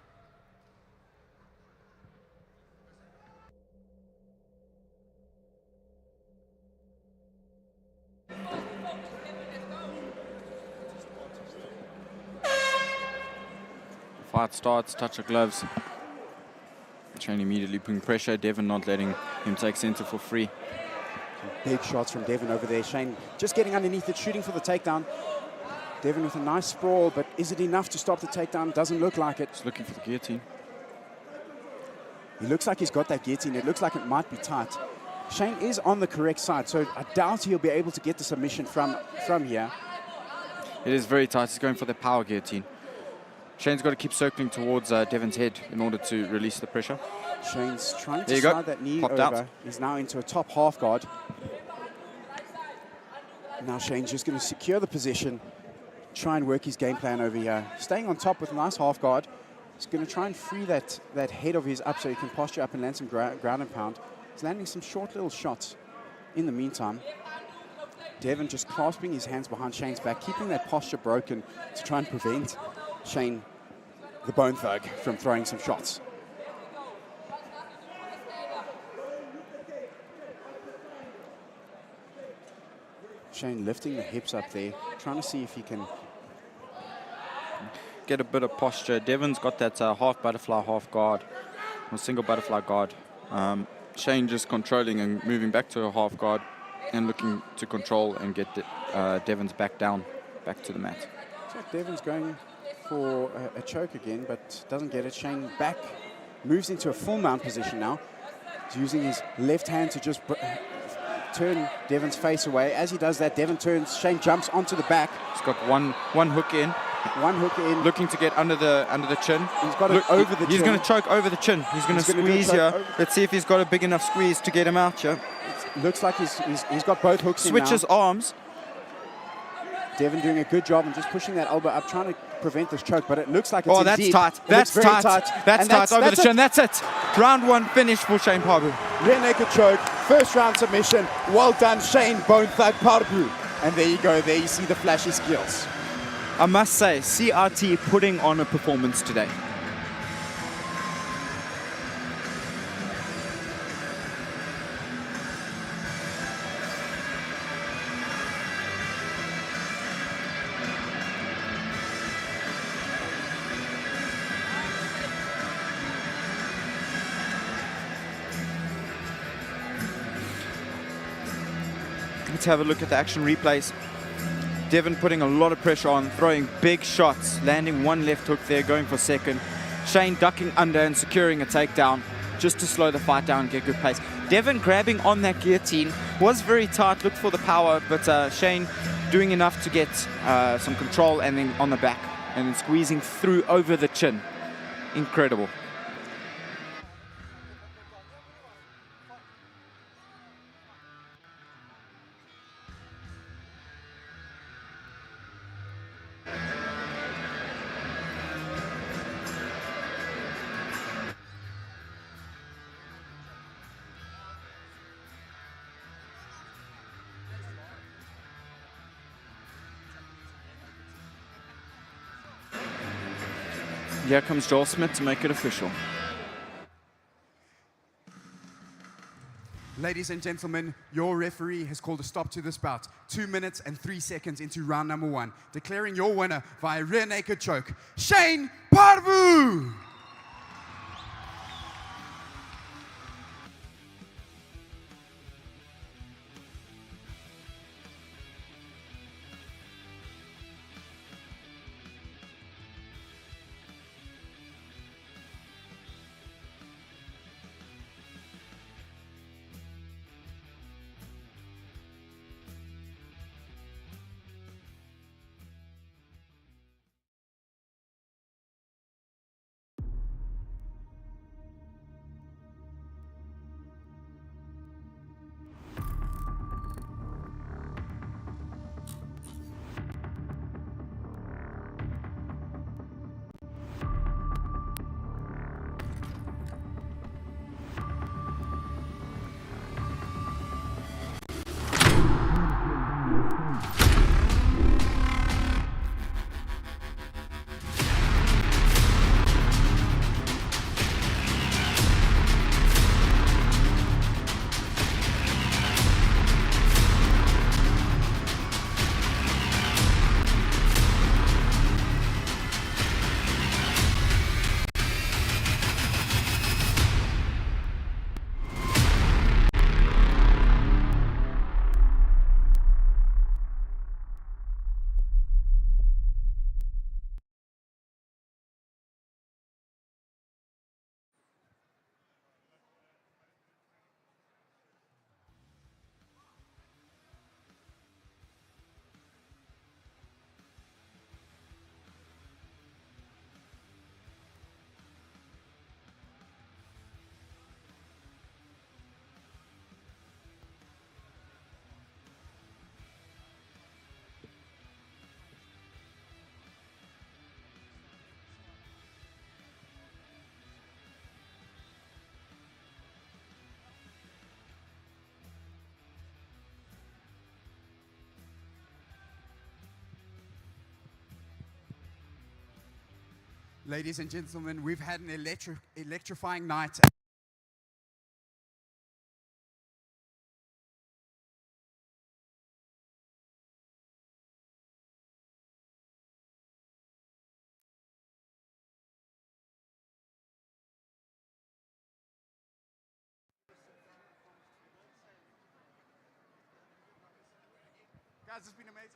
fight starts, touch of gloves. Shane immediately putting pressure. Devon not letting him take center for free. Big shots from Devon over there. Shane just getting underneath it, shooting for the takedown. Devon with a nice sprawl, but is it enough to stop the takedown? Doesn't look like it. Just looking for the guillotine. He looks like he's got that guillotine. It looks like it might be tight. Shane is on the correct side, so I doubt he'll be able to get the submission from here. It is very tight. He's going for the power guillotine. Shane's got to keep circling towards Devon's head in order to release the pressure. Shane's trying There to you go. slide that knee Popped over. out. He's now into a top half guard. Now Shane's just going to secure the position, try and work his game plan over here. Staying on top with a nice half guard. He's going to try and free that head of his up so he can posture up and land some ground and pound. He's landing some short little shots in the meantime. Devon just clasping his hands behind Shane's back, keeping that posture broken to try and prevent Shane, the Bone Thug, from throwing some shots. Shane lifting the hips up there, trying to see if he can get a bit of posture. Devon's got that half butterfly, half guard, or single butterfly guard. Shane just controlling and moving back to a half guard and looking to control and get Devon's back down, back to the mat. So Devon's going for a choke again, but doesn't get it. Shane back, moves into a full mount position now. He's using his left hand to just turn Devon's face away. As he does that, Devon turns, Shane jumps onto the back. He's got one hook in. One hook in. Looking to get under the chin. He's got it over the chin. He's going to choke over the chin. He's going to squeeze here. Let's see if he's got a big enough squeeze to get him out here. It looks like he's got both hooks in now. Switches arms. Devon doing a good job and just pushing that elbow up, trying to prevent this choke, but it looks like it's Oh, that's indeed, tight. That's tight. That's tight over the chin. That's it. Round one finish for Shane Parbu. Rear naked choke, first round submission. Well done, Shane Bone Thug Parbu. And there you go. There you see the flashy skills. I must say, CRT putting on a performance today. Let's have a look at the action replays. Devon putting a lot of pressure on, throwing big shots, landing one left hook there, going for second. Shane ducking under and securing a takedown just to slow the fight down and get good pace. Devon grabbing on that guillotine, was very tight, looked for the power, but Shane doing enough to get some control and then on the back and then squeezing through over the chin. Incredible. Here comes Joel Smith to make it official. Ladies and gentlemen, your referee has called a stop to this bout. 2 minutes and 3 seconds into round number 1, declaring your winner via rear naked choke, Shane Parbu! Ladies and gentlemen, we've had an electrifying night. Guys, it's been amazing.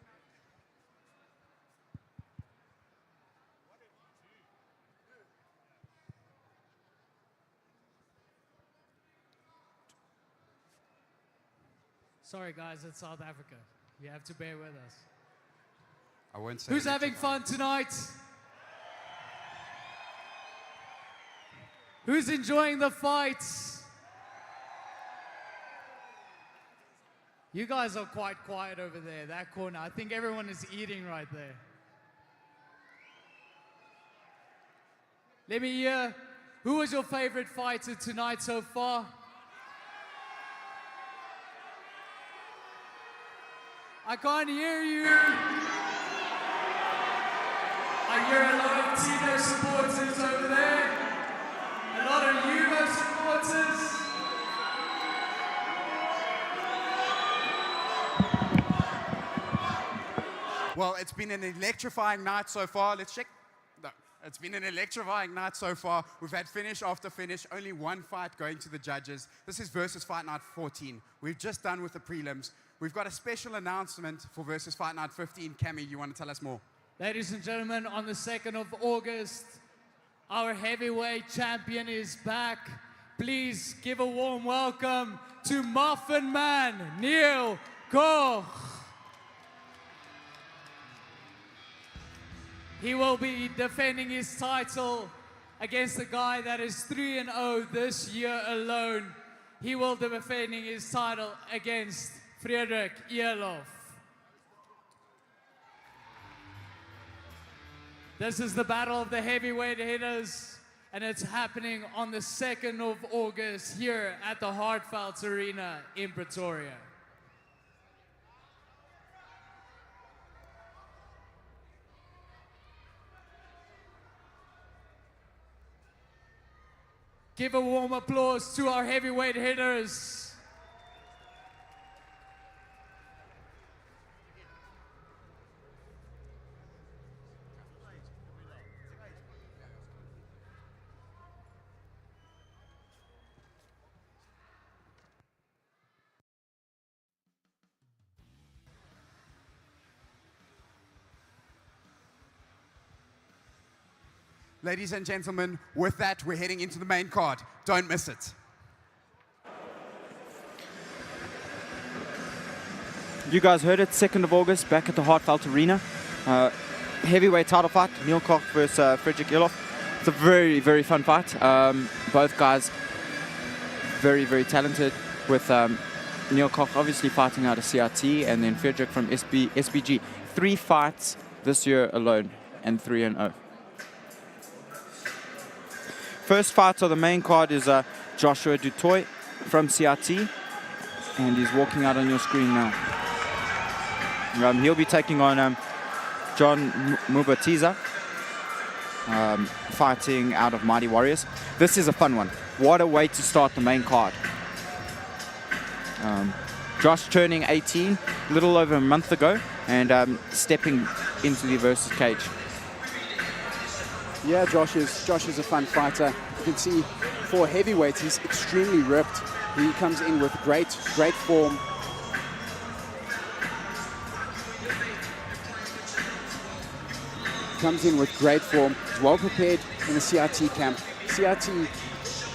Sorry, guys, it's South Africa. You have to bear with us. I won't say. Who's having fun tonight? Who's enjoying the fights? You guys are quite quiet over there, that corner. I think everyone is eating right there. Let me hear, who was your favorite fighter tonight so far? I can't hear you. I hear a lot of Tino supporters over there. A lot of Hugo supporters. Well, it's been an electrifying night so far. Let's check. No, it's been an electrifying night so far. We've had finish after finish, only one fight going to the judges. This is Versus Fight Night 14. We've just done with the prelims. We've got a special announcement for Versus Fight Night 15. Cammy, you want to tell us more? Ladies and gentlemen, on the 2nd of August, our heavyweight champion is back. Please give a warm welcome to Muffin Man, Neil Koch. He will be defending his title against a guy that is 3-0 this year alone. He will be defending his title against Frederik Elof. This is the battle of the heavyweight hitters, and it's happening on the 2nd of August here at the Hartvelds Arena in Pretoria. Give a warm applause to our heavyweight hitters. Ladies and gentlemen, with that, we're heading into the main card. Don't miss it. You guys heard it, 2nd of August, back at the Hartvelds Arena. Heavyweight title fight, Neil Koch versus Frederik Elof. It's a very, very fun fight. Both guys very, very talented, with Neil Koch obviously fighting out of CRT, and then Frederik from SBG. 3 fights this year alone, and 3-0. First fight of the main card is Joshua Du Toit from CRT, and he's walking out on your screen now. He'll be taking on John Mubatiza, fighting out of Mighty Warriors. This is a fun one. What a way to start the main card. Josh turning 18 a little over a month ago, and stepping into the versus cage. Yeah, Josh is a fun fighter. You can see for heavyweight, he's extremely ripped. He comes in with great form. Comes in with great form. He's well prepared in the CRT camp. CRT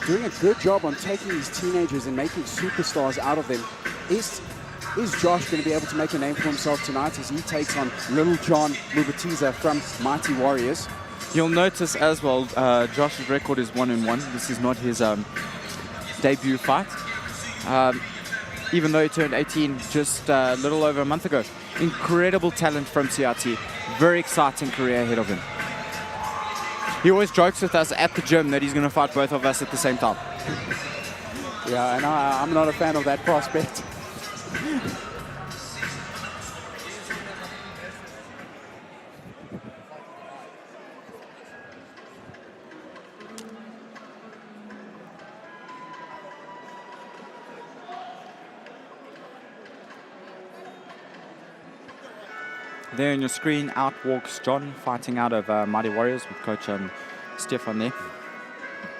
doing a good job on taking these teenagers and making superstars out of them. Is Josh going to be able to make a name for himself tonight as he takes on Little John Mubatiza from Mighty Warriors? You'll notice as well, Josh's record is 1-1. This is not his debut fight, even though he turned 18 just a little over a month ago. Incredible talent from CRT. Very exciting career ahead of him. He always jokes with us at the gym that he's going to fight both of us at the same time. Yeah, and I'm not a fan of that prospect. There on your screen, out walks John, fighting out of Mighty Warriors with Coach Stefan there.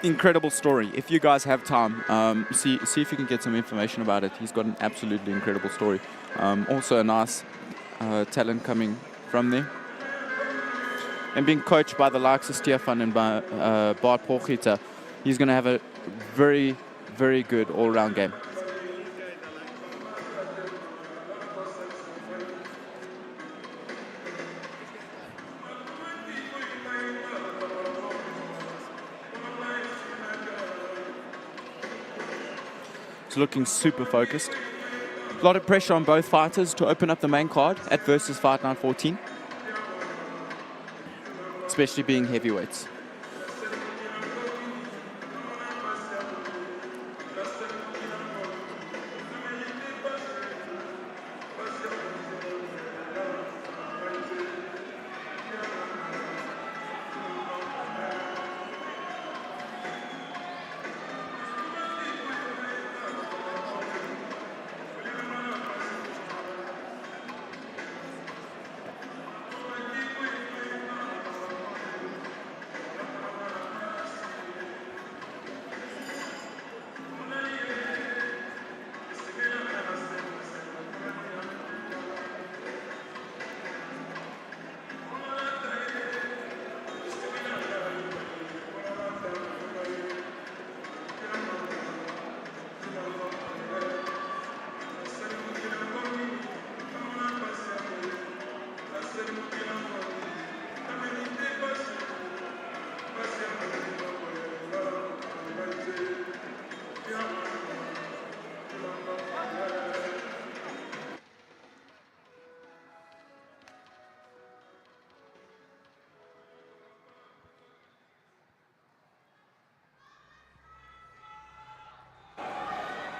Incredible story. If you guys have time, see if you can get some information about it. He's got an absolutely incredible story. Also a nice talent coming from there. And being coached by the likes of Stefan and by Bart Porgieter, he's going to have a very, very good all-round game. It's looking super focused. A lot of pressure on both fighters to open up the main card at Versus Fight Night 14. Especially being heavyweights.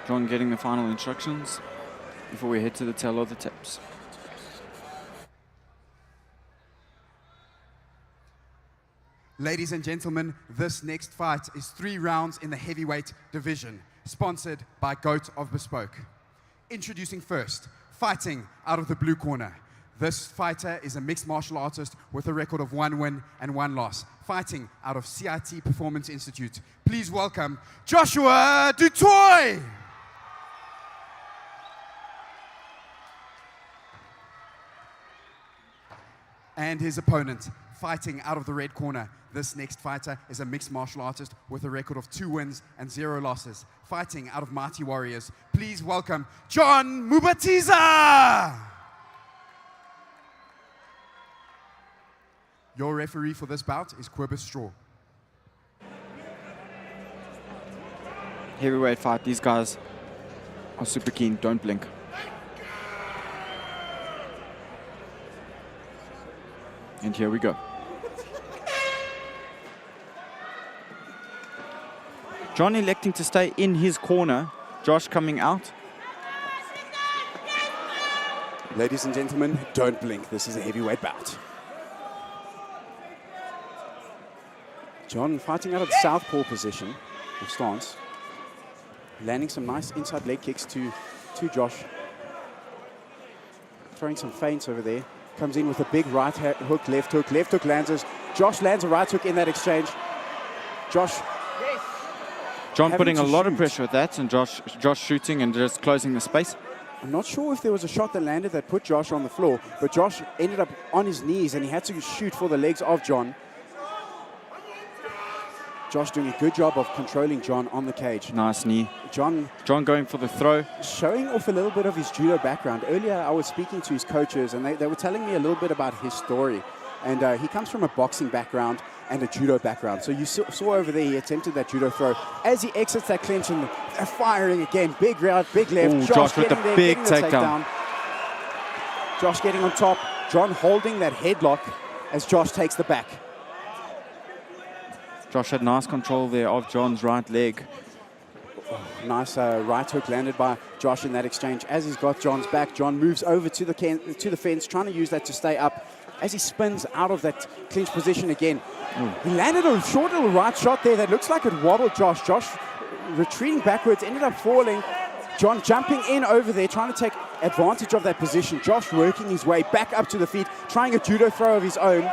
John getting the final instructions before we head to the tail of the tips. Ladies and gentlemen, this next fight is 3 rounds in the heavyweight division, sponsored by Goat of Bespoke. Introducing first, fighting out of the blue corner. This fighter is a mixed martial artist with a record of 1 win and 1 loss, fighting out of CIT Performance Institute. Please welcome Joshua du Toit! And his opponent, fighting out of the red corner. This next fighter is a mixed martial artist with a record of 2 wins and 0 losses, fighting out of Mighty Warriors. Please welcome John Mubatiza! Your referee for this bout is Quibus Straw. Heavyweight fight, these guys are super keen, don't blink. And here we go. John electing to stay in his corner. Josh coming out. Ladies and gentlemen, don't blink. This is a heavyweight bout. John fighting out of the southpaw position of stance. Landing some nice inside leg kicks to Josh. Throwing some feints over there. Comes in with a big right hook, left hook lands. Josh lands a right hook in that exchange. John putting a lot of pressure with that, and Josh shooting and just closing the space. I'm not sure if there was a shot that landed that put Josh on the floor, but Josh ended up on his knees and he had to shoot for the legs of John. Josh doing a good job of controlling John on the cage. Nice knee. John going for the throw. Showing off a little bit of his judo background. Earlier I was speaking to his coaches and they were telling me a little bit about his story. And he comes from a boxing background and a judo background. So you saw over there he attempted that judo throw. As he exits that clinch and firing again. Big right, big left. Ooh, Josh with the big takedown. Josh getting on top. John holding that headlock as Josh takes the back. Josh had nice control there of John's right leg. Nice right hook landed by Josh in that exchange. As he's got John's back, John moves over to the fence, trying to use that to stay up. As he spins out of that clinch position again. He landed a short little right shot there that looks like it wobbled Josh. Josh retreating backwards, ended up falling. John jumping in over there, trying to take advantage of that position. Josh working his way back up to the feet, trying a judo throw of his own.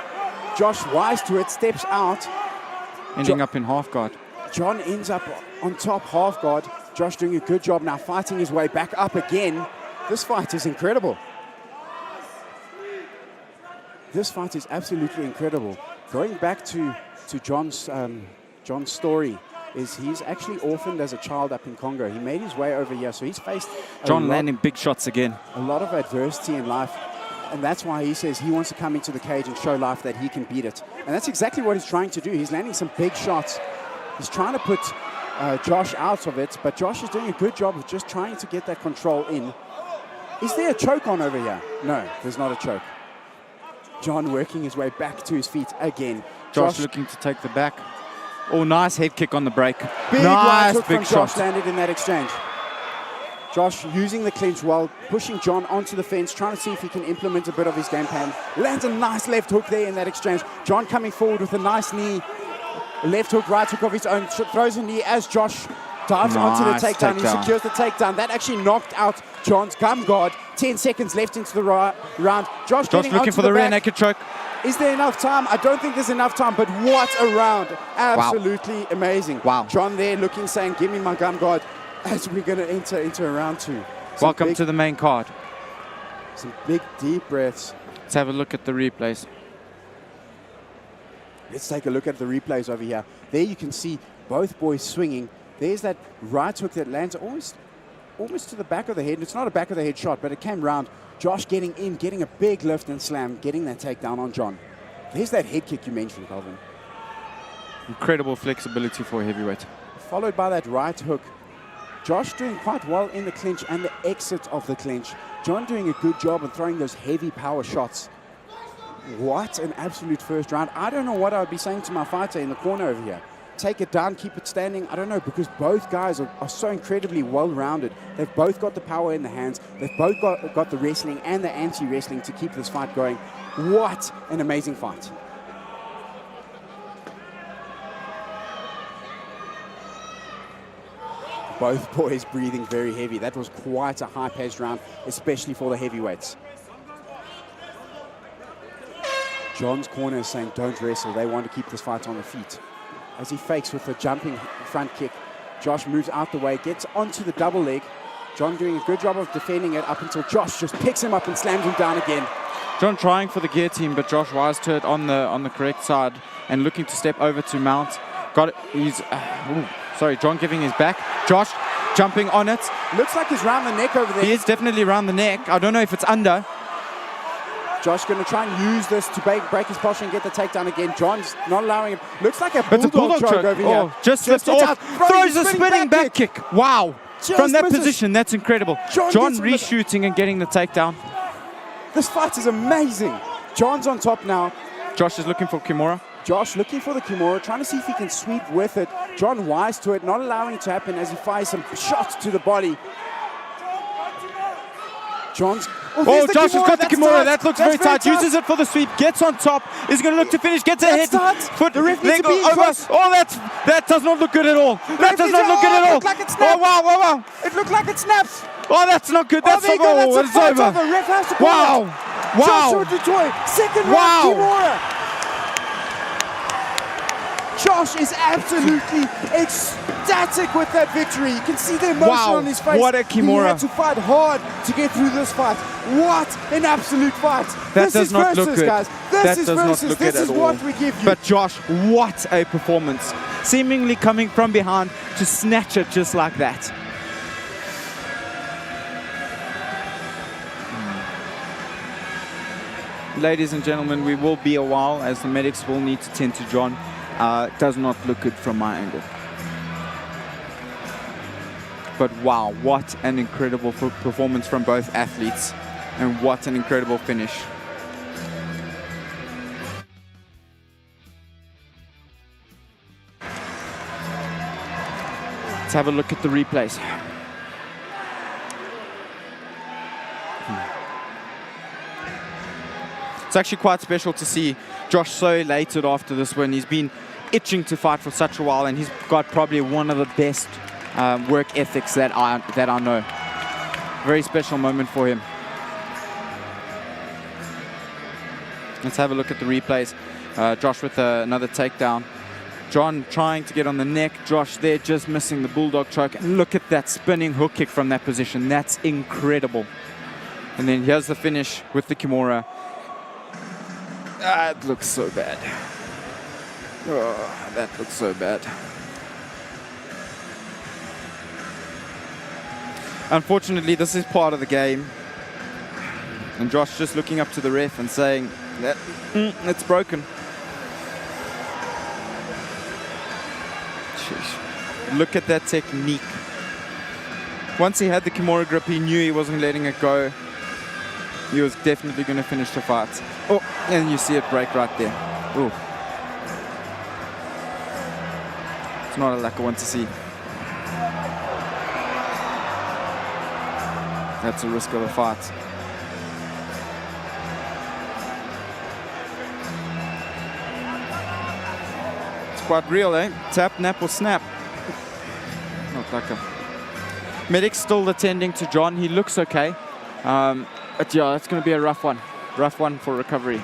Josh wise to it, steps out. Ending up in half guard. John ends up on top half guard. Josh doing a good job now, fighting his way back up again. This fight is incredible. This fight is absolutely incredible. Going back to John's story, is he's actually orphaned as a child up in Congo. He made his way over here, so he's faced John landing big shots again. A lot of adversity in life, and that's why he says he wants to come into the cage and show life that he can beat it. And that's exactly what he's trying to do. He's landing some big shots. He's trying to put Josh out of it, but Josh is doing a good job of just trying to get that control in. Is there a choke on over here? No, there's not a choke. John working his way back to his feet again. Josh looking to take the back. Oh, nice head kick on the break. Big nice hook big from Josh shot. landed in that exchange. Josh using the clinch while pushing John onto the fence, trying to see if he can implement a bit of his game plan. Lands a nice left hook there in that exchange. John coming forward with a nice knee. Left hook, right hook of his own. Throws a knee as Josh dives onto the takedown. He secures the takedown. That actually knocked out John's gum guard. 10 seconds left into the round. Josh looking for the rear naked choke. Is there enough time? I don't think there's enough time, but what a round. Absolutely amazing. Wow. John there looking, saying, give me my gum guard as we're going to enter into a round 2. Welcome to the main card. Some big, deep breaths. Let's have a look at the replays. Let's take a look at the replays over here. There you can see both boys swinging. There's that right hook that lands almost to the back of the head. It's not a back of the head shot, but it came round. Josh getting in, getting a big lift and slam, getting that takedown on John. There's that head kick you mentioned, Calvin. Incredible flexibility for a heavyweight. Followed by that right hook. Josh doing quite well in the clinch and the exit of the clinch. John doing a good job of throwing those heavy power shots. What an absolute first round. I don't know what I would be saying to my fighter in the corner over here. Take it down, keep it standing. I don't know, because both guys are so incredibly well-rounded. They've both got the power in the hands. They've both got the wrestling and the anti-wrestling to keep this fight going. What an amazing fight. Both boys breathing very heavy. That was quite a high-paced round, especially for the heavyweights. John's corner is saying, don't wrestle. They want to keep this fight on the feet. As he fakes with a jumping front kick, Josh moves out the way, gets onto the double leg. John doing a good job of defending it up until Josh just picks him up and slams him down again. John trying for the guillotine, but Josh wise to it on the correct side and looking to step over to mount. Got it. He's John giving his back. Josh jumping on it. Looks like he's round the neck over there. He is definitely round the neck. I don't know if it's under. Josh going to try and use this to break his posture and get the takedown again. John's not allowing it. Looks like a bulldog choke over here. Just slips off. Throws a spinning back kick. Wow. From that position, that's incredible. John reshooting and getting the takedown. This fight is amazing. John's on top now. Josh is looking for Kimura. Josh looking for the Kimura, trying to see if he can sweep with it. John wise to it, not allowing it to happen as he fires some shots to the body. Josh has got the Kimura. That looks very tight. Uses it for the sweep. Gets on top. Is going to look to finish. Gets a head. Foot. Leg over. Oh, that does not look good at all. That does not look good at all. Like it oh, wow. It looked like it snaps. Oh, that's not good. That's not good. It's over. Wow. Joshua Du Toit, second round Kimura. Josh is absolutely ecstatic with that victory. You can see the emotion on his face. What a Kimura. He had to fight hard to get through this fight. What an absolute fight. That does not look good. Guys. This is what we give you. But Josh, what a performance. Seemingly coming from behind to snatch it just like that. Ladies and gentlemen, we will be a while as the medics will need to tend to John. Does not look good from my angle. But wow, what an incredible performance from both athletes, and what an incredible finish. Let's have a look at the replays. It's actually quite special to see Josh so elated after this win. He's been itching to fight for such a while, and he's got probably one of the best work ethics that I know. Very special moment for him. Let's have a look at the replays. Josh with another takedown. John trying to get on the neck. Josh there just missing the bulldog choke. And look at that spinning hook kick from that position. That's incredible. And then here's the finish with the Kimura. It looks so bad. Oh, that looks so bad. Unfortunately, this is part of the game. And Josh just looking up to the ref and saying that it's broken. Sheesh. Look at that technique. Once he had the Kimura grip, he knew he wasn't letting it go. He was definitely going to finish the fight. Oh, and you see it break right there. Ooh. It's not a lacquer one to see. That's a risk of a fight. It's quite real, eh? Tap, nap, or snap. Not like a... Medic's still attending to John. He looks okay. But yeah, it's going to be a rough one. Rough one for recovery.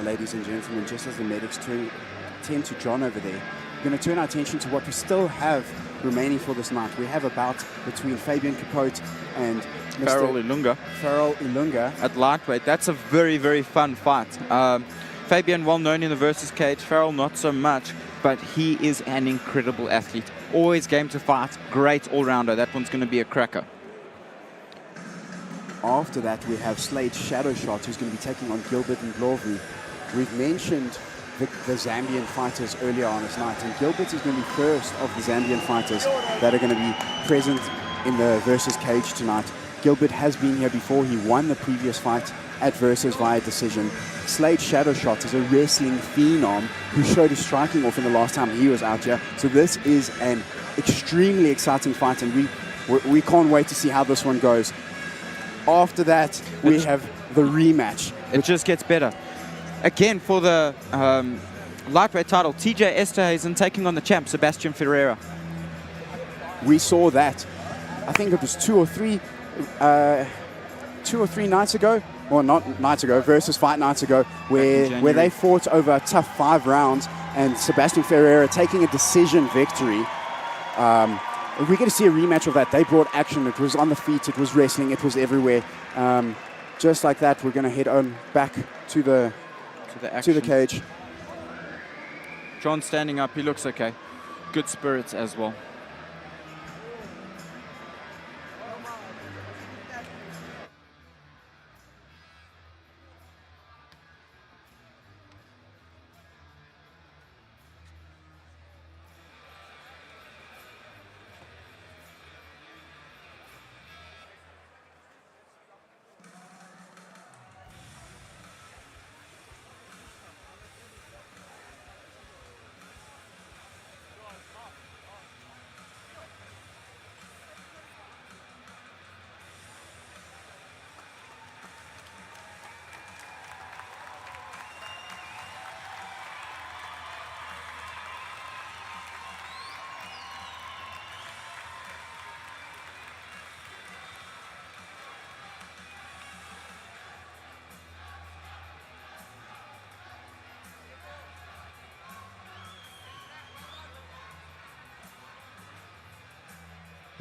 Ladies and gentlemen, just as the medics tend to John over there, we're going to turn our attention to what we still have remaining for this night. We have a bout between Fabian Capote and Farrell Ilunga. Farrell Ilunga. At lightweight. That's a very, very fun fight. Fabian, well known in the versus cage. Farrell, not so much, but he is an incredible athlete. Always game to fight. Great all-rounder. That one's going to be a cracker. After that, we have Slade Shadowshot, who's going to be taking on Gilbert Ndlovu. We've mentioned the Zambian fighters earlier on this night, and Gilbert is going to be first of the Zambian fighters that are going to be present in the Versus cage tonight. Gilbert has been here before. He won the previous fight at Versus via decision. Slade Shadowshot is a wrestling phenom who showed his striking off in the last time he was out here. So this is an extremely exciting fight, and we can't wait to see how this one goes. After that, we have the rematch. It just gets better. Again, for the lightweight title, TJ Esterhazen taking on the champ, Sebastian Ferreira. We saw that, I think it was two or three nights ago, or not nights ago, versus fight nights ago, where they fought over a tough 5 rounds, and Sebastian Ferreira taking a decision victory. We're going to see a rematch of that. They brought action. It was on the feet. It was wrestling. It was everywhere. Just like that, we're going to head on back to the cage. John standing up. He looks okay. Good spirits as well.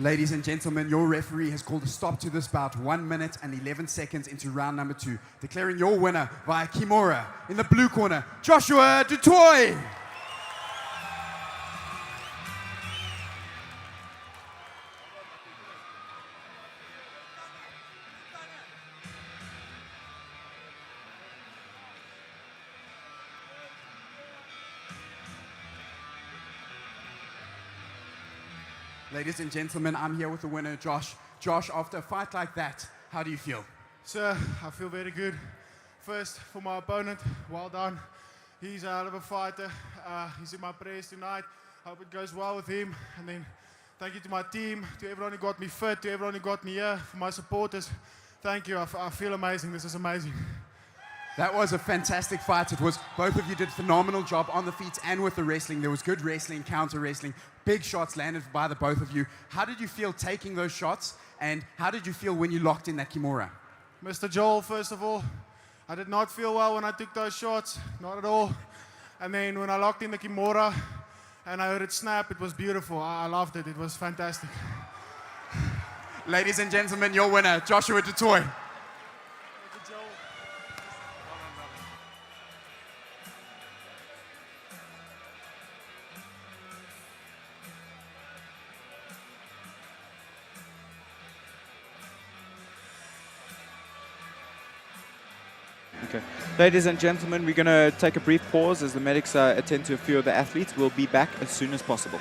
Ladies and gentlemen, your referee has called a stop to this bout 1 minute and 11 seconds into round number 2, declaring your winner via Kimura. In the blue corner, Joshua Du Toit. Ladies and gentlemen, I'm here with the winner, Josh. Josh, after a fight like that, how do you feel? Sir, I feel very good. First, for my opponent, well done. He's a hell of a fighter. He's in my prayers tonight. Hope it goes well with him. And then thank you to my team, to everyone who got me fit, to everyone who got me here, for my supporters. Thank you. I feel amazing. This is amazing. That was a fantastic fight. It was, both of you did a phenomenal job on the feet and with the wrestling. There was good wrestling, counter wrestling, big shots landed by the both of you. How did you feel taking those shots, and how did you feel when you locked in that Kimura? Mr. Joel, first of all, I did not feel well when I took those shots, not at all. And then when I locked in the Kimura and I heard it snap, it was beautiful. I loved it. It was fantastic. Ladies and gentlemen, your winner, Joshua Du Toit. Okay. Ladies and gentlemen, we're going to take a brief pause as the medics attend to a few of the athletes. We'll be back as soon as possible.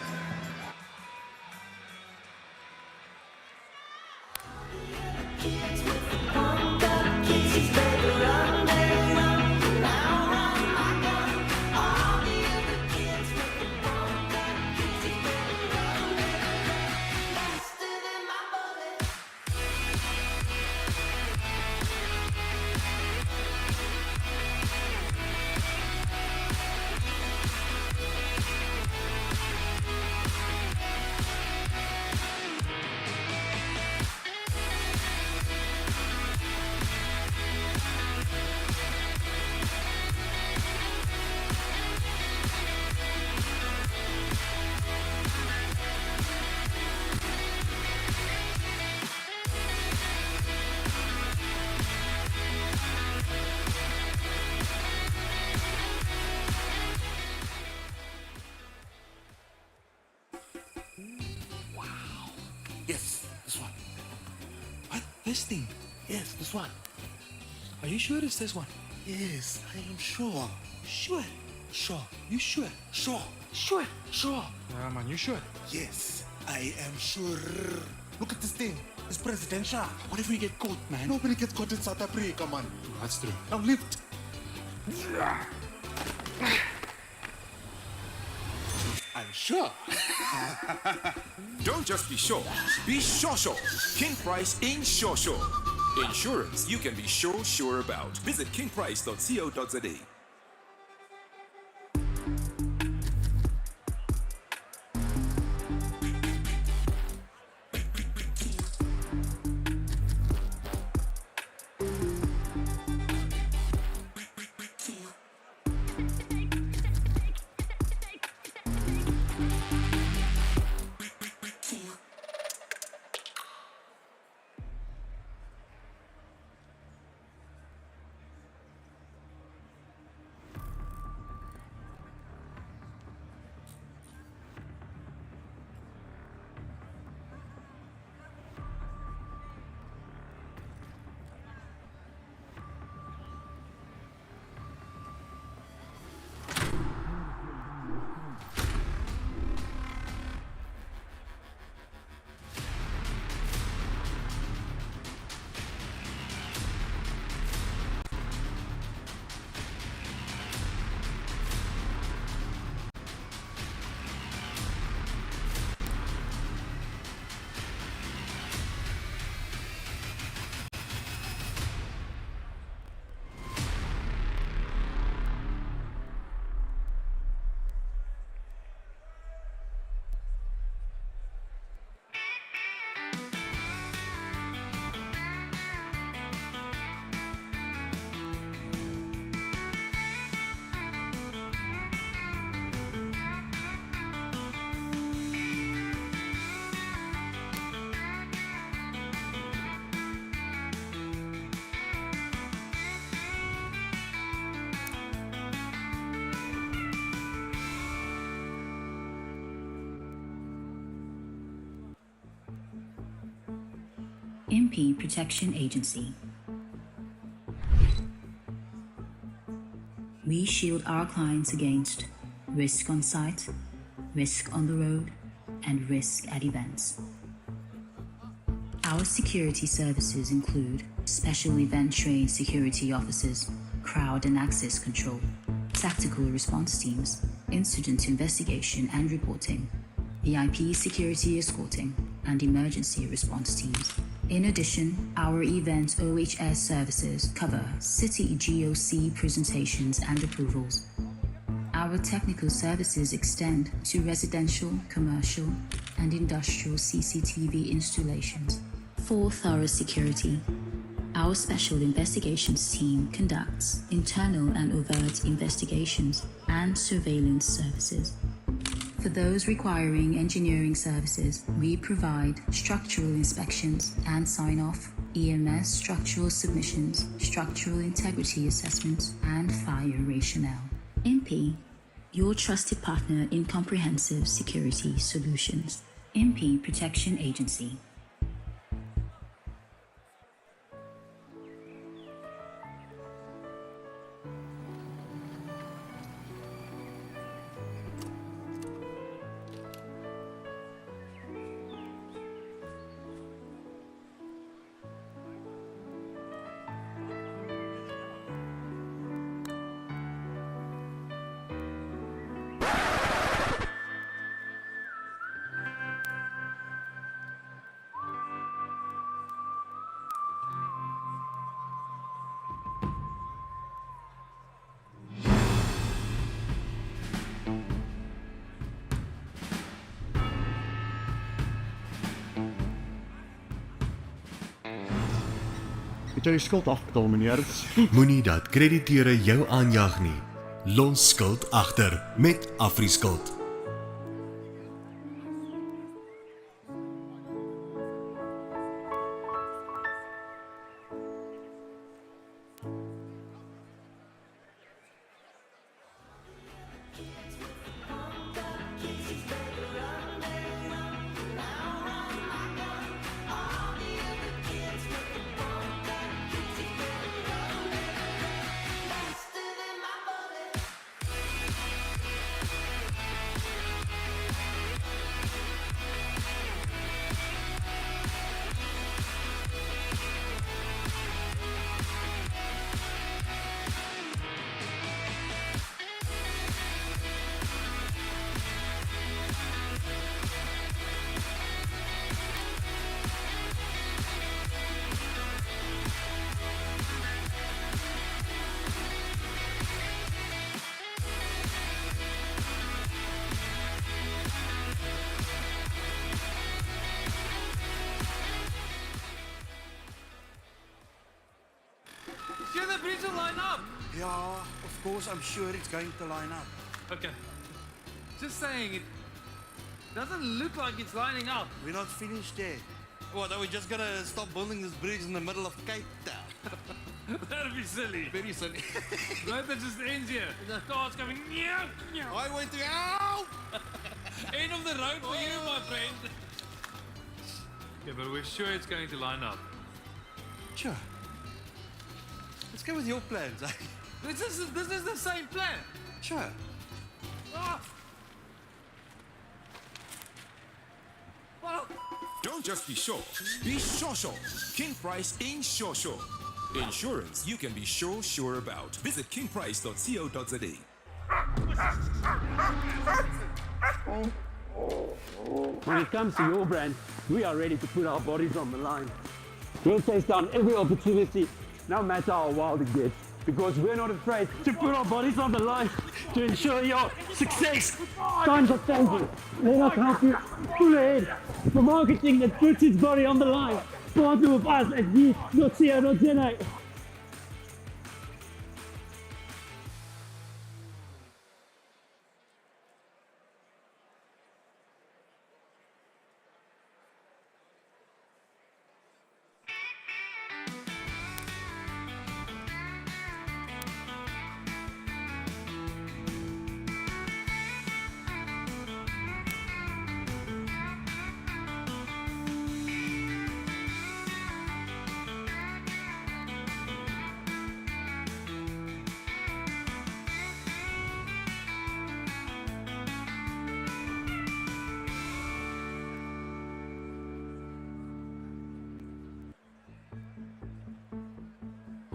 Yes, this one. What? This thing? Yes, this one. Are you sure it's this one? Yes, I am sure. Sure? Sure. You sure? Sure. Sure. Sure. Yeah, man, you sure? Yes, I am sure. Look at this thing. It's presidential. What if we get caught, man? Nobody gets caught in South Africa, man. That's true. Now lift. I'm sure. Don't just be sure. Be sure. King Price in sure. Insurance you can be sure about. Visit kingprice.co.za. MP Protection Agency. We shield our clients against risk on site, risk on the road, and risk at events. Our security services include special event-trained security officers, crowd and access control, tactical response teams, incident investigation and reporting, VIP security escorting, and emergency response teams. In addition, our event OHS services cover city GOC presentations and approvals. Our technical services extend to residential, commercial, and industrial CCTV installations. For thorough security, our special investigations team conducts internal and overt investigations and surveillance services. For those requiring engineering services, we provide structural inspections and sign-off, EMS structural submissions, structural integrity assessments, and fire rationale. MP, your trusted partner in comprehensive security solutions. MP Protection Agency. Het jy die skuld afbetaal, meneer? Dit is goed. Moenie dat krediteure jou aanjag nie. Los skuld agter met AfriSkuld. Sure the bridge will line up. Yeah, of course, I'm sure it's going to line up. Okay. Just saying, it doesn't look like it's lining up. We're not finished yet. What, are we just gonna stop building this bridge in the middle of Cape Town? That'd be silly. Very silly. Right, that just ends here. The car's coming. I went to out. End of the road for you, my friend. Yeah, but we're sure it's going to line up. Sure. Let's go with your plans, eh? This is the same plan. Sure. Ah. Well, Don't just be sure. Be sure. King Price in sure. Insurance you can be sure about. Visit kingprice.co.za. When it comes to your brand, we are ready to put our bodies on the line. We'll chase down every opportunity, no matter how wild it gets, because we're not afraid to put our bodies on the line to ensure your success. Times are changing. Let us help you pull ahead. For marketing that puts its body on the line, partner with us at g.co.za.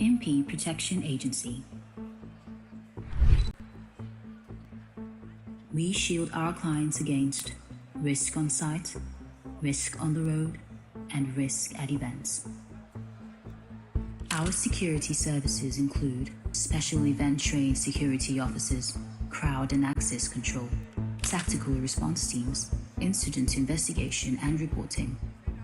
MP Protection Agency. We shield our clients against risk on site, risk on the road, and risk at events. Our security services include special event trained security officers, crowd and access control, tactical response teams, incident investigation and reporting,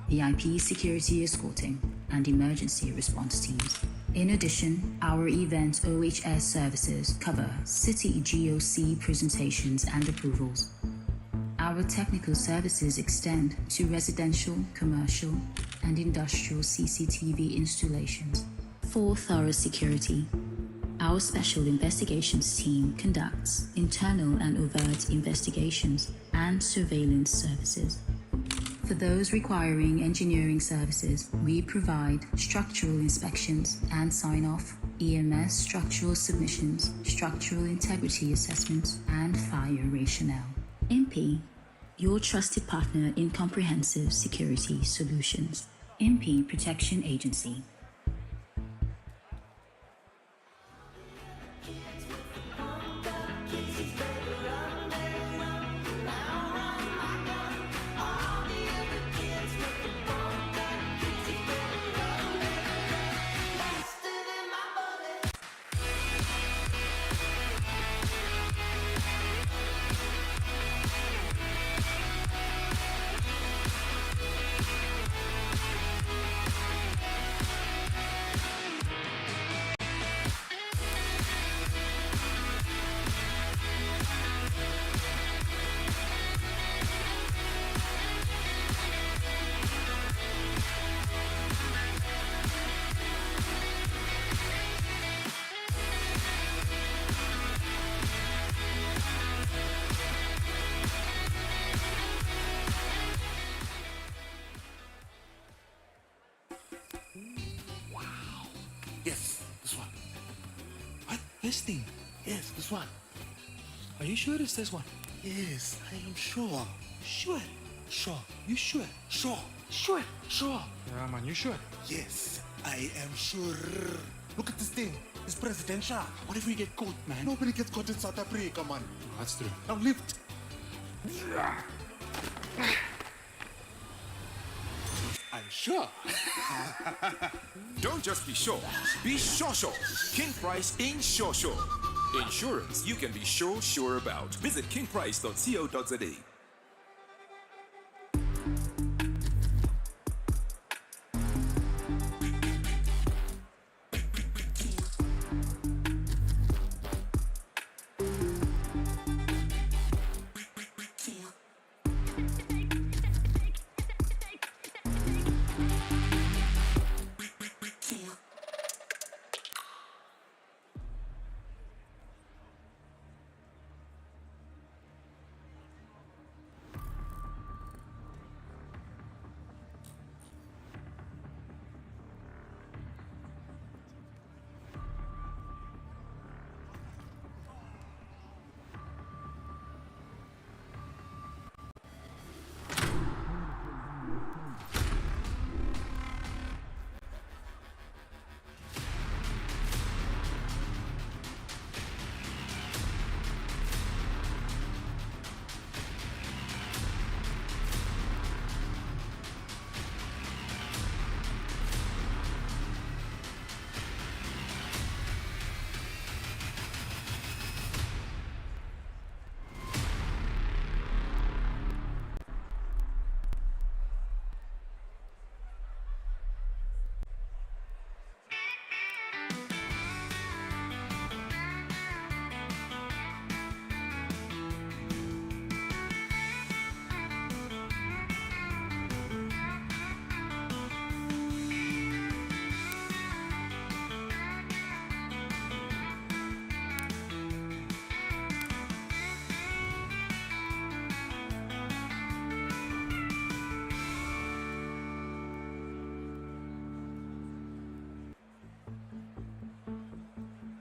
VIP security escorting, and emergency response teams. In addition, our event OHS services cover city GOC presentations and approvals. Our technical services extend to residential, commercial, and industrial CCTV installations. For thorough security, our Special Investigations Team conducts internal and overt investigations and surveillance services. For those requiring engineering services, we provide structural inspections and sign-off, EMS structural submissions, structural integrity assessments, and fire rationale. MP, your trusted partner in comprehensive security solutions. MP Protection Agency. Yes, this one. What? This thing? Yes, this one. Are you sure it's this one? Yes, I am sure. Sure? Sure. You sure? Sure. Sure. Sure. Yeah, man, you sure? Yes, I am sure. Look at this thing. It's presidential. What if we get caught, man? Nobody gets caught in South Africa, man. That's true. Now lift. I'm sure. Don't just be sure. Be sure. King Price in sure. Insurance you can be sure about. Visit kingprice.co.za.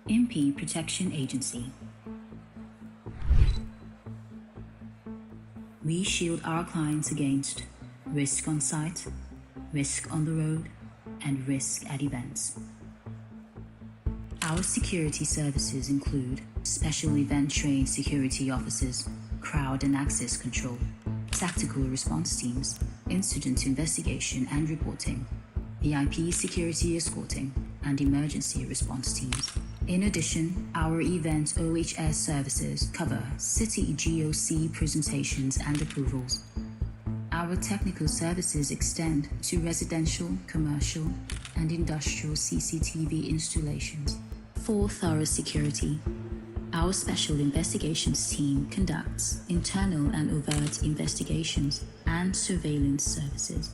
MP Protection Agency. We shield our clients against risk on site, risk on the road, and risk at events. Our security services include special event trained security officers, crowd and access control, tactical response teams, incident investigation and reporting, VIP security escorting, and emergency response teams. In addition, our event OHS services cover city GOC presentations and approvals. Our technical services extend to residential, commercial, and industrial CCTV installations. For thorough security, our Special Investigations team conducts internal and overt investigations and surveillance services.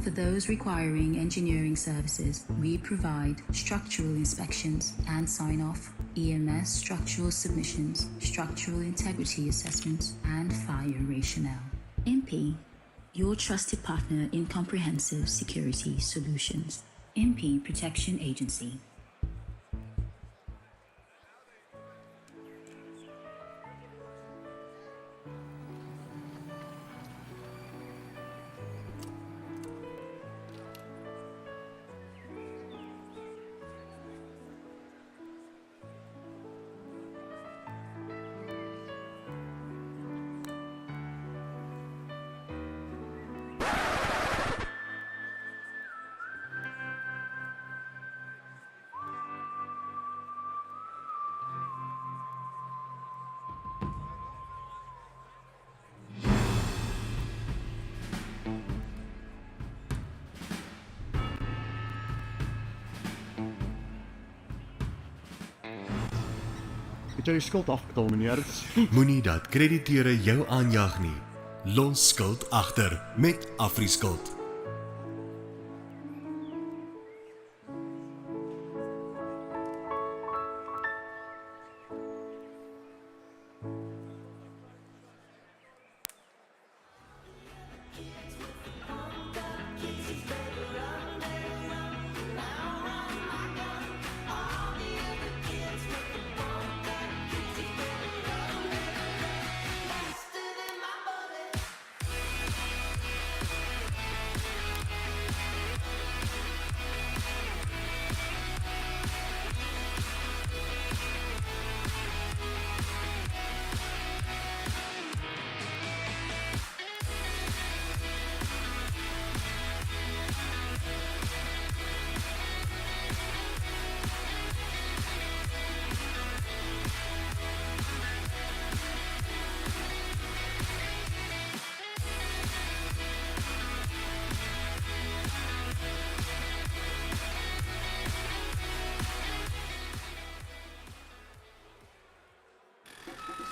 For those requiring engineering services, we provide structural inspections and sign-off, EMS structural submissions, structural integrity assessments, and fire rationale. MP, your trusted partner in comprehensive security solutions. MP Protection Agency. Het jy die skuld afbetaal, meneer? Dit is goed. Moenie dat krediteure jou aanjaag nie. Los skuld agter met AfriSkuld.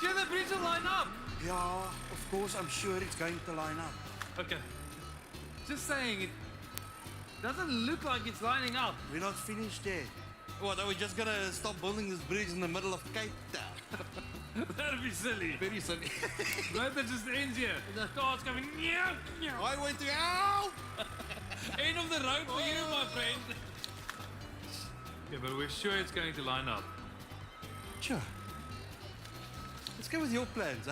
Sure the bridge will line up. Yeah, of course, I'm sure it's going to line up. Okay. Just saying, it doesn't look like it's lining up. We're not finished yet. What, are we just gonna stop building this bridge in the middle of Cape Town? That'd be silly. Very silly. Right, that just ends here. The car's coming. I went to help! End of the road for you, my friend. Yeah, but we're sure it's going to line up. Sure. Let's go with your plans.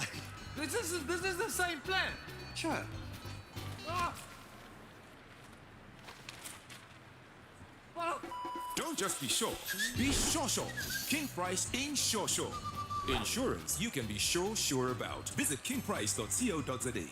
This is the same plan. Sure. Ah. Well, Don't just be sure. Be sure. King Price in Sure. Insurance you can be sure about. Visit kingprice.co.za.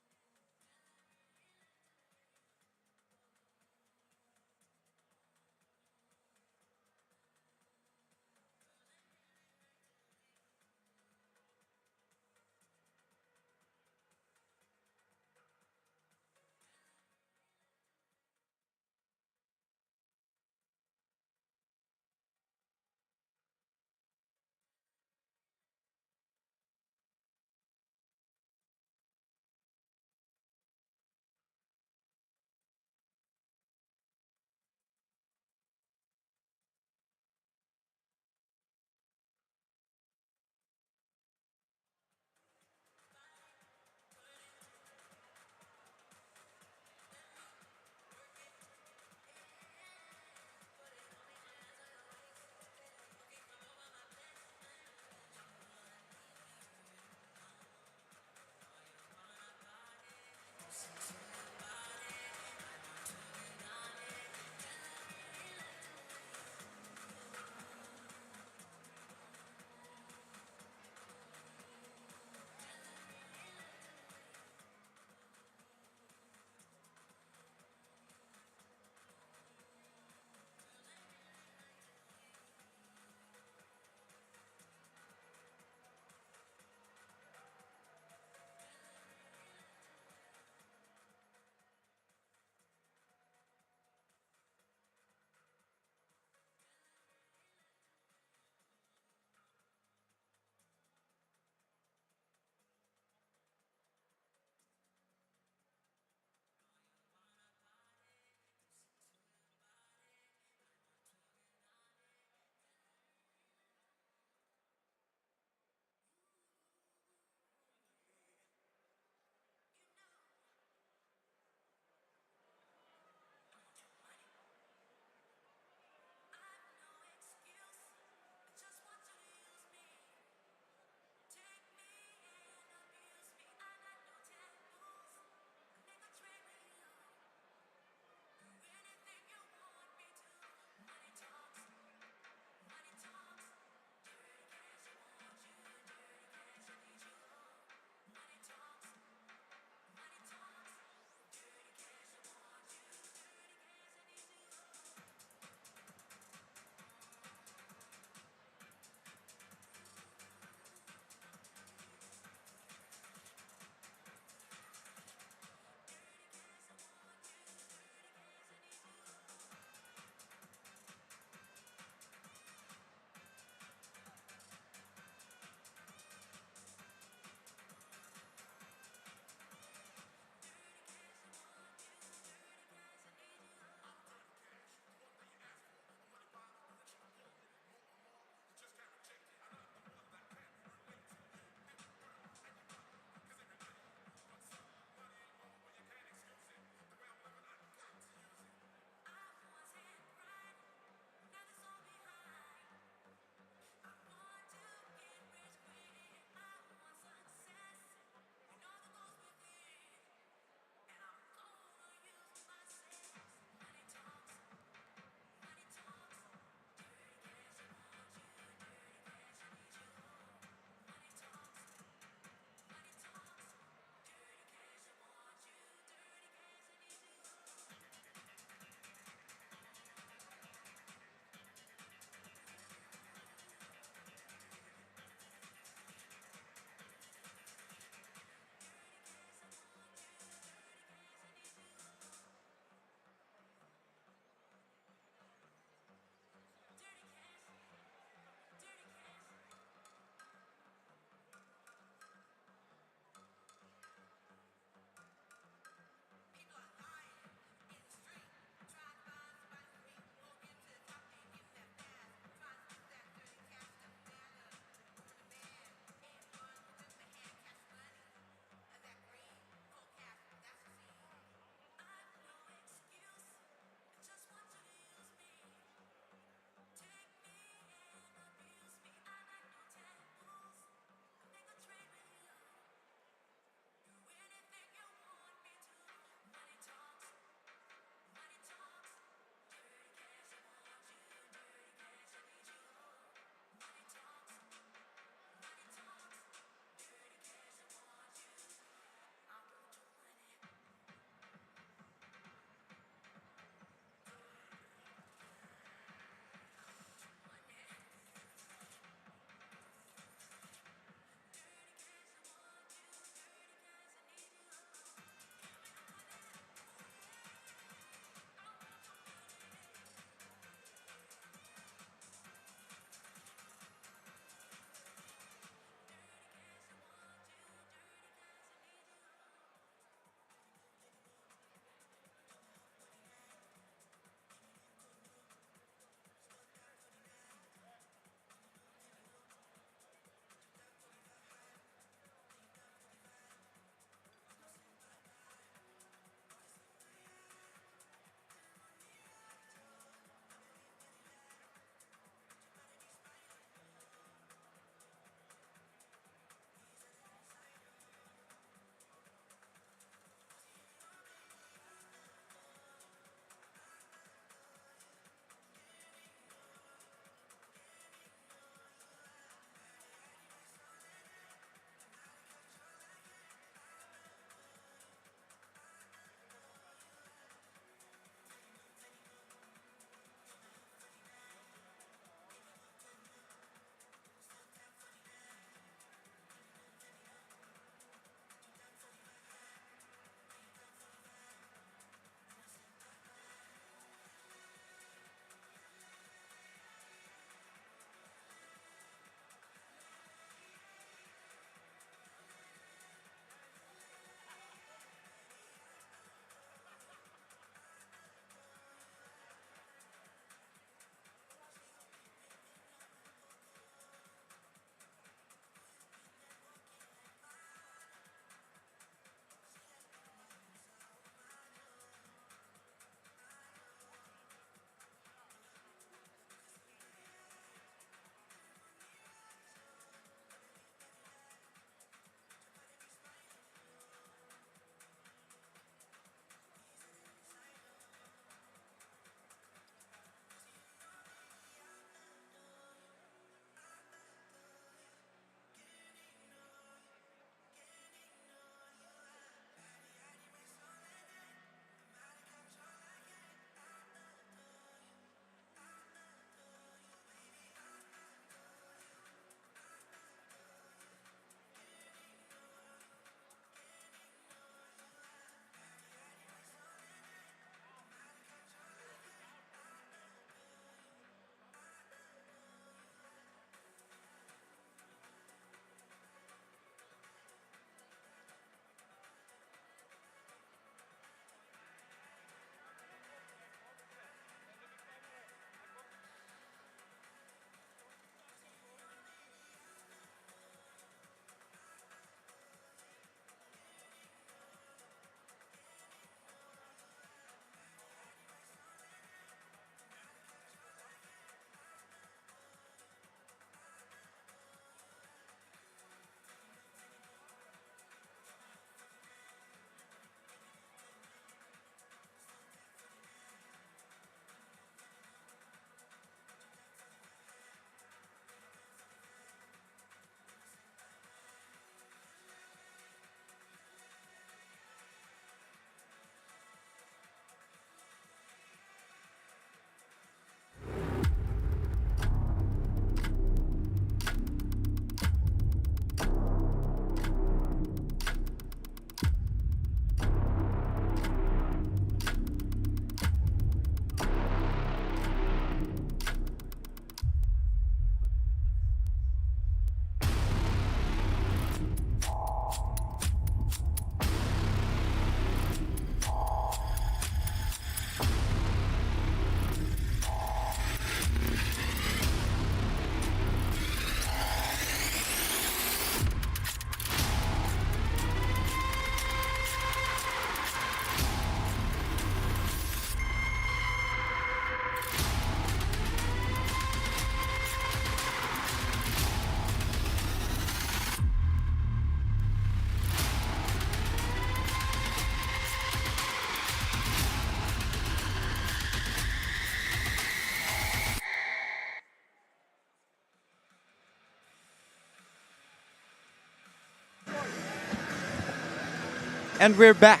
And we're back.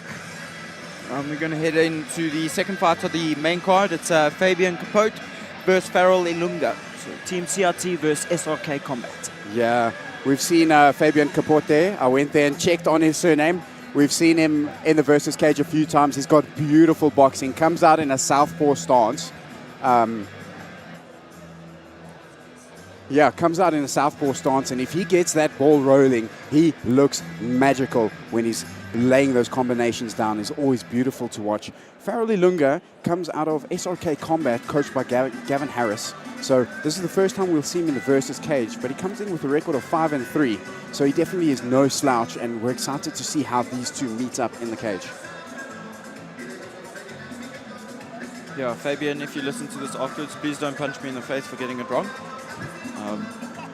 We're going to head into the second fight of the main card. It's Fabian Capote versus Farrell Ilunga. So Team CRT versus SRK Combat. Yeah, we've seen Fabian Capote there. I went there and checked on his surname. We've seen him in the versus cage a few times. He's got beautiful boxing. Comes out in a southpaw stance. Comes out in a southpaw stance, and if he gets that ball rolling, he looks magical when he's laying those combinations down. It's always beautiful to watch. Farrell Ilunga comes out of SRK Combat, coached by Gavin Harris. So this is the first time we'll see him in the versus cage, but he comes in with a record of 5-3. So he definitely is no slouch, and we're excited to see how these two meet up in the cage. Yeah, Fabian, if you listen to this afterwards, please don't punch me in the face for getting it wrong.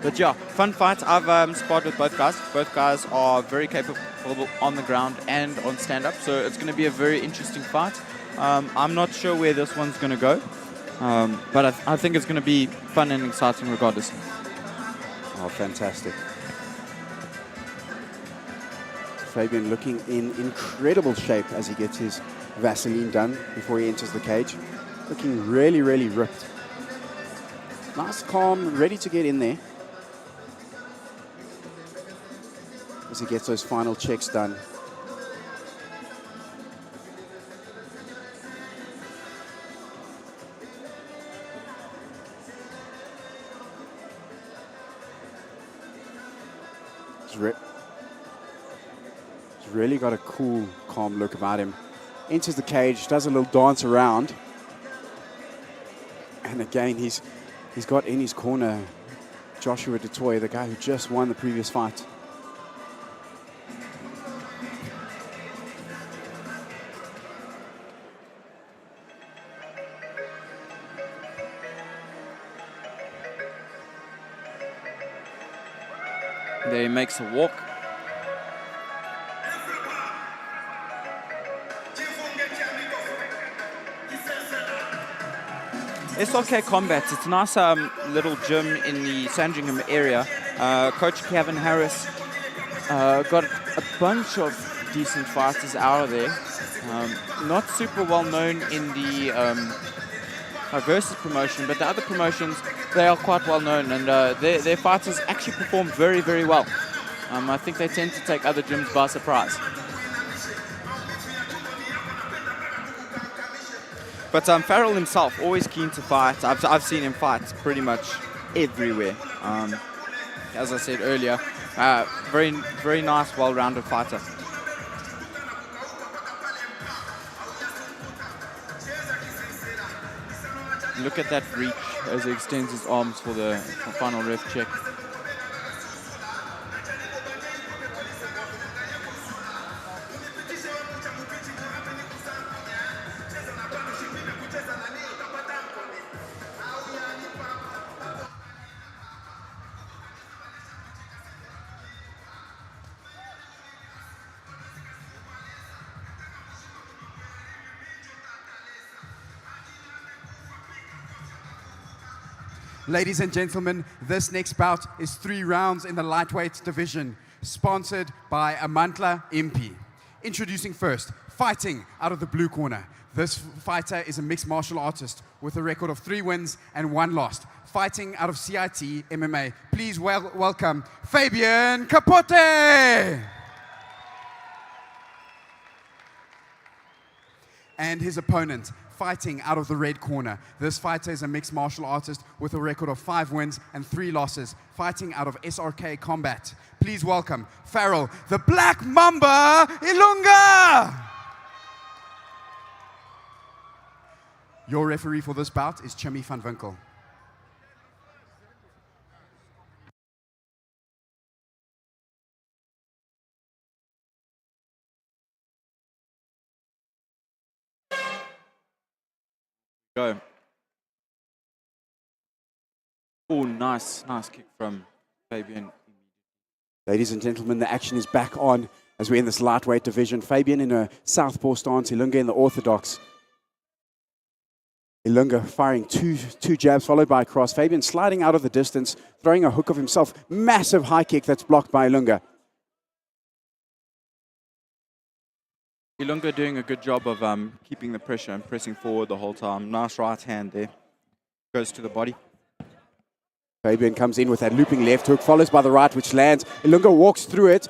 But yeah, fun fight. I've sparred with both guys. Both guys are very capable on the ground and on stand-up, so it's going to be a very interesting fight. I'm not sure where this one's going to go, but I think it's going to be fun and exciting regardless. Oh, fantastic. Fabian looking in incredible shape as he gets his Vaseline done before he enters the cage. Looking really, really ripped. Nice, calm, ready to get in there. As he gets those final checks done. He's really got a cool, calm look about him. Enters the cage, does a little dance around. And again, he's got in his corner Joshua Du Toit, the guy who just won the previous fight. There he makes a walk. SRK Combat, it's a nice little gym in the Sandringham area. Coach Kevin Harris got a bunch of decent fighters out of there. Not super well known in the Versus promotion, but the other promotions, they are quite well known, and their fighters actually perform very, very well. I think they tend to take other gyms by surprise. But Farrell himself, always keen to fight. I've seen him fight pretty much everywhere. As I said earlier, very, very nice, well-rounded fighter. Look at that reach as he extends his arms for the final ref check. Ladies and gentlemen, this next bout is 3 rounds in the lightweight division, sponsored by Amantla Impi. Introducing first, fighting out of the blue corner. This fighter is a mixed martial artist with a record of 3 wins and 1 loss. Fighting out of CIT MMA, please welcome Fabian Capote! And his opponent, fighting out of the red corner. This fighter is a mixed martial artist with a record of 5 wins and 3 losses, fighting out of SRK Combat. Please welcome Farrell, the Black Mamba Ilunga! Your referee for this bout is Chimmy van Winkel. Go. Oh, nice kick from Fabian. Ladies and gentlemen, the action is back on as we're in this lightweight division. Fabian in a southpaw stance, Ilunga in the orthodox. Ilunga firing two jabs followed by a cross. Fabian sliding out of the distance, throwing a hook of himself. Massive high kick that's blocked by Ilunga. Ilunga doing a good job of keeping the pressure and pressing forward the whole time. Nice right hand there. Goes to the body. Fabian comes in with that looping left hook, follows by the right, which lands. Ilunga walks through it,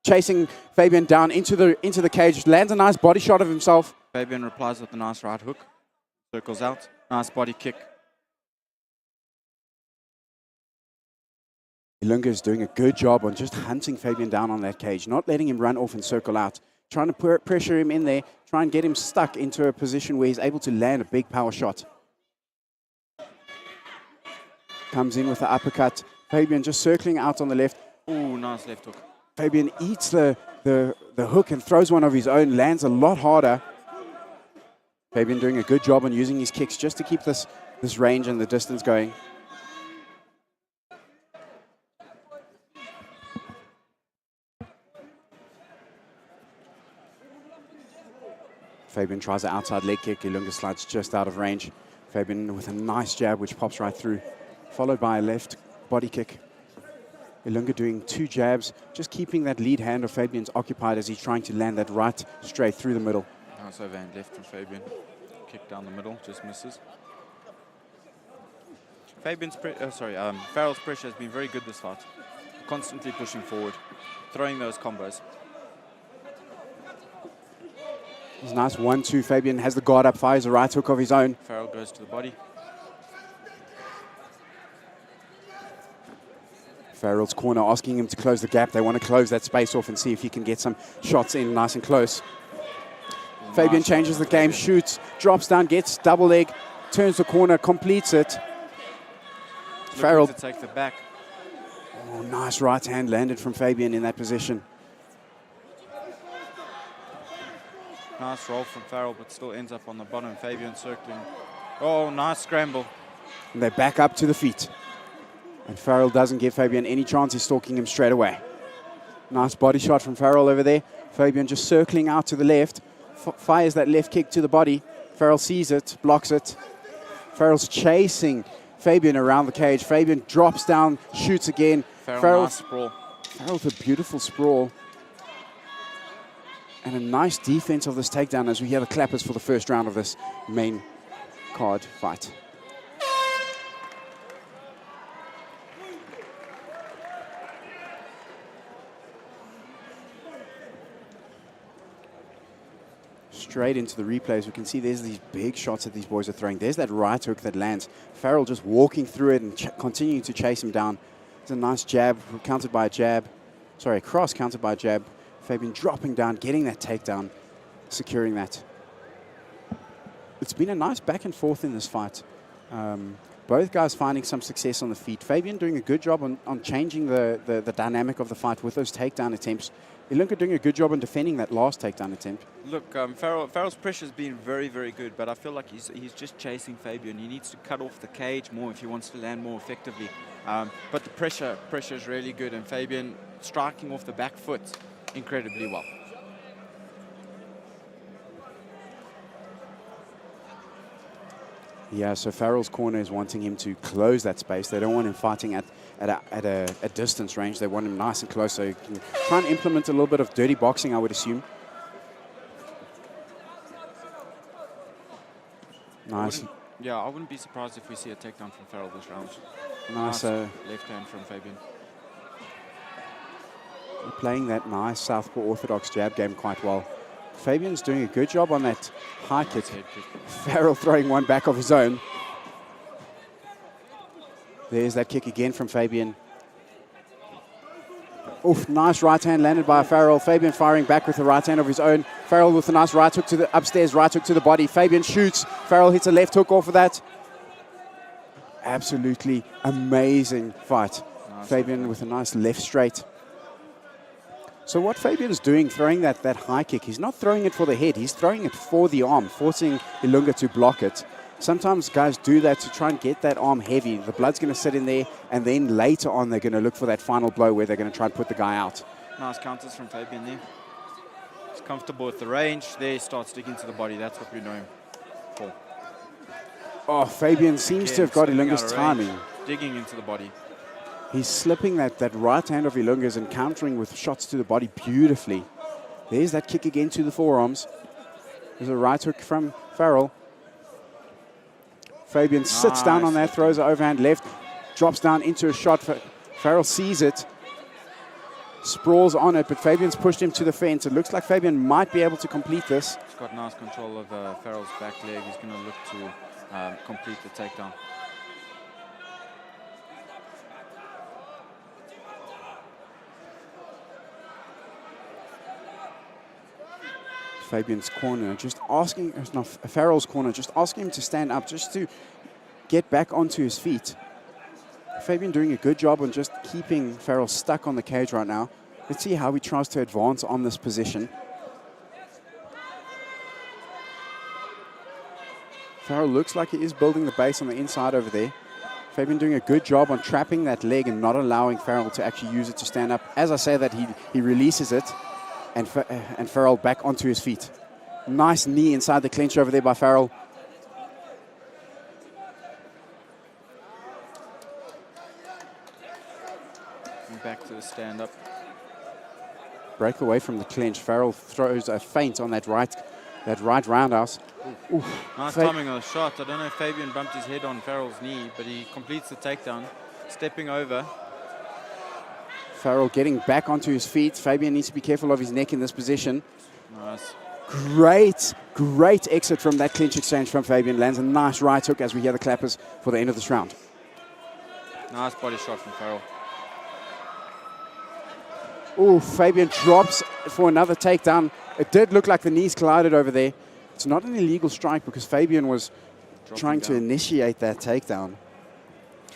chasing Fabian down into the cage. Lands a nice body shot of himself. Fabian replies with a nice right hook. Circles out. Nice body kick. Ilunga is doing a good job on just hunting Fabian down on that cage, not letting him run off and circle out. Trying to pressure him in there, try and get him stuck into a position where he's able to land a big power shot. Comes in with the uppercut. Fabian just circling out on the left. Ooh, nice left hook. Fabian eats the hook and throws one of his own, lands a lot harder. Fabian doing a good job on using his kicks just to keep this range and the distance going. Fabian tries an outside leg kick. Ilunga slides just out of range. Fabian with a nice jab which pops right through, followed by a left body kick. Ilunga doing 2 jabs, just keeping that lead hand of Fabian's occupied as he's trying to land that right straight through the middle. Nice overhand left from Fabian. Kick down the middle, just misses. Farrell's pressure has been very good this fight. Constantly pushing forward, throwing those combos. It's nice 1-2. Fabian has the guard up, fires a right hook of his own. Farrell goes to the body. Farrell's corner asking him to close the gap. They want to close that space off and see if he can get some shots in nice and close. Fabian changes the game, shoots, drops down, gets double leg, turns the corner, completes it. Farrell to take the back. Oh, nice right hand landed from Fabian in that position. Nice roll from Farrell, but still ends up on the bottom. Fabian circling. Oh, nice scramble. And they back up to the feet. And Farrell doesn't give Fabian any chance. He's stalking him straight away. Nice body shot from Farrell over there. Fabian just circling out to the left. Fires that left kick to the body. Farrell sees it, blocks it. Farrell's chasing Fabian around the cage. Fabian drops down, shoots again. Farrell nice sprawl. Farrell with a beautiful sprawl. And a nice defense of this takedown as we hear the clappers for the first round of this main card fight. Straight into the replays, we can see there's these big shots that these boys are throwing. There's that right hook that lands. Farrell just walking through it and continuing to chase him down. It's a nice jab, countered by a jab. Sorry, a cross countered by a jab. Fabian dropping down, getting that takedown, securing that. It's been a nice back and forth in this fight. Both guys finding some success on the feet. Fabian doing a good job on changing the dynamic of the fight with those takedown attempts. Ilunga doing a good job on defending that last takedown attempt. Look, Farrell's pressure has been very, very good, but I feel like he's just chasing Fabian. He needs to cut off the cage more if he wants to land more effectively. But the pressure is really good, and Fabian striking off the back foot incredibly well. Yeah, so Farrell's corner is wanting him to close that space. They don't want him fighting at a distance range. They want him nice and close, so he can try and implement a little bit of dirty boxing, I would assume. Nice. I wouldn't be surprised if we see a takedown from Farrell this round. Nice. Left hand from Fabian. Playing that nice southpaw orthodox jab game quite well. Fabian's doing a good job on that high kick. Farrell throwing one back of his own. There's that kick again from Fabian. Oof, nice right hand landed by Farrell. Fabian firing back with the right hand of his own. Farrell with a nice right hook to the upstairs, right hook to the body. Fabian shoots. Farrell hits a left hook off of that. Absolutely amazing fight. Nice. Fabian with a nice left straight. So what Fabian's doing, throwing that high kick, he's not throwing it for the head, he's throwing it for the arm, forcing Ilunga to block it. Sometimes guys do that to try and get that arm heavy. The blood's going to sit in there, and then later on they're going to look for that final blow where they're going to try and put the guy out. Nice counters from Fabian there. He's comfortable with the range. There he starts sticking to the body. That's what we know him for. Oh, Fabian seems to have got Ilunga's timing. Digging into the body. He's slipping that right hand of Ilunga's and countering with shots to the body beautifully. There's that kick again to the forearms. There's a right hook from Farrell. Fabian sits down on that, throws an overhand left, drops down into a shot. Farrell sees it, sprawls on it, but Fabian's pushed him to the fence. It looks like Fabian might be able to complete this. He's got nice control of Farrell's back leg. He's going to look to complete the takedown. Fabian's corner, just asking, no, Farrell's corner, just asking him to stand up, just to get back onto his feet. Fabian doing a good job on just keeping Farrell stuck on the cage right now. Let's see how he tries to advance on this position. Farrell looks like he is building the base on the inside over there. Fabian doing a good job on trapping that leg and not allowing Farrell to actually use it to stand up. As I say that, he releases it, and Farrell back onto his feet. Nice knee inside the clinch over there by Farrell. And back to the stand-up. Break away from the clinch. Farrell throws a feint on that right roundhouse. Oof. Nice timing on the shot. I don't know if Fabian bumped his head on Farrell's knee, but he completes the takedown, stepping over. Farrell getting back onto his feet. Fabian needs to be careful of his neck in this position. Nice. Great exit from that clinch exchange from Fabian. Lands a nice right hook as we hear the clappers for the end of this round. Nice body shot from Farrell. Oh, Fabian drops for another takedown. It did look like the knees collided over there. It's not an illegal strike because Fabian was trying to initiate that takedown.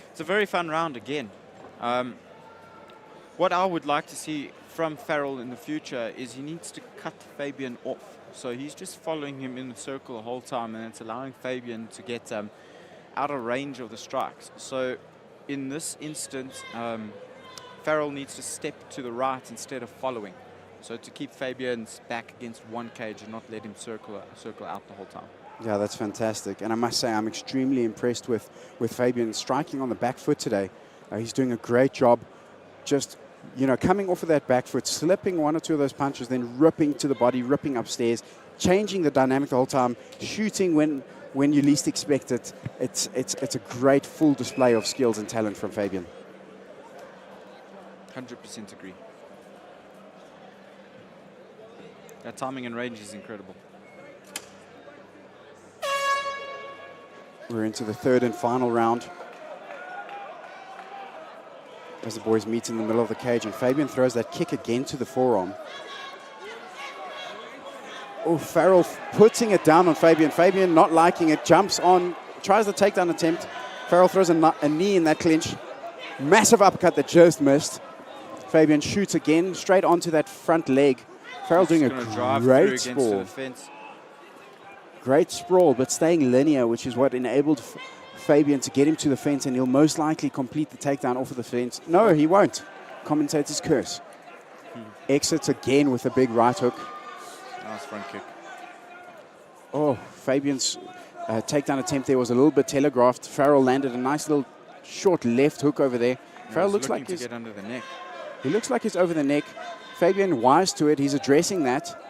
It's a very fun round again. What I would like to see from Farrell in the future is he needs to cut Fabian off. So he's just following him in the circle the whole time, and it's allowing Fabian to get out of range of the strikes. So in this instance, Farrell needs to step to the right instead of following. So to keep Fabian's back against one cage and not let him circle out the whole time. Yeah, that's fantastic. And I must say, I'm extremely impressed with Fabian striking on the back foot today. He's doing a great job just, coming off of that back foot, slipping one or two of those punches, then ripping to the body, ripping upstairs, changing the dynamic the whole time, shooting when you least expect it. It's a great full display of skills and talent from Fabian. 100% agree. That timing and range is incredible. We're into the third and final round. As the boys meet in the middle of the cage, and Fabian throws that kick again to the forearm. Oh, Farrell putting it down on Fabian. Fabian not liking it, jumps on, tries the takedown attempt. Farrell throws a knee in that clinch. Massive uppercut that just missed. Fabian shoots again, straight onto that front leg. Farrell doing a great sprawl. Great sprawl, but staying linear, which is what enabled Fabian to get him to the fence, and he'll most likely complete the takedown off of the fence. No, he won't. Commentators curse. Exits again with a big right hook. Nice front kick. Oh, Fabian's takedown attempt there was a little bit telegraphed. Farrell landed a nice little short left hook over there. Farrell looks like he's to get under the neck. He looks like he's over the neck. Fabian wise to it. He's addressing that.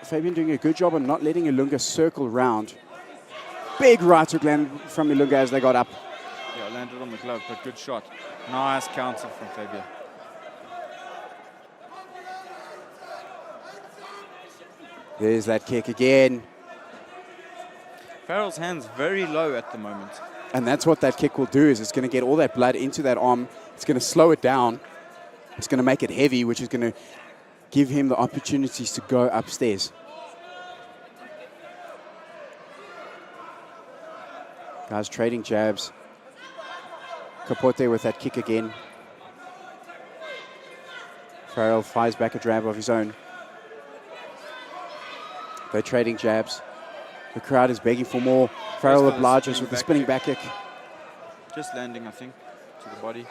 Fabian doing a good job on not letting Ilunga circle round. Big right hook land from Ilunga as they got up. Yeah, landed on the glove, but good shot. Nice counter from Fabian. There's that kick again. Farrell's hand's very low at the moment. And that's what that kick will do, is it's going to get all that blood into that arm. It's going to slow it down. It's going to make it heavy, which is going to give him the opportunities to go upstairs. Guys trading jabs. Capote with that kick again. Farrell fires back a jab of his own. They're trading jabs. The crowd is begging for more. Farrell obliges with the spinning back kick. Just landing, I think, to the body.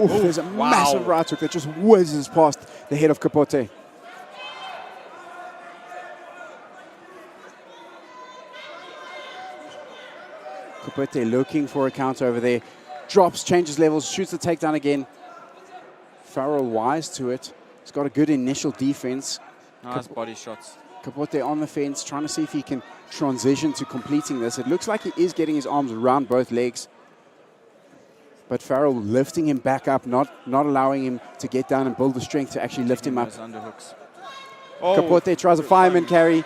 Oof, there's a massive right hook that just whizzes past the head of Capote. Capote looking for a counter over there. Drops, changes levels, shoots the takedown again. Farrell wise to it. He's got a good initial defense. Nice body shots. Capote on the fence, trying to see if he can transition to completing this. It looks like he is getting his arms around both legs. But Farrell lifting him back up, not allowing him to get down and build the strength to actually lift him up. Those underhooks. Capote tries a fireman carry.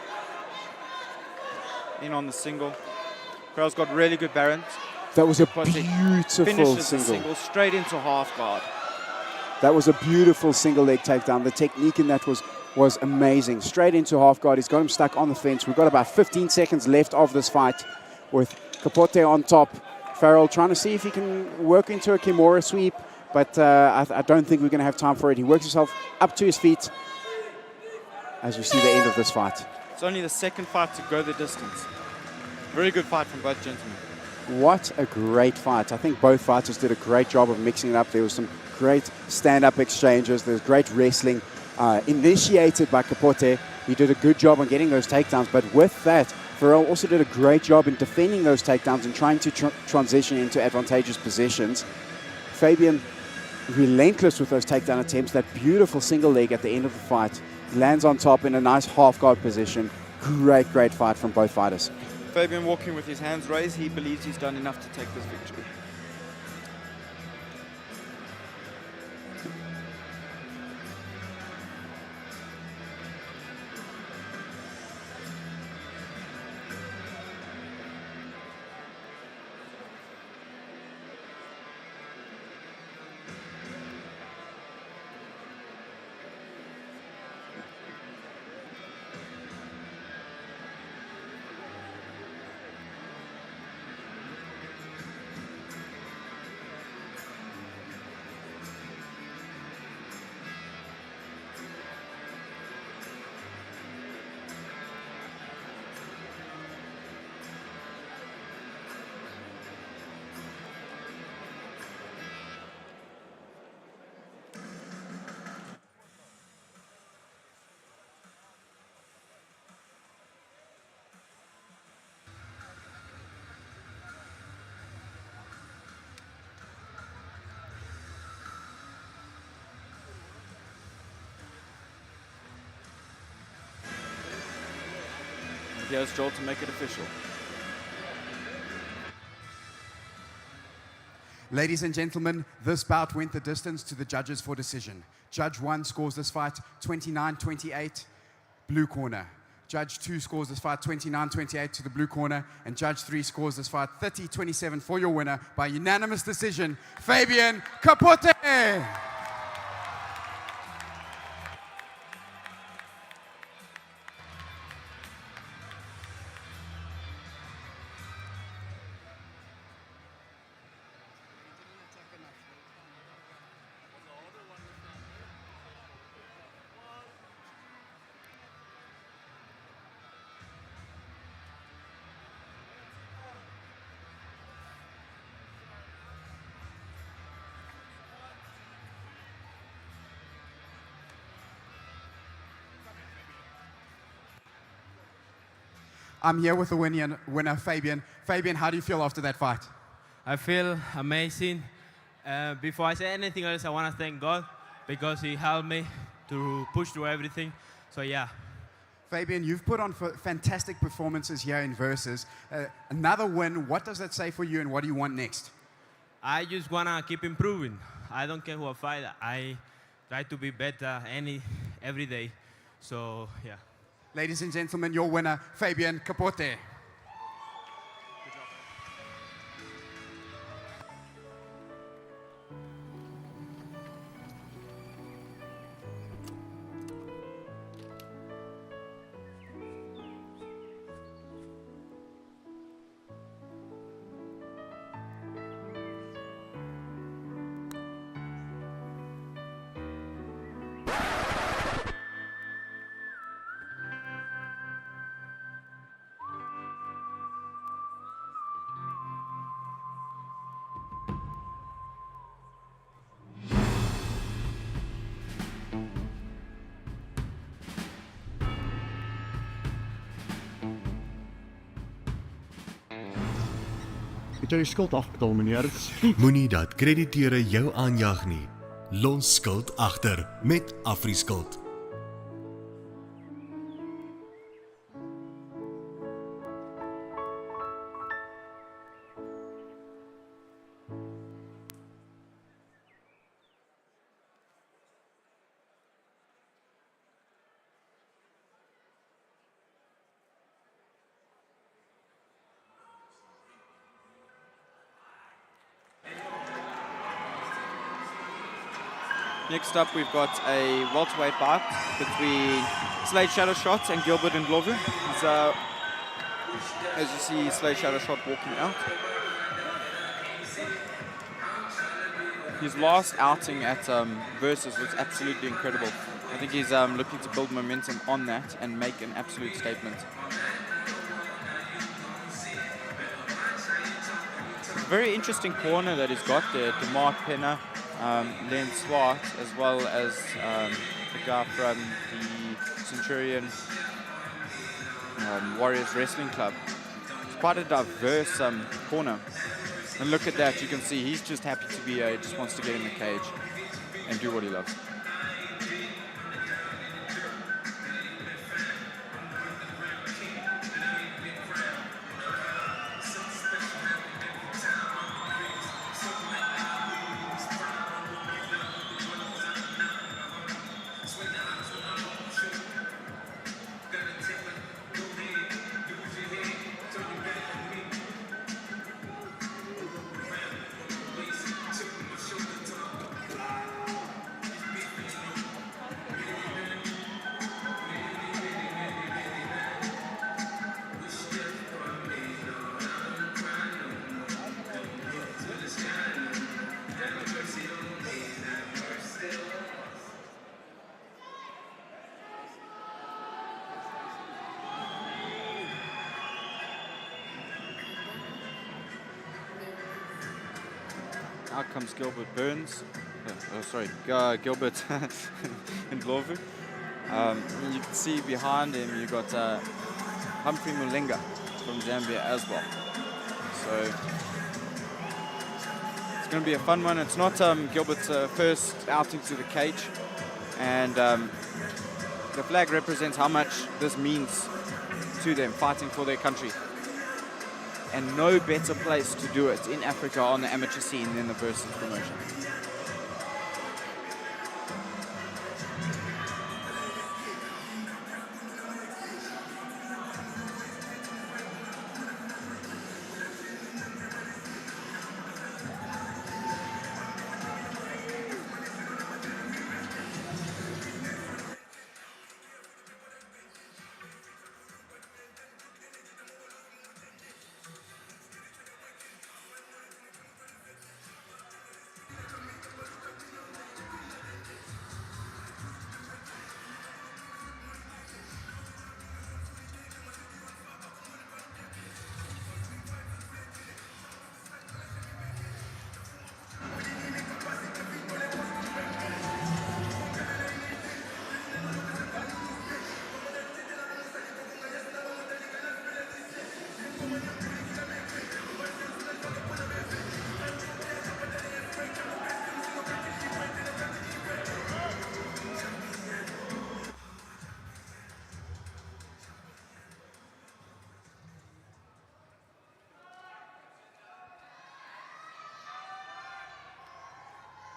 In on the single. Farrell's got really good balance. That was a Capote beautiful finishes the single. single straight into half guard. That was a beautiful single leg takedown. The technique in that was amazing. Straight into half guard. He's got him stuck on the fence. We've got about 15 seconds left of this fight with Capote on top. Farrell trying to see if he can work into a Kimura sweep, but I don't think we're going to have time for it. He works himself up to his feet as we see the end of this fight. It's only the second fight to go the distance. Very good fight from both gentlemen. What a great fight. I think both fighters did a great job of mixing it up. There was some great stand-up exchanges. There was great wrestling initiated by Capote. He did a good job on getting those takedowns, but with that, Farrell also did a great job in defending those takedowns and trying to transition into advantageous positions. Fabian, relentless with those takedown attempts. That beautiful single leg at the end of the fight. Lands on top in a nice half-guard position. Great, great fight from both fighters. Fabian walking with his hands raised. He believes he's done enough to take this victory. Here's Joel to make it official. Ladies and gentlemen, this bout went the distance to the judges for decision. Judge 1 scores this fight 29-28, blue corner. Judge 2 scores this fight 29-28 to the blue corner, and Judge 3 scores this fight 30-27 for your winner by unanimous decision, Fabian Capote. I'm here with the winner, Fabian. Fabian, how do you feel after that fight? I feel amazing. Before I say anything else, I want to thank God because He helped me to push through everything. So yeah. Fabian, you've put on fantastic performances here in Versus. Another win, what does that say for you and what do you want next? I just want to keep improving. I don't care who I fight. I try to be better every day. So yeah. Ladies and gentlemen, your winner, Fabian Capote. Het jy die skuld afbetaal, meneer? Dit is goed. Moenie dat krediteure jou aanjag nie. Lons skuld agter met AfriSkuld. Next up, we've got a welterweight bout between Slade Shadowshot and Gilbert Ndlovu. As you see, Slade Shadowshot walking out. His last outing at Versus was absolutely incredible. I think he's looking to build momentum on that and make an absolute statement. Very interesting corner that he's got there. DeMarc Penna, Len Swart, as well as the guy from the Centurion Warriors Wrestling Club. It's quite a diverse corner. And look at that, you can see he's just happy to be here. He just wants to get in the cage and do what he loves. Out comes Gilbert Burns. Gilbert Ndlovu. You can see behind him you've got Humphrey Mulenga from Zambia as well. So it's going to be a fun one. It's not Gilbert's first outing to the cage, and the flag represents how much this means to them, fighting for their country. And no better place to do it in Africa on the amateur scene than the Versus promotion.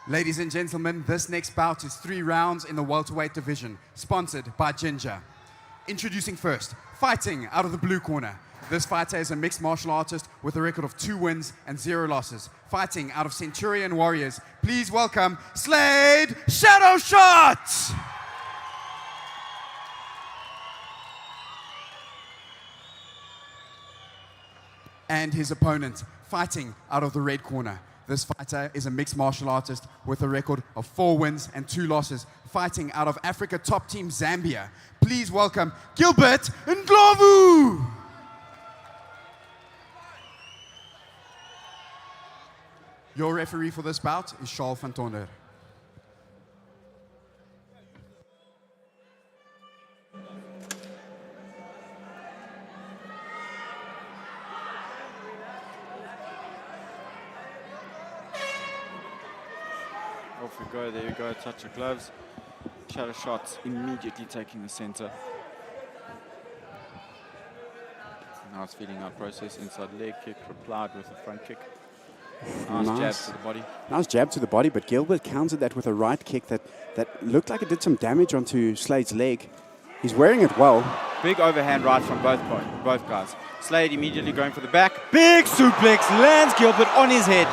Ladies and gentlemen, this next bout is 3 rounds in the welterweight division, sponsored by Ginger. Introducing first, fighting out of the blue corner. This fighter is a mixed martial artist with a record of 2 wins and 0 losses. Fighting out of Centurion Warriors, please welcome Slade Shadowshot! And his opponent, fighting out of the red corner. This fighter is a mixed martial artist with a record of 4 wins and 2 losses, fighting out of Africa top team Zambia. Please welcome Gilbert Ndlovu! Your referee for this bout is Charles van Tonder. Off we go. There we go. Touch of gloves. Shadow shots immediately taking the center. Now it's feeding out process. Inside leg kick replied with a front kick. Nice jab to the body. Nice jab to the body, but Gilbert countered that with a right kick that looked like it did some damage onto Slade's leg. He's wearing it well. Big overhand right from both guys. Slade immediately going for the back. Big suplex lands Gilbert on his head.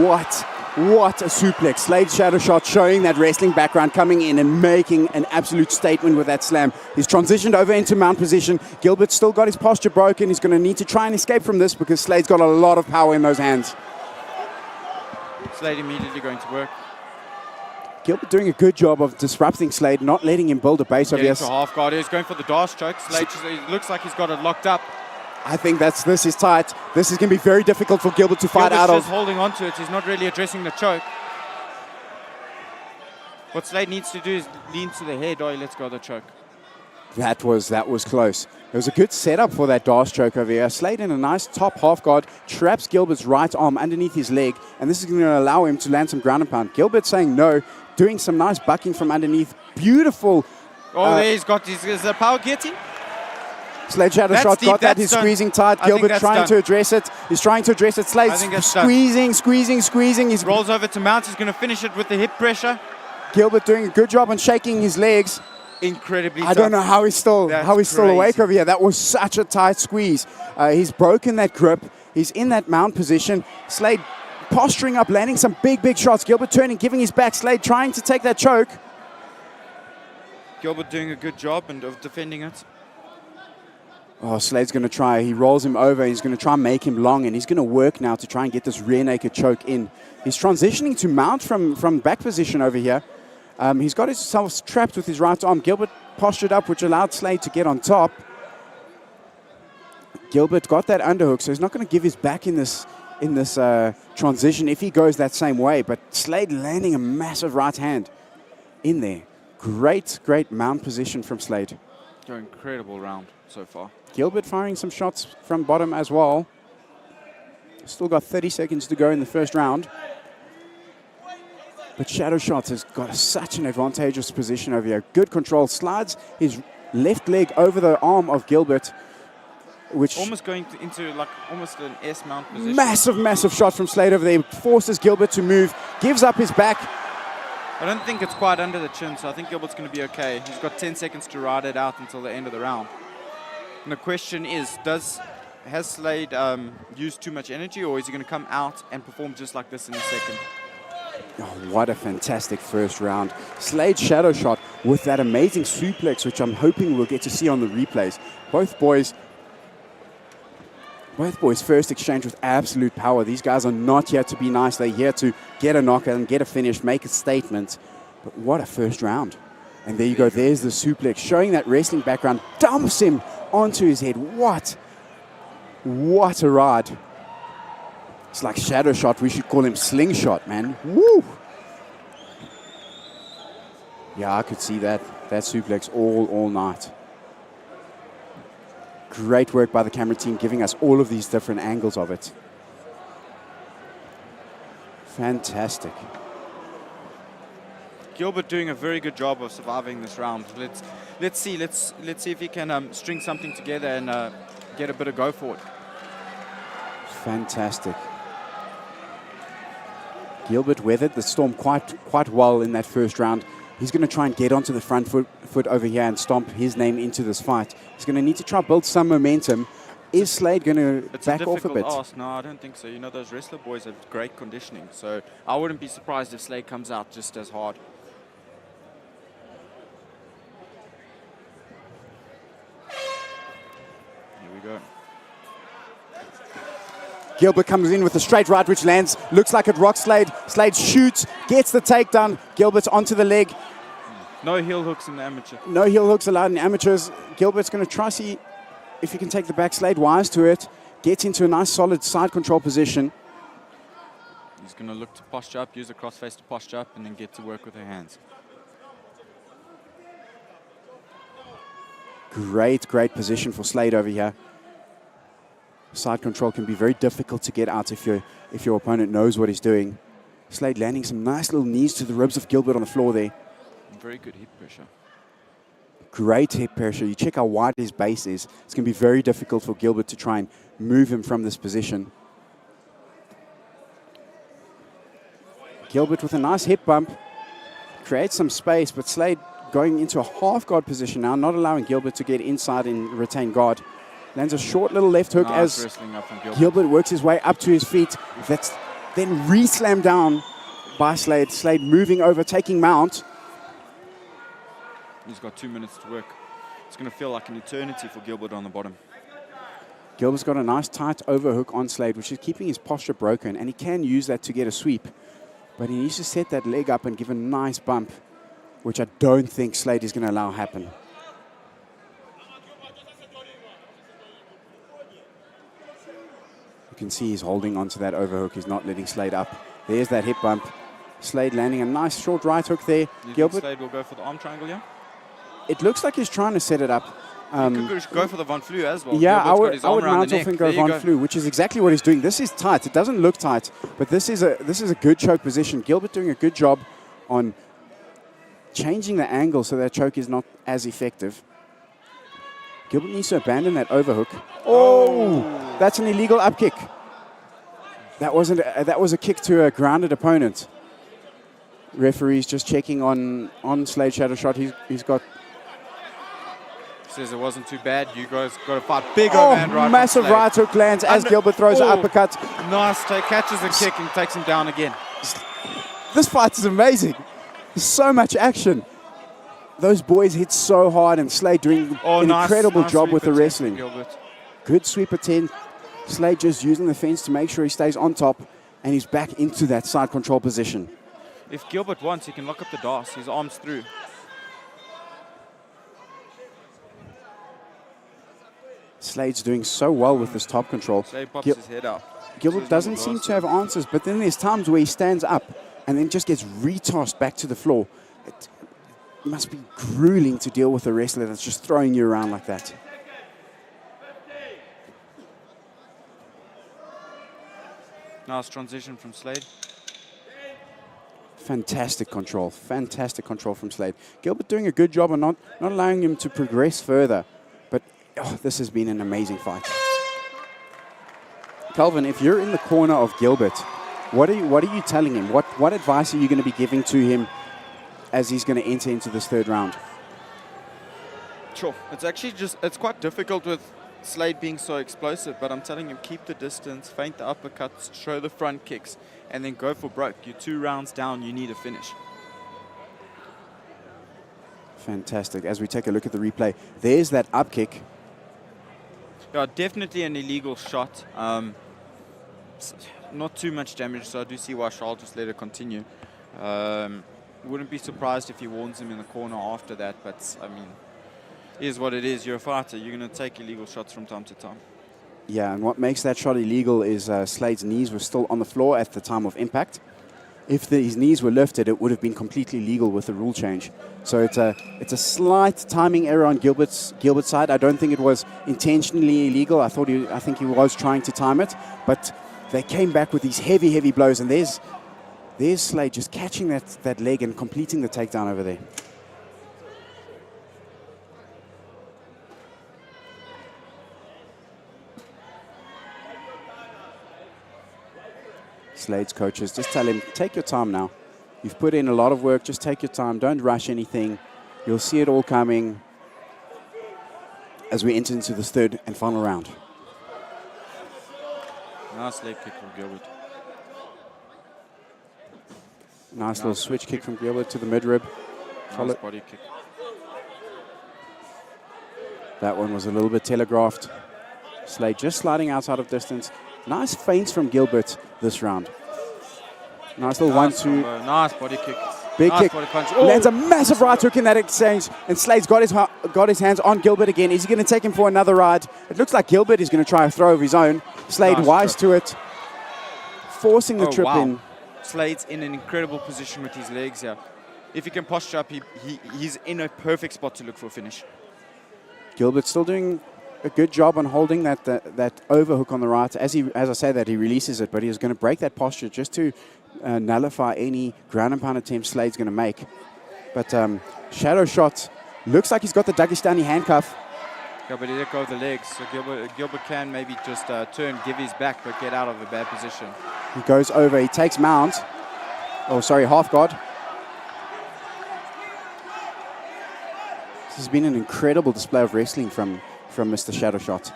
What a suplex. Slade's shadow shot showing that wrestling background, coming in and making an absolute statement with that slam. He's transitioned over into mount position. Gilbert's still got his posture broken. He's going to need to try and escape from this because Slade's got a lot of power in those hands. Slade immediately going to work. Gilbert doing a good job of disrupting Slade, not letting him build a base of yes. Half guard. He's going for the dash choke. Slade it looks like he's got it locked up. I think this is tight. This is going to be very difficult for Gilbert to fight out of. Gilbert's just holding on to it. He's not really addressing the choke. What Slade needs to do is lean to the head. Oh, he lets go of the choke. That was close. It was a good setup for that dash choke over here. Slade in a nice top half guard, traps Gilbert's right arm underneath his leg, and this is going to allow him to land some ground and pound. Gilbert saying no, doing some nice bucking from underneath. Beautiful. Oh, there he's got his power getting. Slade shadow shot, got that. He's squeezing tight. Gilbert trying to address it. He's trying to address it. Slade's squeezing. He rolls over to mount. He's going to finish it with the hip pressure. Gilbert doing a good job on shaking his legs. Incredibly I don't know how he's still awake over here. That was such a tight squeeze. He's broken that grip. He's in that mount position. Slade posturing up, landing some big shots. Gilbert turning, giving his back. Slade trying to take that choke. Gilbert doing a good job of defending it. Oh, Slade's going to try. He rolls him over. He's going to try and make him long, and he's going to work now to try and get this rear naked choke in. He's transitioning to mount from back position over here. He's got himself trapped with his right arm. Gilbert postured up, which allowed Slade to get on top. Gilbert got that underhook, so he's not going to give his back in this transition if he goes that same way. But Slade landing a massive right hand in there. Great mount position from Slade. Incredible round so far. Gilbert firing some shots from bottom as well. Still got 30 seconds to go in the first round. But Shadow Shots has got such an advantageous position over here. Good control. Slides his left leg over the arm of Gilbert, which... Almost going into like almost an S-mount position. Massive shot from Slade over there. Forces Gilbert to move. Gives up his back. I don't think it's quite under the chin, so I think Gilbert's going to be okay. He's got 10 seconds to ride it out until the end of the round. And the question is, has Slade used too much energy, or is he going to come out and perform just like this in a second? Oh, what a fantastic first round. Slade shadow shot with that amazing suplex, which I'm hoping we'll get to see on the replays. Both boys first exchange with absolute power. These guys are not here to be nice. They're here to get a knockout and get a finish, make a statement. But what a first round. And there you go. There's the suplex, showing that wrestling background. Dumps him onto his head. What a ride. It's like shadow shot. We should call him slingshot, man. Woo! Yeah, I could see that suplex all night. Great work by the camera team, giving us all of these different angles of it. Fantastic. Gilbert doing a very good job of surviving this round. Let's see if he can string something together and get a bit of go for it. Fantastic. Gilbert weathered the storm quite well in that first round. He's going to try and get onto the front foot over here and stomp his name into this fight. He's going to need to try build some momentum. Is Slade going to back off a bit? Ask. No, I don't think so. You know, those wrestler boys have great conditioning, so I wouldn't be surprised if Slade comes out just as hard. Here we go. Gilbert comes in with a straight right, which lands. Looks like it rocks Slade. Slade shoots, gets the takedown. Gilbert's onto the leg. No heel hooks in the amateur. No heel hooks allowed in amateurs. Gilbert's going to try see if he can take the back. Slade wise to it. Gets into a nice solid side control position. He's going to look to posture up, use a crossface to posture up, and then get to work with the hands. Great position for Slade over here. Side control can be very difficult to get out if your opponent knows what he's doing. Slade landing some nice little knees to the ribs of Gilbert on the floor there. Very good hip pressure. Great hip pressure. You check how wide his base is. It's going to be very difficult for Gilbert to try and move him from this position. Gilbert with a nice hip bump. Creates some space, but Slade going into a half guard position now, not allowing Gilbert to get inside and retain guard. Lands a short little left hook Nice as wrestling up from Gilbert. Gilbert works his way up to his feet. That's then re-slammed down by Slade. Slade moving over, taking mount. He's got 2 minutes to work. It's going to feel like an eternity for Gilbert on the bottom. Gilbert's got a nice tight overhook on Slade, which is keeping his posture broken, and he can use that to get a sweep. But he needs to set that leg up and give a nice bump, which I don't think Slade is going to allow happen. You can see he's holding onto that overhook. He's not letting Slade up. There's that hip bump. Slade landing a nice short right hook there. You Gilbert, think Slade will go for the arm triangle here? it looks like he's trying to set it up. He could go for the Von Flue as well. Yeah, Gilbert's got I his arm would around mount the off neck. and go There you Von go. Flue, which is exactly what he's doing. This is tight. It doesn't look tight, but this is a good choke position. Gilbert doing a good job on changing the angle so that choke is not as effective. Gilbert needs to abandon that overhook. Oh, that's an illegal up kick. That wasn't. That was a kick to a grounded opponent. Referee's just checking on Slade Shadow Shot. He's got. Says it wasn't too bad. You guys got to fight big Oh, overhand right. from massive Slade. right hook lands as Gilbert throws an uppercut. Nice take, catches the kick and takes him down again. This fight is amazing. There's so much action. Those boys hit so hard, and Slade doing an incredible job with the wrestling. Good sweep attempt. Slade just using the fence to make sure he stays on top, and he's back into that side control position. If Gilbert wants, he can lock up the DAS. His arms through. Slade's doing so well with this top control. Slade pops his head out. Gilbert doesn't seem to have answers, but then there's times where he stands up and then just gets retossed back to the floor. It must be grueling to deal with a wrestler that's just throwing you around like that. Nice transition from Slade. Fantastic control from Slade. Gilbert doing a good job on not allowing him to progress further, but this has been an amazing fight. Calvin, if you're in the corner of Gilbert, what are you telling him? What advice are you going to be giving to him as he's going to enter into this third round? Sure. It's actually it's quite difficult with Slade being so explosive, but I'm telling him keep the distance, feint the uppercuts, show the front kicks, and then go for broke. You're 2 rounds down, you need a finish. Fantastic. As we take a look at the replay, there's that up kick. Yeah, definitely an illegal shot. Not too much damage, so I do see why Charles just let it continue. Wouldn't be surprised if he warns him in the corner after that, but I mean, it is what it is. You're a fighter. You're going to take illegal shots from time to time. Yeah, and what makes that shot illegal is Slade's knees were still on the floor at the time of impact. If his knees were lifted, it would have been completely legal with the rule change. So it's a slight timing error on Gilbert's side. I don't think it was intentionally illegal. I think he was trying to time it, but they came back with these heavy blows, and there's Slade just catching that leg and completing the takedown over there. Slade's coaches just tell him, take your time now. You've put in a lot of work, just take your time. Don't rush anything. You'll see it all coming as we enter into this third and final round. Nice leg kick from Gilbert. Nice little switch kick from Gilbert to the mid-rib. Nice body kick. That one was a little bit telegraphed. Slade just sliding outside of distance. Nice feints from Gilbert this round. Nice little 1-2. Nice body kick. Big Nice kick. body punch. Lands a massive right hook in that exchange, and Slade's got his hands on Gilbert again. Is he going to take him for another ride? It looks like Gilbert is going to try a throw of his own. Slade Nice wise to it, forcing the trip wow. in. Slade's in an incredible position with his legs here. If he can posture up, he's in a perfect spot to look for a finish. Gilbert still doing a good job on holding that overhook on the right. As I say that, he releases it, but he's going to break that posture just to nullify any ground and pound attempt Slade's going to make. But Shadow Shot looks like he's got the Dagestani handcuff. Yeah, but he let go of the legs, so Gilbert can maybe just turn, give his back, but get out of a bad position. He goes over, he takes mount. Oh, sorry, half guard. This has been an incredible display of wrestling from Mr. Shadow Shot.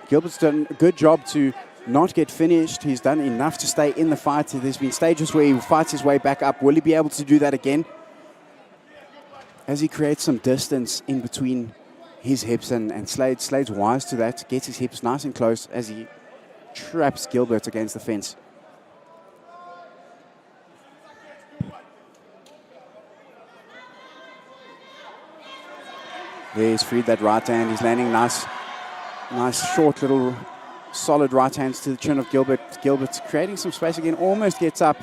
Gilbert's done a good job to not get finished. He's done enough to stay in the fight. There's been stages where he fights his way back up. Will he be able to do that again? As he creates some distance in between his hips and Slade. Slade's wise to that. Gets his hips nice and close as he traps Gilbert against the fence. There, he's freed that right hand. He's landing nice short little solid right hands to the chin of Gilbert. Gilbert's creating some space again, almost gets up.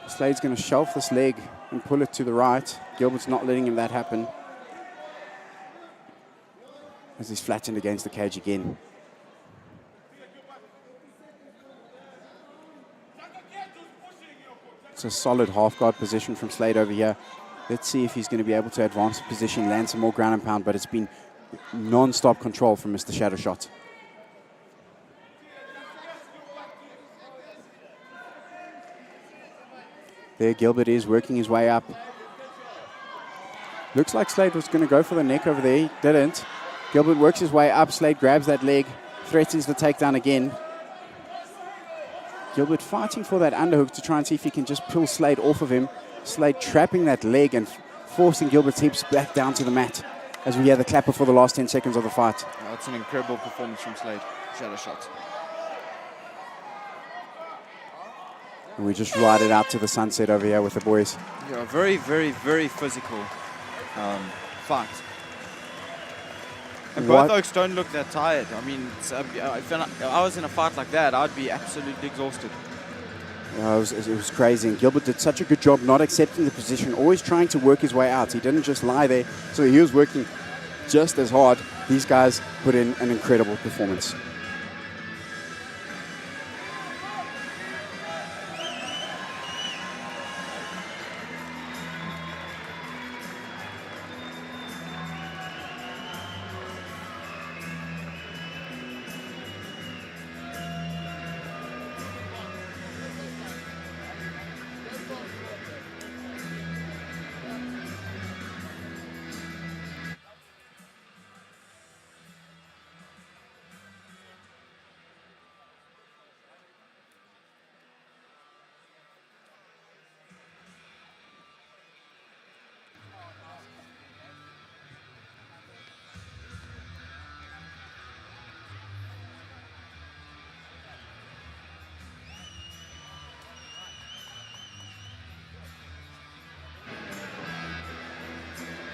Slade's going to shelf this leg and pull it to the right. Gilbert's not letting him that happen, as he's flattened against the cage again. It's a solid half guard position from Slade over here. Let's see if he's going to be able to advance the position, land some more ground and pound, but it's been non-stop control from Mr. Shadow Shot. There, Gilbert is working his way up. Looks like Slade was going to go for the neck over there. He didn't. Gilbert works his way up. Slade grabs that leg, threatens the takedown again. Gilbert fighting for that underhook to try and see if he can just pull Slade off of him. Slade trapping that leg and forcing Gilbert's hips back down to the mat as we hear the clapper for the last 10 seconds of the fight. That's an incredible performance from Slade. Shadow Shot. And we just ride it out to the sunset over here with the boys. Yeah, very, very, very physical fight. And both Oaks don't look that tired. I mean, if I was in a fight like that, I'd be absolutely exhausted. Yeah, it was crazy. And Gilbert did such a good job not accepting the position, always trying to work his way out. He didn't just lie there. So he was working just as hard. These guys put in an incredible performance.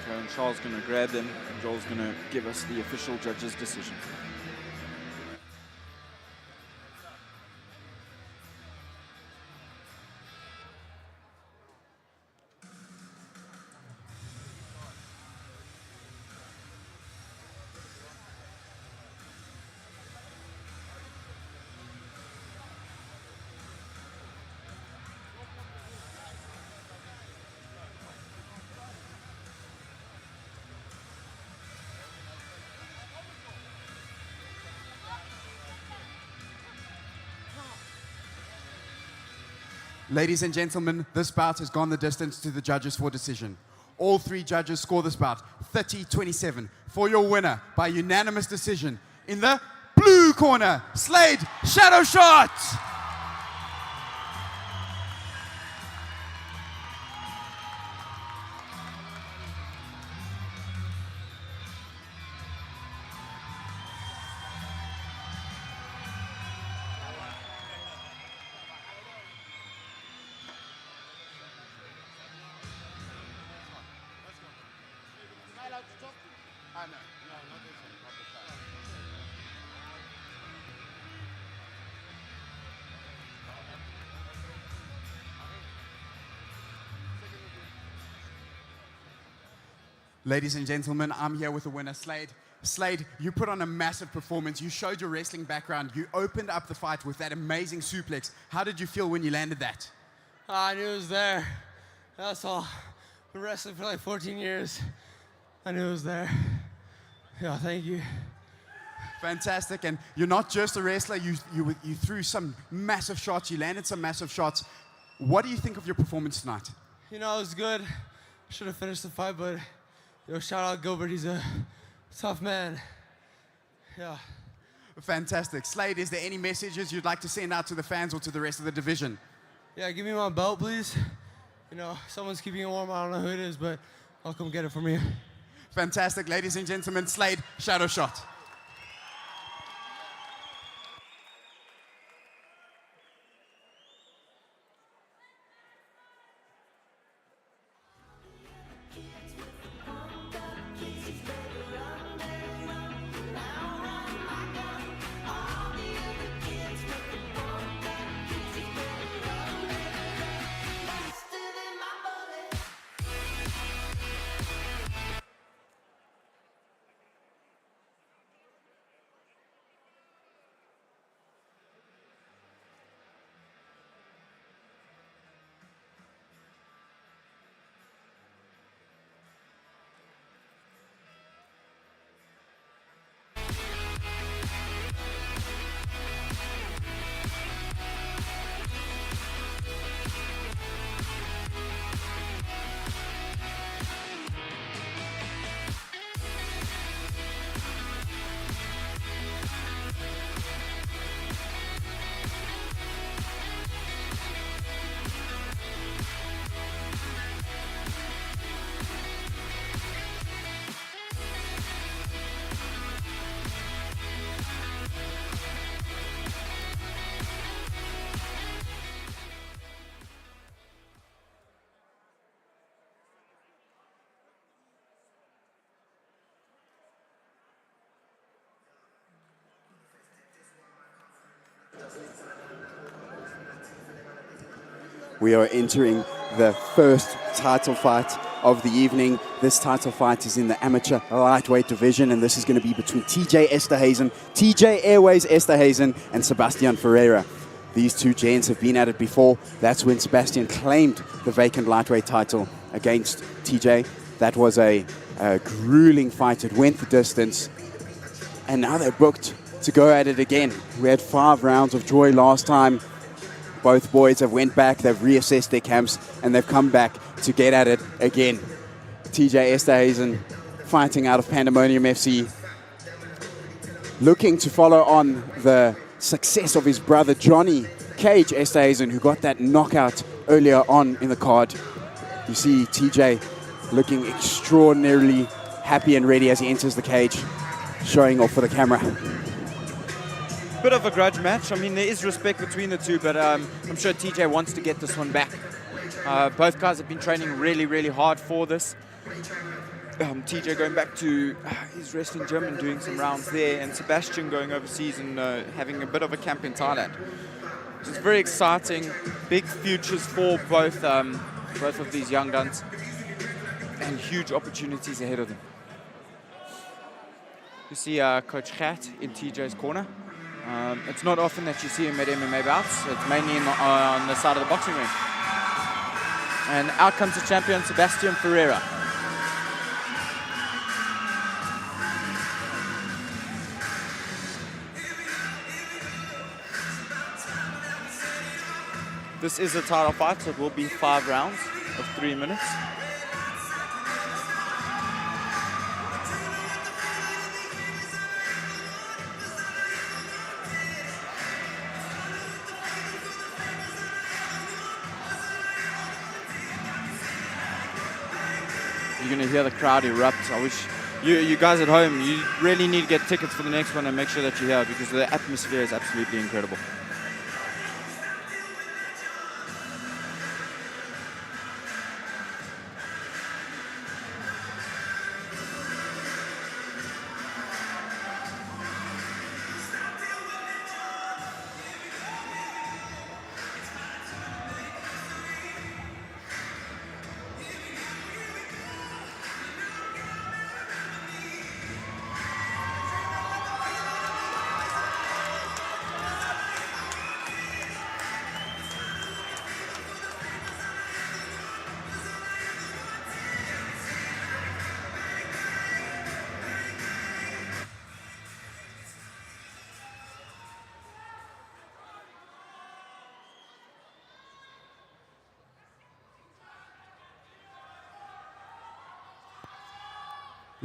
And Charles going to grab them, and Joel's going to give us the official judge's decision. Ladies and gentlemen, this bout has gone the distance to the judges for decision. All three judges score this bout 30-27 for your winner by unanimous decision. In the blue corner, Slade Shadow Shot. Ladies and gentlemen, I'm here with the winner, Slade. Slade, you put on a massive performance. You showed your wrestling background. You opened up the fight with that amazing suplex. How did you feel when you landed that? I knew it was there. That's all. Been wrestling for like 14 years. I knew it was there. Yeah, thank you. Fantastic. And you're not just a wrestler. You threw some massive shots. You landed some massive shots. What do you think of your performance tonight? You know, it was good. Should have finished the fight, but shout out Gilbert. He's a tough man. Yeah. Fantastic. Slade, is there any messages you'd like to send out to the fans or to the rest of the division? Yeah, give me my belt, please. You know, someone's keeping it warm. I don't know who it is, but I'll come get it from you. Fantastic. Ladies and gentlemen, Slade, shadow shot. We are entering the first title fight of the evening. This title fight is in the amateur lightweight division, and this is going to be between TJ Esterhuizen, TJ Airways Esterhuizen, and Sebastian Ferreira. These two gents have been at it before. That's when Sebastian claimed the vacant lightweight title against TJ. That was a grueling fight. It went the distance, and now they're booked to go at it again. We had 5 rounds of joy last time. Both boys have went back, they've reassessed their camps, and they've come back to get at it again. TJ Esterhuizen fighting out of Pandemonium FC, looking to follow on the success of his brother Johnny Cage Esterhuizen, who got that knockout earlier on in the card. You see TJ looking extraordinarily happy and ready as he enters the cage, showing off for the camera. Bit of a grudge match. I mean, there is respect between the two, but I'm sure TJ wants to get this one back. Both guys have been training really, really hard for this. TJ going back to his wrestling gym and doing some rounds there, and Sebastian going overseas and having a bit of a camp in Thailand. It's very exciting, big futures for both of these young guns, and huge opportunities ahead of them. You see Coach Gert in TJ's corner. It's not often that you see him at MMA bouts. It's mainly on the side of the boxing ring. And out comes the champion, Sebastian Ferreira. This is a title fight, so it will be 5 rounds of 3 minutes. You're going to hear the crowd erupt. I wish you guys at home, you really need to get tickets for the next one and make sure that you're here, because the atmosphere is absolutely incredible.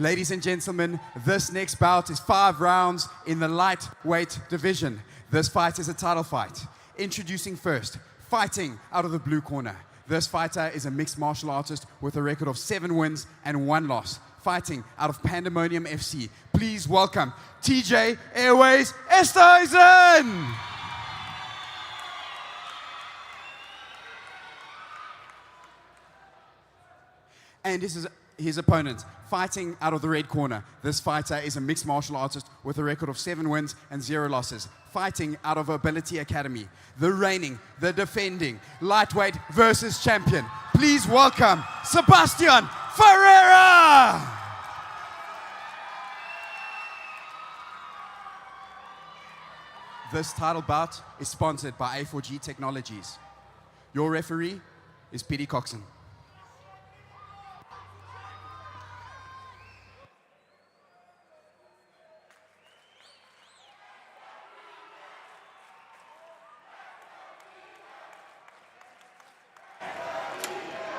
Ladies and gentlemen, this next bout is 5 rounds in the lightweight division. This fight is a title fight. Introducing first, fighting out of the blue corner. This fighter is a mixed martial artist with a record of 7 wins and 1 loss. Fighting out of Pandemonium FC. Please welcome TJ Airways Esthuizen! And this is his opponent, fighting out of the red corner. This fighter is a mixed martial artist with a record of 7 wins and 0 losses. Fighting out of Ability Academy. The reigning, the defending, lightweight versus champion. Please welcome Sebastian Ferreira! This title bout is sponsored by A4G Technologies. Your referee is Petey Coxon.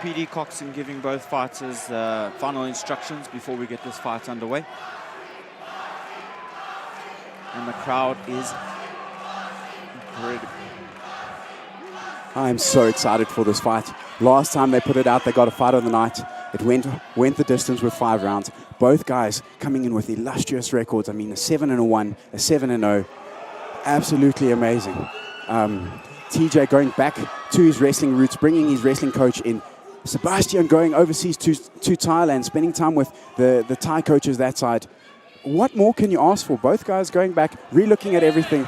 PD Coxon giving both fighters final instructions before we get this fight underway. And the crowd is incredible. I'm so excited for this fight. Last time they put it out, they got a fight of the night. It went the distance with 5 rounds. Both guys coming in with illustrious records. I mean, a 7-1, a 7-0. Absolutely amazing. TJ going back to his wrestling roots, bringing his wrestling coach in. Sebastian going overseas to Thailand, spending time with the Thai coaches that side. What more can you ask for? Both guys going back, re-looking at everything.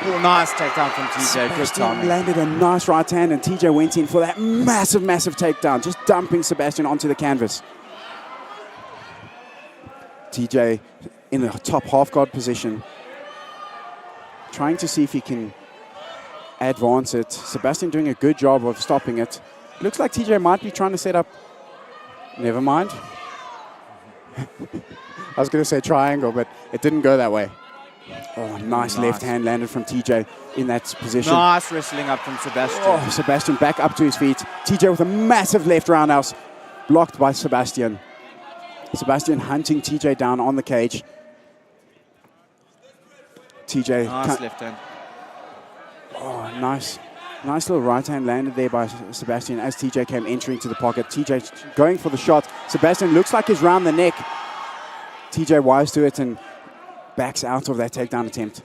Oh, nice takedown from TJ. Good timing. Landed a nice right hand, and TJ went in for that massive, massive takedown, just dumping Sebastian onto the canvas. TJ in a top half guard position, trying to see if he can advance it. Sebastian doing a good job of stopping it. Looks like TJ might be trying to set up. Never mind. I was going to say triangle, but it didn't go that way. Oh, nice left hand landed from TJ in that position. Nice wrestling up from Sebastian. Oh, Sebastian back up to his feet. TJ with a massive left roundhouse, blocked by Sebastian. Sebastian hunting TJ down on the cage. TJ. Nice left hand. Oh, nice. Nice little right hand landed there by Sebastian as TJ came entering to the pocket. TJ going for the shot. Sebastian looks like he's round the neck. TJ wise to it and backs out of that takedown attempt.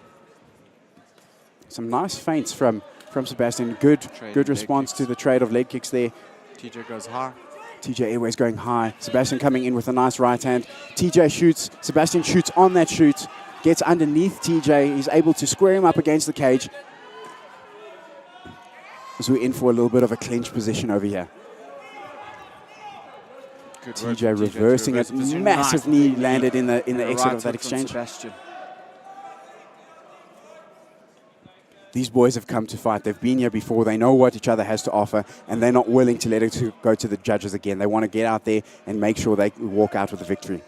Some nice feints from Sebastian. Good response to the trade of leg kicks there. TJ goes high. TJ Airways going high. Sebastian coming in with a nice right hand. TJ shoots. Sebastian shoots on that shoot. Gets underneath TJ. He's able to square him up against the cage. So we're in for a little bit of a clinch position over here. TJ reversing it. Massive knee landed in the exit of that exchange. These boys have come to fight. They've been here before. They know what each other has to offer, and they're not willing to let it go to the judges again. They want to get out there and make sure they walk out with a victory.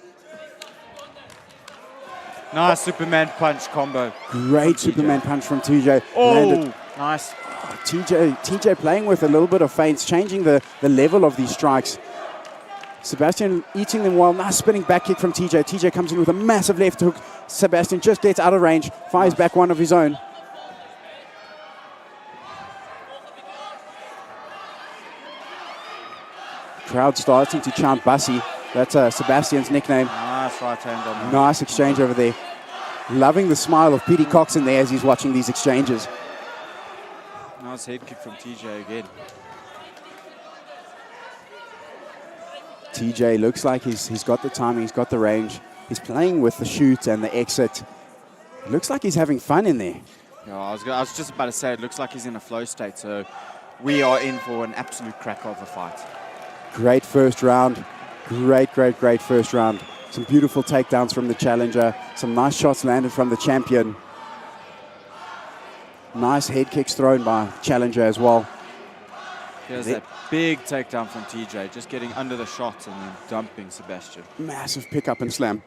Nice Superman punch combo. Great Superman punch from TJ. Oh, landed. Nice. TJ playing with a little bit of feints, changing the level of these strikes. Sebastian eating them well. Nice spinning back kick from TJ. TJ comes in with a massive left hook. Sebastian just gets out of range, fires back one of his own. Crowd starting to chant Bassi. That's Sebastian's nickname. Nice right hand on that. Nice exchange over there. Loving the smile of Petey Coxon there as he's watching these exchanges. Nice head kick from TJ again. TJ looks like he's got the timing, he's got the range. He's playing with the shoot and the exit. Looks like he's having fun in there. Yeah, I was just about to say, it looks like he's in a flow state, so we are in for an absolute cracker of a fight. Great first round. Great first round. Some beautiful takedowns from the challenger. Some nice shots landed from the champion. Nice head kicks thrown by challenger as well. Here's that big takedown from TJ, just getting under the shot and then dumping Sebastian. Massive pickup and slam.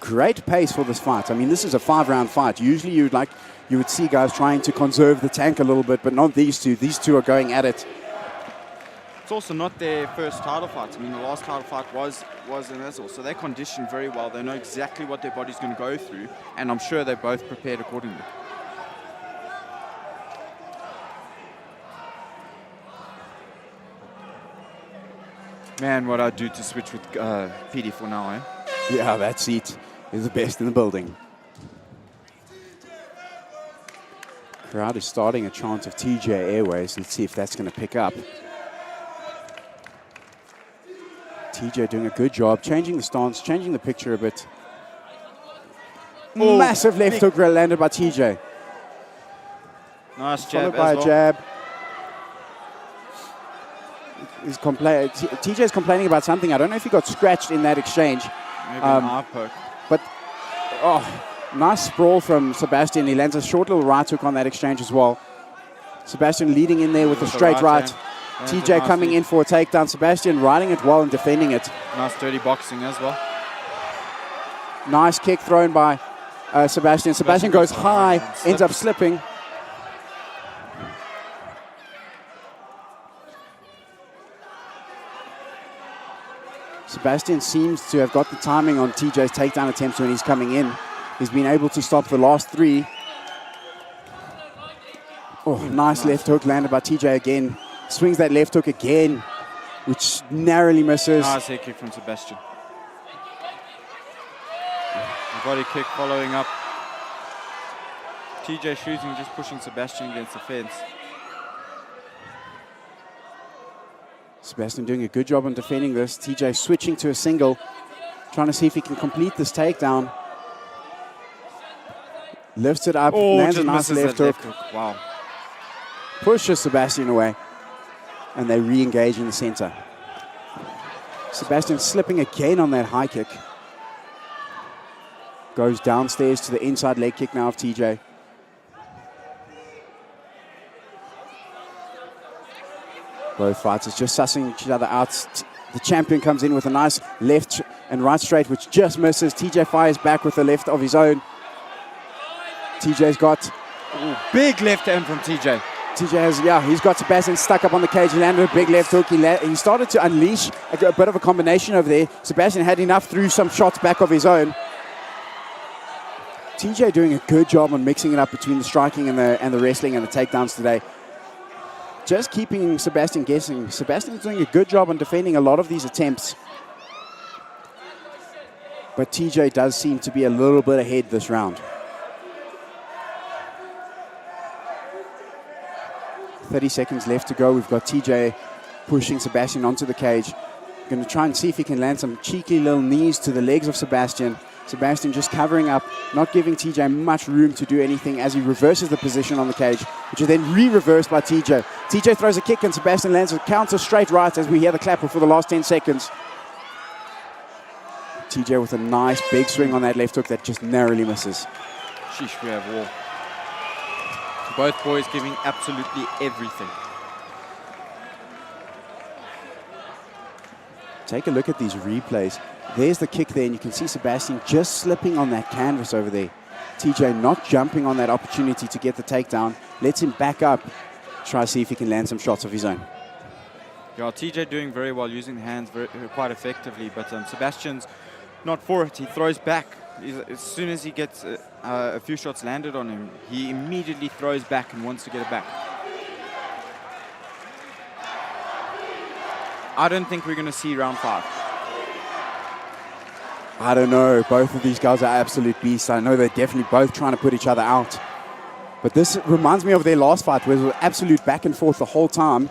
Great pace for this fight. I mean, this is a 5-round fight. Usually you would see guys trying to conserve the tank a little bit, but not these two. These two are going at it. It's also not their first title fight. I mean, the last title fight was in Israel, so they're conditioned very well. They know exactly what their body's going to go through, and I'm sure they're both prepared accordingly. Man, what I'd do to switch with PD for now, eh? Yeah, that seat is the best in the building. Crowd is starting a chant of TJ Airways. Let's see if that's going to pick up. TJ doing a good job, changing the stance, changing the picture a bit. Oh, Massive left hook landed by TJ. Nice jab Followed by as well. a jab. TJ's complaining about something. I don't know if he got scratched in that exchange. Maybe an eye poke. But, nice sprawl from Sebastian. He lands a short little right hook on that exchange as well. Sebastian leading in there with a straight right. hand. TJ coming in for a takedown. Sebastian riding it well and defending it. Nice dirty boxing as well. Nice kick thrown by Sebastian. Sebastian goes high, ends up slipping. Sebastian seems to have got the timing on TJ's takedown attempts when he's coming in. He's been able to stop the last three. Oh, nice left hook landed by TJ again. Swings that left hook again, which narrowly misses. Nice head kick from Sebastian. A body kick following up. TJ shooting, just pushing Sebastian against the fence. Sebastian doing a good job on defending this. TJ switching to a single, trying to see if he can complete this takedown. Lifts it up, lands a nice left hook. Wow. Pushes Sebastian away, and they re-engage in the center. Sebastian slipping again on that high kick. Goes downstairs to the inside leg kick now of TJ. Both fighters just sussing each other out. The champion comes in with a nice left and right straight, which just misses. TJ fires back with a left of his own. TJ's got... Big left hand from TJ. TJ has, he's got Sebastian stuck up on the cage. He landed a big left hook. He started to unleash a bit of a combination over there. Sebastian had enough through some shots back of his own. TJ doing a good job on mixing it up between the striking and the wrestling and the takedowns today. Just keeping Sebastian guessing. Sebastian's doing a good job on defending a lot of these attempts. But TJ does seem to be a little bit ahead this round. 30 seconds left to go. We've got TJ pushing Sebastian onto the cage. Going to try and see if he can land some cheeky little knees to the legs of Sebastian. Sebastian just covering up, not giving TJ much room to do anything as he reverses the position on the cage, which is then re-reversed by TJ. TJ throws a kick and Sebastian lands a counter straight right as we hear the clapper for the last 10 seconds. TJ with a nice big swing on that left hook that just narrowly misses. Sheesh, we have war. Both boys giving absolutely everything. Take a look at these replays. There's the kick there, and you can see Sebastian just slipping on that canvas over there. TJ not jumping on that opportunity to get the takedown. Lets him back up. Try to see if he can land some shots of his own. Yeah, TJ doing very well, using the hands quite effectively, but Sebastian's not for it. He throws back. As soon as he gets a few shots landed on him, he immediately throws back and wants to get it back. I don't think we're going to see round 5. I don't know. Both of these guys are absolute beasts. I know they're definitely both trying to put each other out. But this reminds me of their last fight, where it was absolute back and forth the whole time.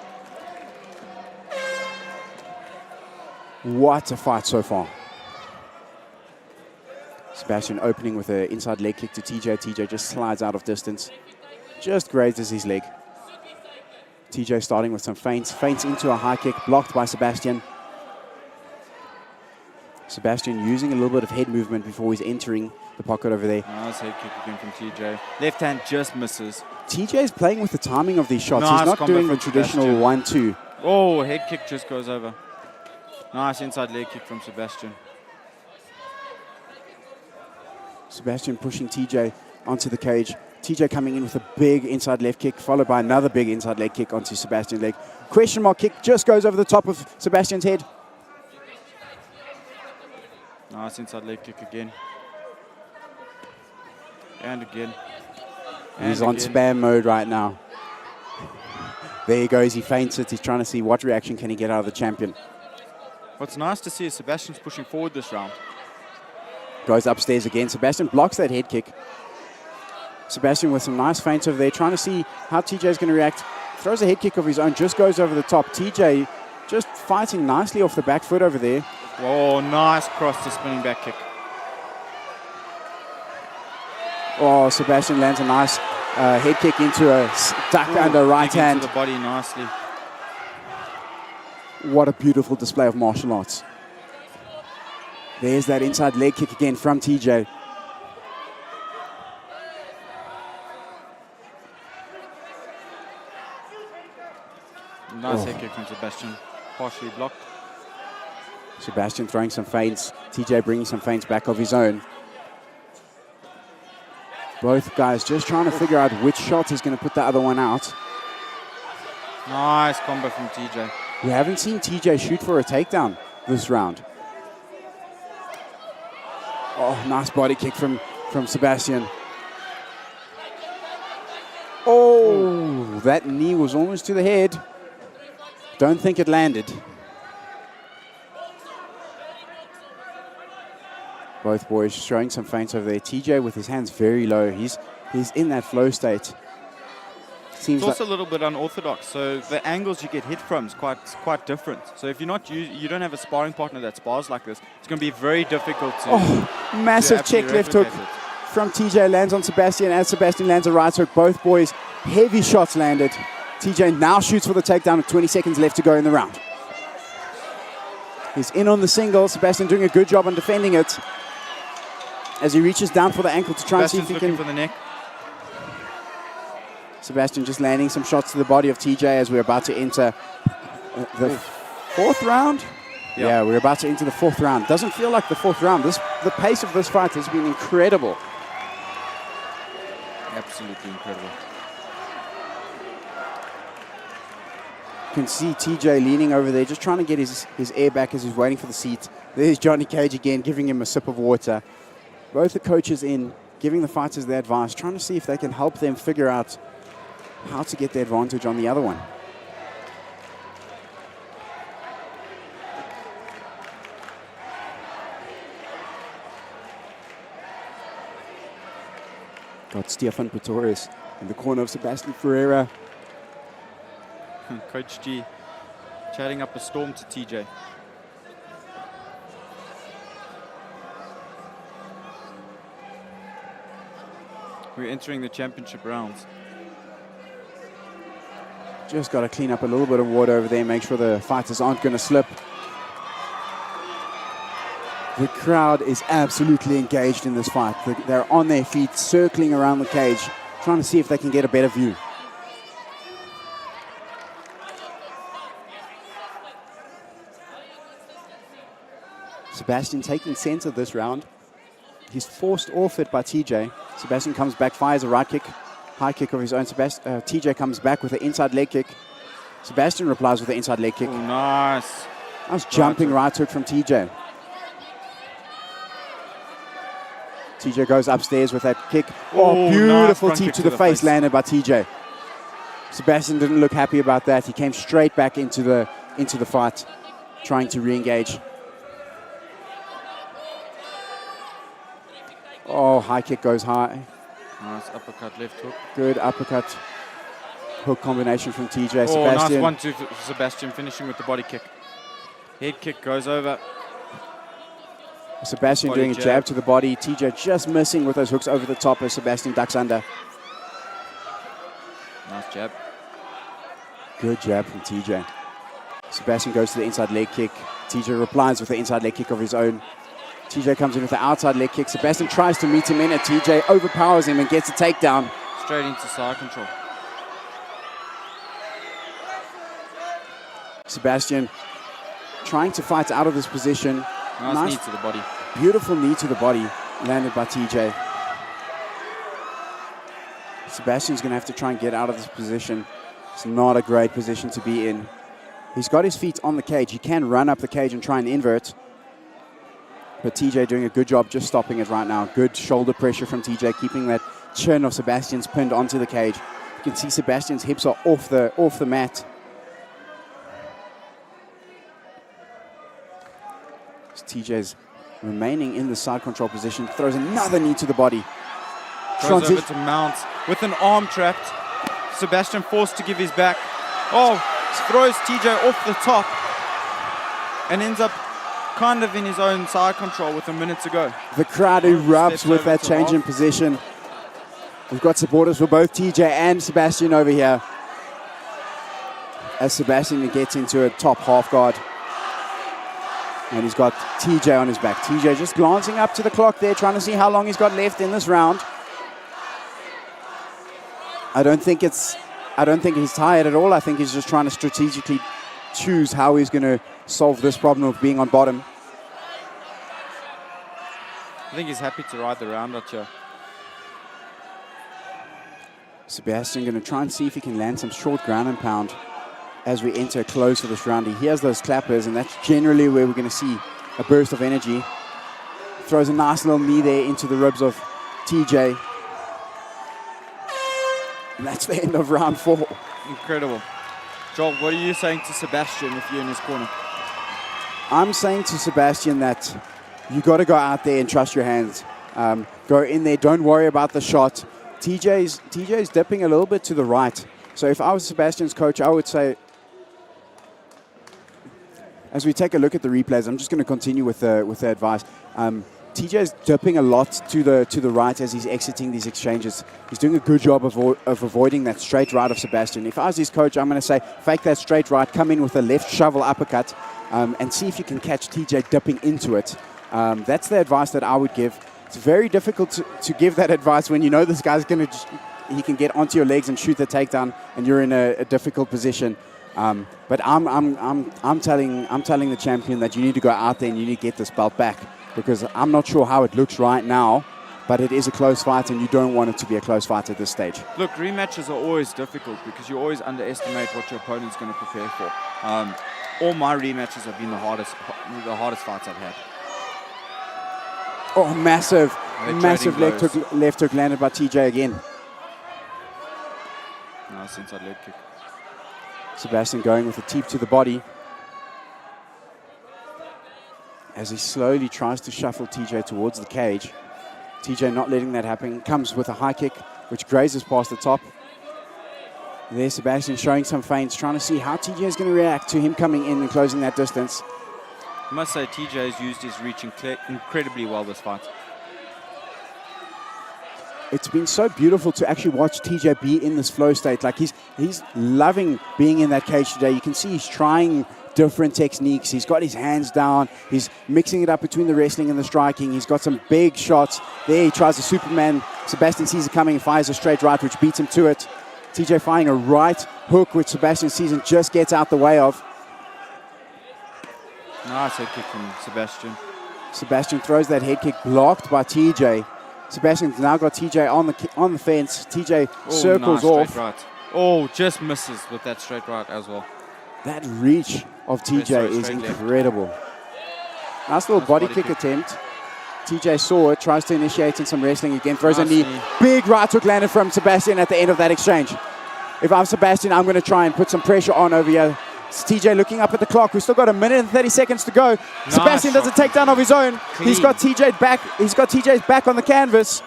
What a fight so far. Sebastian opening with an inside leg kick to TJ. TJ just slides out of distance. Just grazes his leg. TJ starting with some feints. Feints into a high kick, blocked by Sebastian. Sebastian using a little bit of head movement before he's entering the pocket over there. Nice head kick again from TJ. Left hand just misses. TJ's playing with the timing of these shots. Nice He's not combo doing the from traditional Sebastian. 1-2. Oh, head kick just goes over. Nice inside leg kick from Sebastian. Sebastian pushing TJ onto the cage. TJ coming in with a big inside left kick, followed by another big inside leg kick onto Sebastian's leg. Question mark kick just goes over the top of Sebastian's head. Nice inside leg kick again. And again. He's on spam mode right now. There he goes, he feints it. He's trying to see what reaction can he get out of the champion. What's nice to see is Sebastian's pushing forward this round. Goes upstairs again. Sebastian blocks that head kick. Sebastian with some nice feints over there, trying to see how TJ is going to react. Throws a head kick of his own, just goes over the top. TJ just fighting nicely off the back foot over there. Oh, nice cross to spinning back kick. Oh, Sebastian lands a nice head kick into a duck under right hand. Into the body nicely. What a beautiful display of martial arts. There's that inside leg kick again from TJ. Nice head kick from Sebastian. Partially blocked. Sebastian throwing some feints. TJ bringing some feints back of his own. Both guys just trying to figure out which shot is going to put the other one out. Nice combo from TJ. We haven't seen TJ shoot for a takedown this round. Oh, nice body kick from Sebastian. Oh, that knee was almost to the head. Don't think it landed. Both boys showing some feints over there. TJ with his hands very low. He's in that flow state. Seems It's also like a little bit unorthodox, so the angles you get hit from is quite different. So if you don't have a sparring partner that spars like this, it's going to be very difficult to. Massive to actually check left hook replicate it. from TJ lands on Sebastian. As Sebastian lands a right hook, both boys heavy shots landed. TJ now shoots for the takedown with 20 seconds left to go in the round. He's in on the single. Sebastian doing a good job on defending it. As he reaches down for the ankle to try and see if he Sebastian's can. looking for the neck. Sebastian just landing some shots to the body of TJ as we're about to enter the fourth round. Yeah, we're about to enter the fourth round. Doesn't feel like the fourth round. The pace of this fight has been incredible. Absolutely incredible. You can see TJ leaning over there, just trying to get his air back as he's waiting for the seat. There's Johnny Cage again, giving him a sip of water. Both the coaches in, giving the fighters their advice, trying to see if they can help them figure out how to get the advantage on the other one. Got Stefan Pretorius in the corner of Sebastian Ferreira. Coach G chatting up a storm to TJ. We're entering the championship rounds. Just got to clean up a little bit of water over there, make sure the fighters aren't going to slip. The crowd is absolutely engaged in this fight. They're on their feet, circling around the cage, trying to see if they can get a better view. Sebastian taking center this round. He's forced off it by TJ. Sebastian comes back, fires a right kick, high kick of his own. TJ comes back with an inside leg kick. Sebastian replies with an inside leg kick. Oh, nice. Nice jumping right hook from TJ. TJ goes upstairs with that kick. Oh, beautiful nice teep to the face landed by TJ. Sebastian didn't look happy about that. He came straight back into the fight, trying to re-engage. Oh, high kick goes high. Nice uppercut, left hook. Good uppercut hook combination from TJ. Oh, Sebastian. nice 1-2 for Sebastian, finishing with the body kick. Head kick goes over. Sebastian Body doing a jab to the body. TJ just missing with those hooks over the top as Sebastian ducks under. Nice jab. Good jab from TJ. Sebastian goes to the inside leg kick. TJ replies with the inside leg kick of his own. TJ comes in with the outside leg kick. Sebastian tries to meet him in it. TJ overpowers him and gets a takedown. Straight into side control. Sebastian trying to fight out of this position. Nice knee to the body. Beautiful knee to the body landed by TJ. Sebastian's going to have to try and get out of this position. It's not a great position to be in. He's got his feet on the cage. He can run up the cage and try and invert. But TJ doing a good job just stopping it right now. Good shoulder pressure from TJ, keeping that chin of Sebastian's pinned onto the cage. You can see Sebastian's hips are off the mat. So TJ's remaining in the side control position. Throws another knee to the body. Throws over to Mount with an arm trapped. Sebastian forced to give his back. Oh, throws TJ off the top and ends up kind of in his own side control with a minute to go. The crowd erupts with that change in position. We've got supporters for both TJ and Sebastian over here. As Sebastian gets into a top half guard. And he's got TJ on his back. TJ just glancing up to the clock there, trying to see how long he's got left in this round. I don't think he's tired at all. I think he's just trying to strategically choose how he's going to solve this problem of being on bottom. I think he's happy to ride the round out here. Sebastian going to try and see if he can land some short ground and pound as we enter close to this round. He hears those clappers, and that's generally where we're going to see a burst of energy. Throws a nice little knee there into the ribs of TJ. And that's the end of round 4. Incredible. Joel, what are you saying to Sebastian if you're in his corner? I'm saying to Sebastian that you got to go out there and trust your hands. Go in there, don't worry about the shot. TJ's dipping a little bit to the right. So if I was Sebastian's coach, I would say, as we take a look at the replays, I'm just going to continue with the advice. TJ's dipping a lot to the right as he's exiting these exchanges. He's doing a good job of avoiding that straight right of Sebastian. If I was his coach, I'm going to say, fake that straight right, come in with a left shovel uppercut, and see if you can catch TJ dipping into it. That's the advice that I would give. It's very difficult to give that advice when you know this guy's going to, he can get onto your legs and shoot the takedown, and you're in a difficult position. But I'm telling the champion that you need to go out there and you need to get this belt back, because I'm not sure how it looks right now, but it is a close fight, and you don't want it to be a close fight at this stage. Look, rematches are always difficult because you always underestimate what your opponent's going to prepare for. All my rematches have been the hardest fights I've had. Oh, massive left hook landed by TJ again. Nice inside leg kick. Sebastian going with a teep to the body as he slowly tries to shuffle TJ towards the cage. TJ not letting that happen, comes with a high kick which grazes past the top. There's Sebastian showing some feints, trying to see how TJ is going to react to him coming in and closing that distance. I must say TJ has used his reach incredibly well this fight. It's been so beautiful to actually watch TJ be in this flow state. Like he's loving being in that cage today. You can see he's trying different techniques. He's got his hands down. He's mixing it up between the wrestling and the striking. He's got some big shots. There he tries a Superman. Sebastian sees it coming and fires a straight right, which beats him to it. TJ firing a right hook, which Sebastian sees and just gets out the way of. Nice head kick from Sebastian. Sebastian throws that head kick blocked by TJ. Sebastian's now got TJ on the fence. TJ circles nice off. Straight right. Oh, just misses with that straight right as well. That reach of TJ is incredible. Nice little body kick attempt. TJ saw it, tries to initiate in some wrestling again, throws a knee. Big right hook landed from Sebastian at the end of that exchange. If I'm Sebastian, I'm going to try and put some pressure on over here. It's TJ looking up at the clock. We've still got a minute and 30 seconds to go. Nice Sebastian does a takedown of his own. Clean. He's got TJ back. He's got TJ's back on the canvas.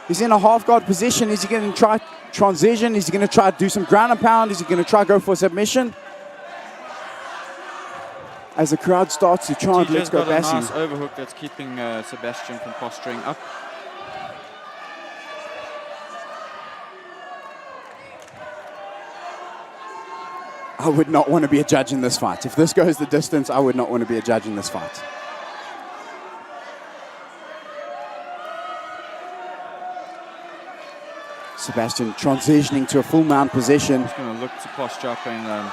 He's in a half guard position. Is he going to try transition? Is he going to try to do some ground and pound? Is he going to try go for submission? As the crowd starts to chant, let's go got a Bassi. nice overhook that's keeping Sebastian from posturing up. I would not want to be a judge in this fight. If this goes the distance, I would not want to be a judge in this fight. Sebastian transitioning to a full mount position. He's going to look to posture up and...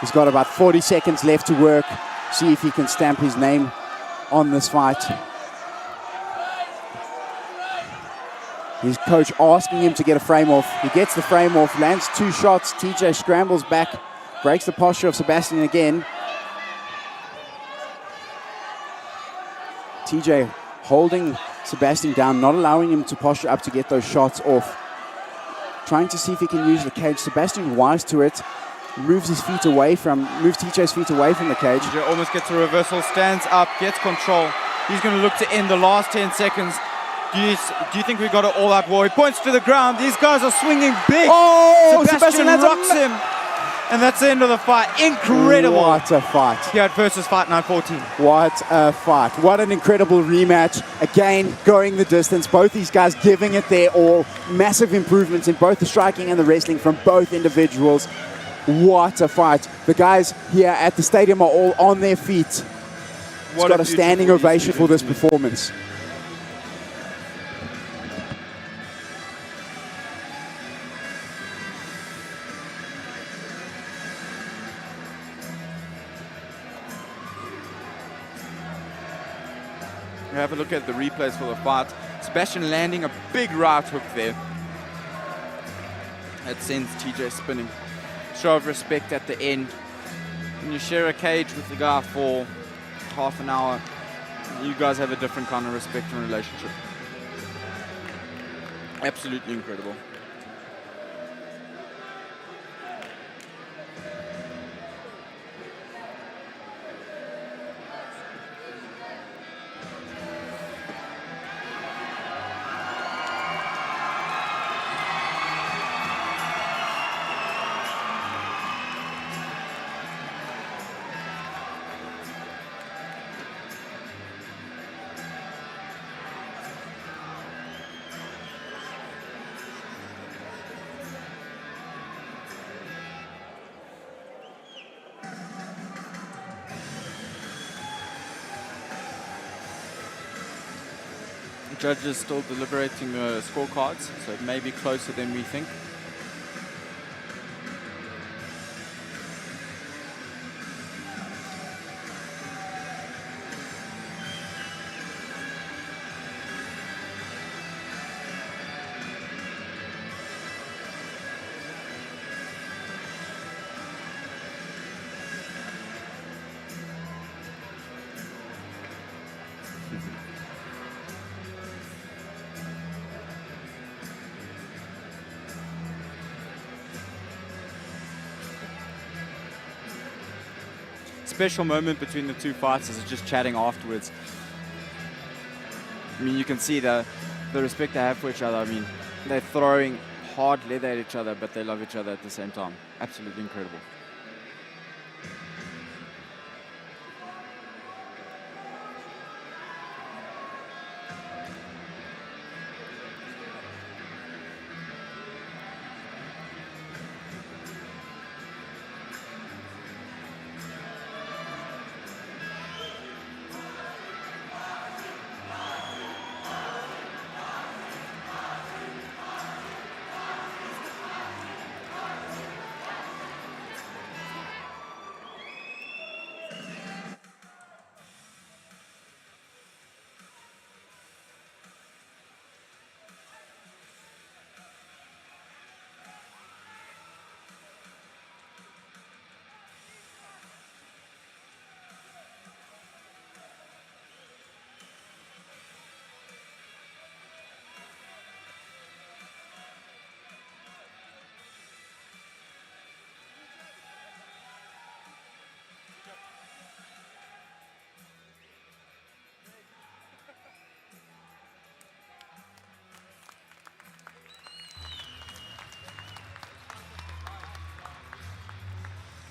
He's got about 40 seconds left to work. See if he can stamp his name on this fight. His coach asking him to get a frame off. He gets the frame off, lands 2 shots. TJ scrambles back, breaks the posture of Sebastian again. TJ holding Sebastian down, not allowing him to posture up to get those shots off. Trying to see if he can use the cage. Sebastian wise to it. Moves TJ's feet away from the cage. TJ almost gets a reversal, stands up, gets control. He's going to look to end the last 10 seconds. Do you think we got an all-out war? He points to the ground. These guys are swinging big. Oh, Sebastian rocks him. And that's the end of the fight. Incredible. What a fight. Here at Versus Fight Night 14. What a fight. What an incredible rematch. Again, going the distance. Both these guys giving it their all. Massive improvements in both the striking and the wrestling from both individuals. What a fight. The guys here at the stadium are all on their feet. It's got a standing ovation for this performance. Have a look at the replays for the fight. Sebastian landing a big right hook there. That sends TJ spinning. Show of respect at the end. When you share a cage with the guy for half an hour, you guys have a different kind of respect and relationship. Absolutely incredible. Judges still deliberating the scorecards, so it may be closer than we think. Special moment between the two fighters is just chatting afterwards. I mean, you can see the respect they have for each other. I mean, they're throwing hard leather at each other, but they love each other at the same time. Absolutely incredible.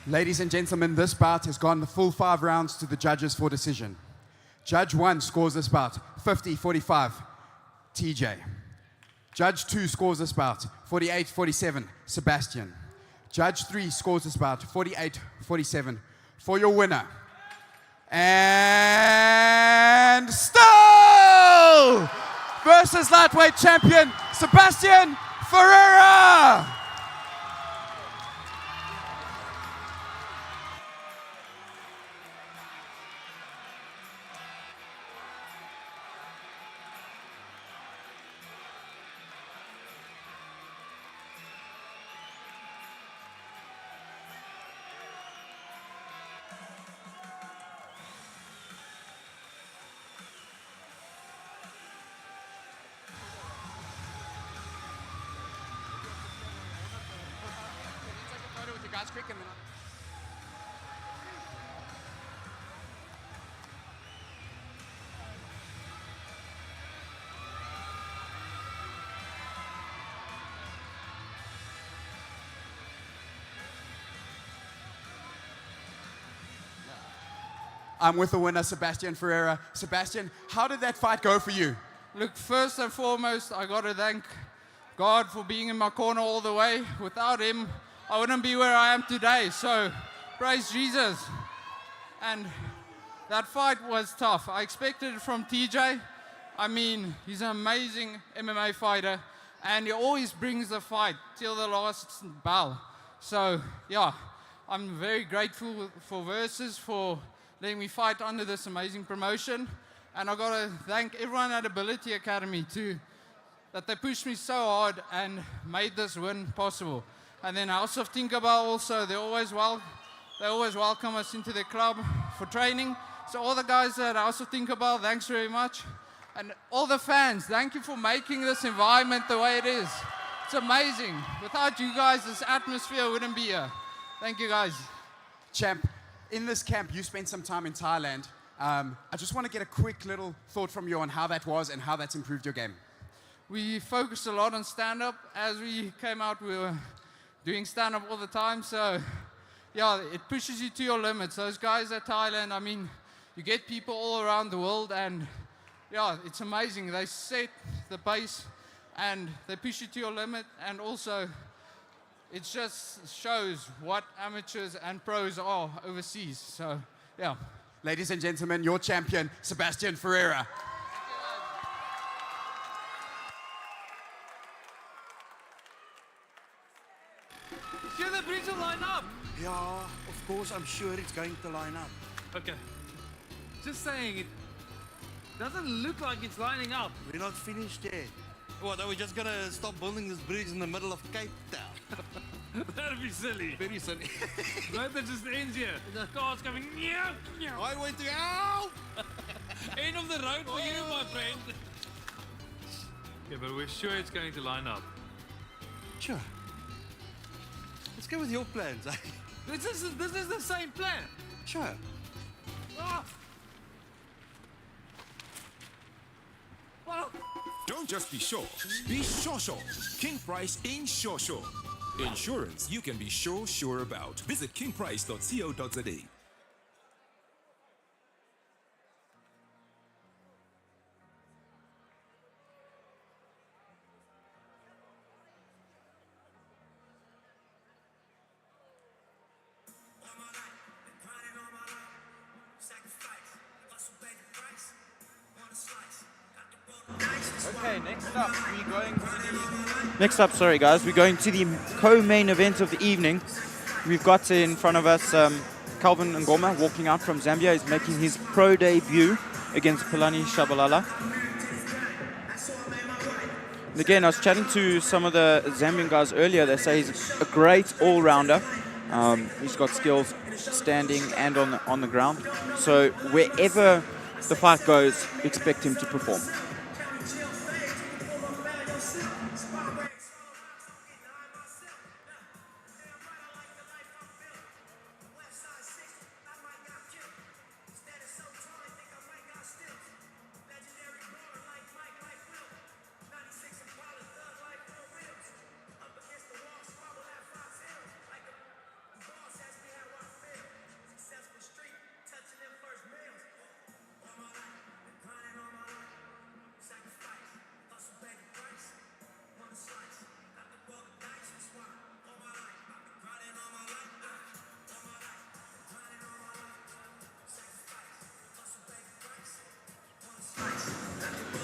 Ladies and gentlemen, this bout has gone the full 5 rounds to the judges for decision. Judge 1 scores this bout 50-45, TJ. Judge 2 scores this bout 48-47, Sebastian. Judge 3 scores this bout 48-47 for your winner. And still versus lightweight champion, Sebastian Ferreira. guys quick and then I'm with the winner, Sebastian Ferreira. Sebastian, how did that fight go for you? Look, first and foremost, I got to thank God for being in my corner all the way. Without him, I wouldn't be where I am today. So, praise Jesus. And that fight was tough. I expected it from TJ. I mean, he's an amazing MMA fighter, and he always brings the fight till the last bell. So, yeah, I'm very grateful for Versus for letting me fight under this amazing promotion. And I got to thank everyone at Ability Academy too, that they pushed me so hard and made this win possible. And then House of Tinkerbell also, they always welcome us into their club for training. So all the guys at House of Tinkerbell, thanks very much. And all the fans, thank you for making this environment the way it is. It's amazing. Without you guys, this atmosphere wouldn't be here. Thank you guys. Champ, in this camp, you spent some time in Thailand. I just want to get a quick little thought from you on how that was and how that's improved your game. We focused a lot on stand-up. As we came out, we were doing stand-up all the time. So, yeah, it pushes you to your limits. Those guys at Thailand, I mean, you get people all around the world, and, yeah, it's amazing. They set the pace, and they push you to your limit, and also it just shows what amateurs and pros are overseas. So, yeah. Ladies and gentlemen, your champion, Sebastian Ferreira. Sure the bridge will line up. Yeah, of course, I'm sure it's going to line up. Okay. Just saying, it doesn't look like it's lining up. We're not finished yet. What, are we just gonna stop building this bridge in the middle of Cape Town? That'd be silly. Very silly. Right, that just ends here. The car's coming. I went to ow! End of the road for you, my friend. Yeah, but we're sure it's going to line up. Sure. Let's go with your plans. This is the same plan. Sure. Ah. Well, Don't just be sure. Be sure. King Price in sure. Insurance you can be sure about. Visit kingprice.co.za. Okay, next up, sorry guys, we're going to the co-main event of the evening. We've got in front of us Calvin Ngoma walking out from Zambia. He's making his pro debut against Philani Shabalala. And again, I was chatting to some of the Zambian guys earlier. They say he's a great all-rounder. He's got skills standing and on the ground. So wherever the fight goes, expect him to perform.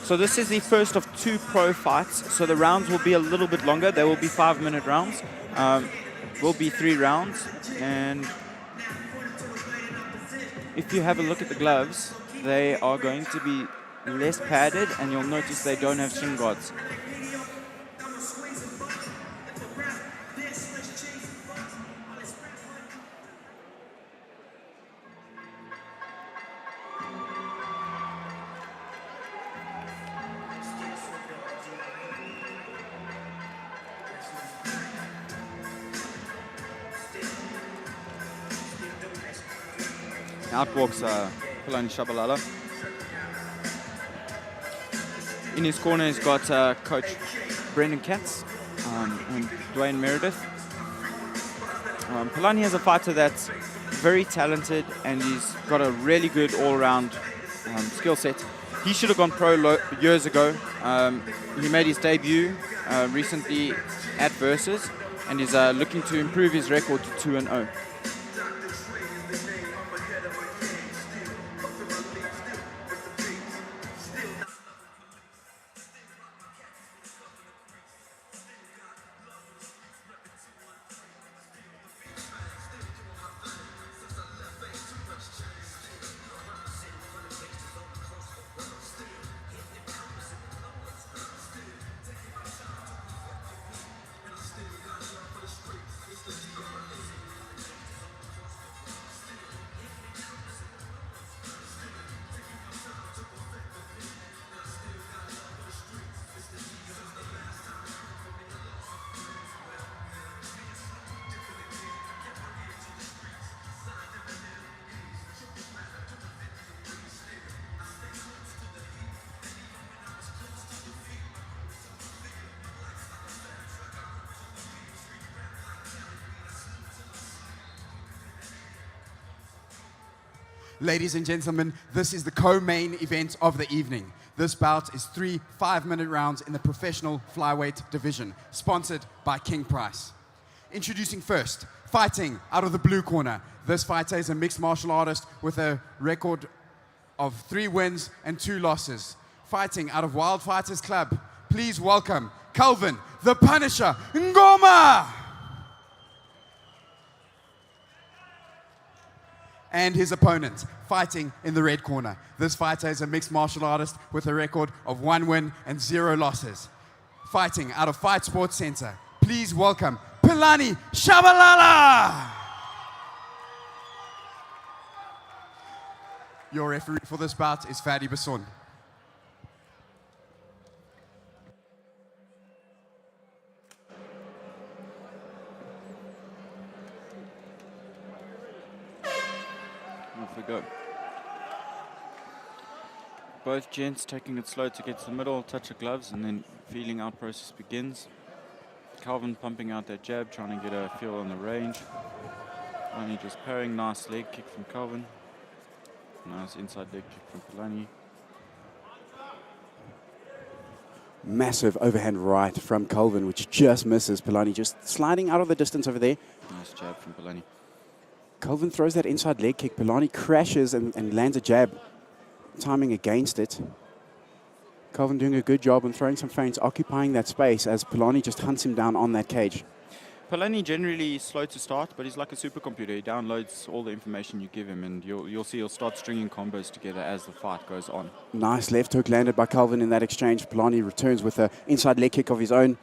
So this is the first of 2 pro fights. So the rounds will be a little bit longer. They will be 5-minute rounds. Will be 3 rounds. And if you have a look at the gloves, they are going to be less padded, and you'll notice they don't have shin guards. Outwalks Palani Shabalala. In his corner, he's got coach Brendan Katz and Dwayne Meredith. Palani is a fighter that's very talented and he's got a really good all-round skill set. He should have gone pro years ago. He made his debut recently at Versus and is looking to improve his record to 2-0. Ladies and gentlemen, this is the co-main event of the evening. This bout is 3 5-minute rounds in the professional flyweight division, sponsored by King Price. Introducing first, fighting out of the blue corner. This fighter is a mixed martial artist with a record of 3 wins and 2 losses. Fighting out of Wild Fighters Club, please welcome Calvin, the Punisher, Ngoma! And his opponent, fighting in the red corner. This fighter is a mixed martial artist with a record of 1 win and 0 losses. Fighting out of Fight Sports Center, please welcome Palani Shabalala! Your referee for this bout is Fadi Basson. Off we go. Both gents taking it slow to get to the middle, touch of gloves, and then feeling out process begins. Calvin pumping out that jab, trying to get a feel on the range. Palani just parrying, nice leg kick from Calvin. Nice inside leg kick from Palani. Massive overhand right from Calvin, which just misses. Palani just sliding out of the distance over there. Nice jab from Palani. Calvin throws that inside leg kick. Palani crashes and lands a jab, timing against it. Calvin doing a good job and throwing some feints, occupying that space as Palani just hunts him down on that cage. Palani generally slow to start, but he's like a supercomputer. He downloads all the information you give him, and you'll see he'll start stringing combos together as the fight goes on. Nice left hook landed by Calvin in that exchange. Palani returns with an inside leg kick of his own.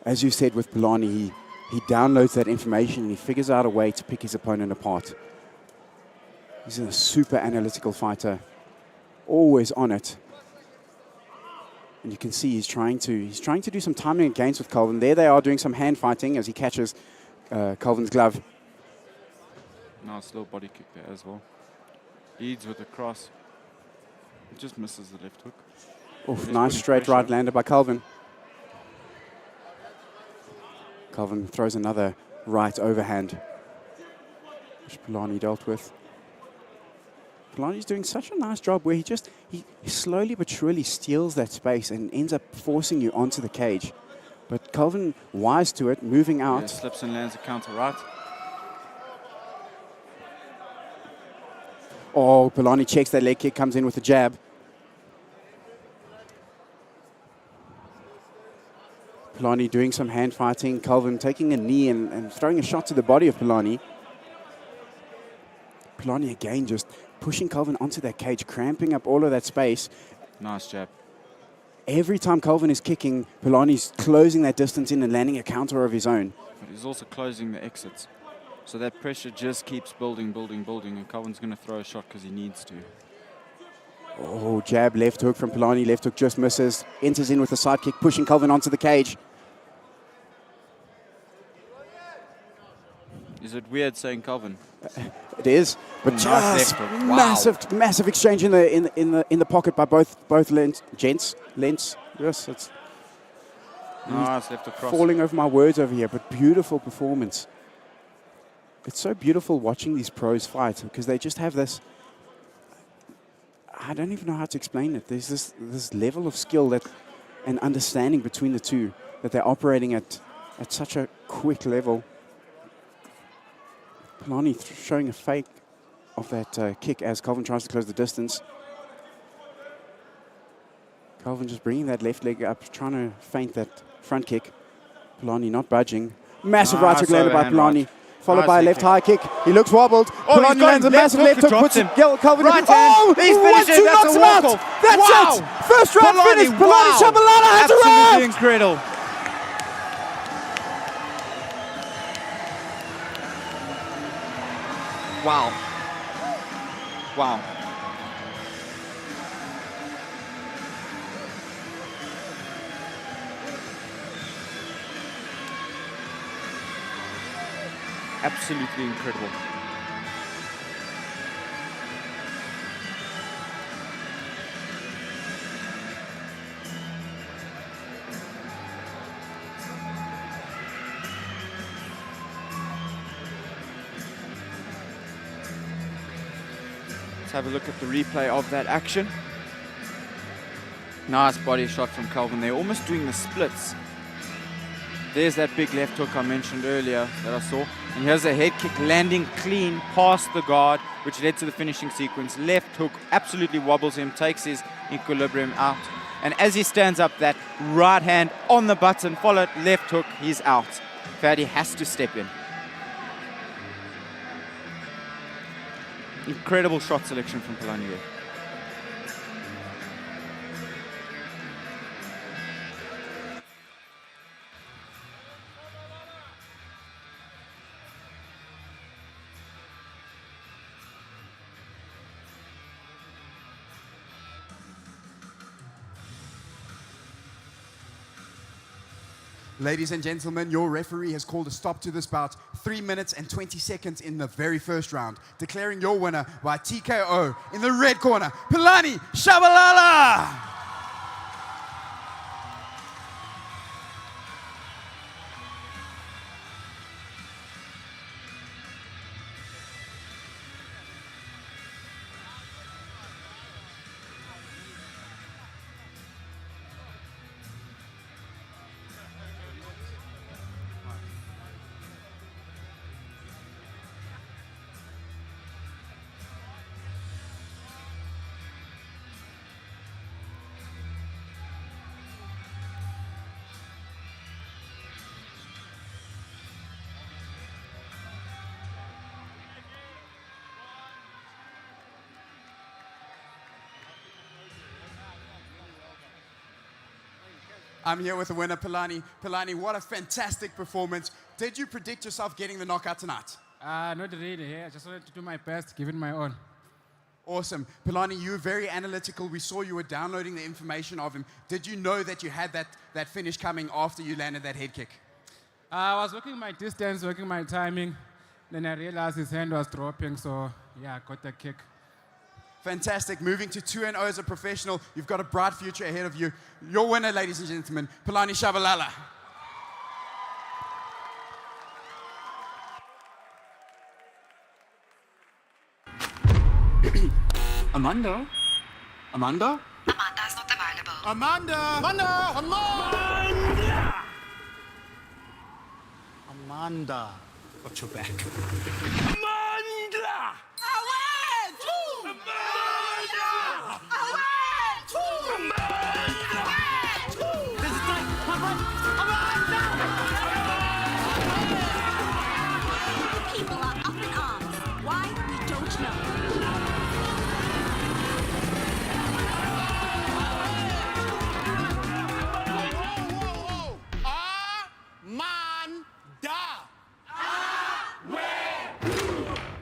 As you said with Palani, he downloads that information and he figures out a way to pick his opponent apart. He's a super analytical fighter, always on it. And you can see he's trying to do some timing against with Calvin. There they are doing some hand fighting as he catches Calvin's glove. Nice little body kick there as well. Leads with a cross. He just misses the left hook. Oof, nice straight right landed by Calvin. Calvin throws another right overhand, which Palani dealt with. Palani's doing such a nice job where he slowly but surely steals that space and ends up forcing you onto the cage. But Calvin, wise to it, moving out. Yeah, slips and lands a counter right. Oh, Palani checks that leg kick, comes in with a jab. Palani doing some hand fighting. Calvin taking a knee and throwing a shot to the body of Palani. Palani again just pushing Calvin onto that cage, cramping up all of that space. Nice jab. Every time Calvin is kicking, Palani's closing that distance in and landing a counter of his own. But he's also closing the exits. So that pressure just keeps building, and Calvin's going to throw a shot because he needs to. Oh, jab, left hook from Palani. Left hook just misses. Enters in with a side kick, pushing Calvin onto the cage. Is it weird saying Calvin? It is, but Nice just left hook. Wow. massive exchange in the pocket by both gents. Yes, it's Nice left across. falling over my words over here, but beautiful performance. It's so beautiful watching these pros fight because they just have this. I don't even know how to explain it. There's this level of skill and understanding between the two that they're operating at such a quick level. Polani showing a fake of that kick as Calvin tries to close the distance. Calvin just bringing that left leg up, trying to feint that front kick. Polani not budging. Massive right hook landed by overhand Polani. right. Followed Nice by a leg left kick. high kick. He looks wobbled. Oh, he's Polani gone. lands a Left massive hook, left hook, drops puts him. Calvin Right in the hand. Oh! He's 1-2 finishing. That's knocks a him out. walk-off. That's Wow. it. First round Polani, finish. Polani wow. Shabalala has Absolutely arrived. incredible. Wow. Wow. Absolutely incredible. Let's have a look at the replay of that action. Nice body shot from Calvin. They're almost doing the splits. There's that big left hook I mentioned earlier that I saw. And here's a head kick landing clean past the guard, which led to the finishing sequence. Left hook absolutely wobbles him, takes his equilibrium out. And as he stands up, that right hand on the button, followed left hook, he's out. Fadi has to step in. Incredible shot selection from Polani there. Ladies and gentlemen, your referee has called a stop to this bout. 3 minutes and 20 seconds in the very first round. Declaring your winner by TKO in the red corner, Polani Shabalala! I'm here with the winner, Polani. Polani, what a fantastic performance. Did you predict yourself getting the knockout tonight? Not really. I just wanted to do my best, give it my all. Awesome. Polani, you were very analytical. We saw you were downloading the information of him. Did you know that you had that finish coming after you landed that head kick? I was working my distance, working my timing. Then I realized his hand was dropping, so yeah, I got the kick. Fantastic. Moving to 2-0 as a professional. You've got a bright future ahead of you. Your winner, ladies and gentlemen, Polani Shabalala. Amanda? Amanda? Amanda's not available. Amanda! Amanda! Amanda! Amanda! Got your back. Amanda! People are up in arms. Why? We don't know.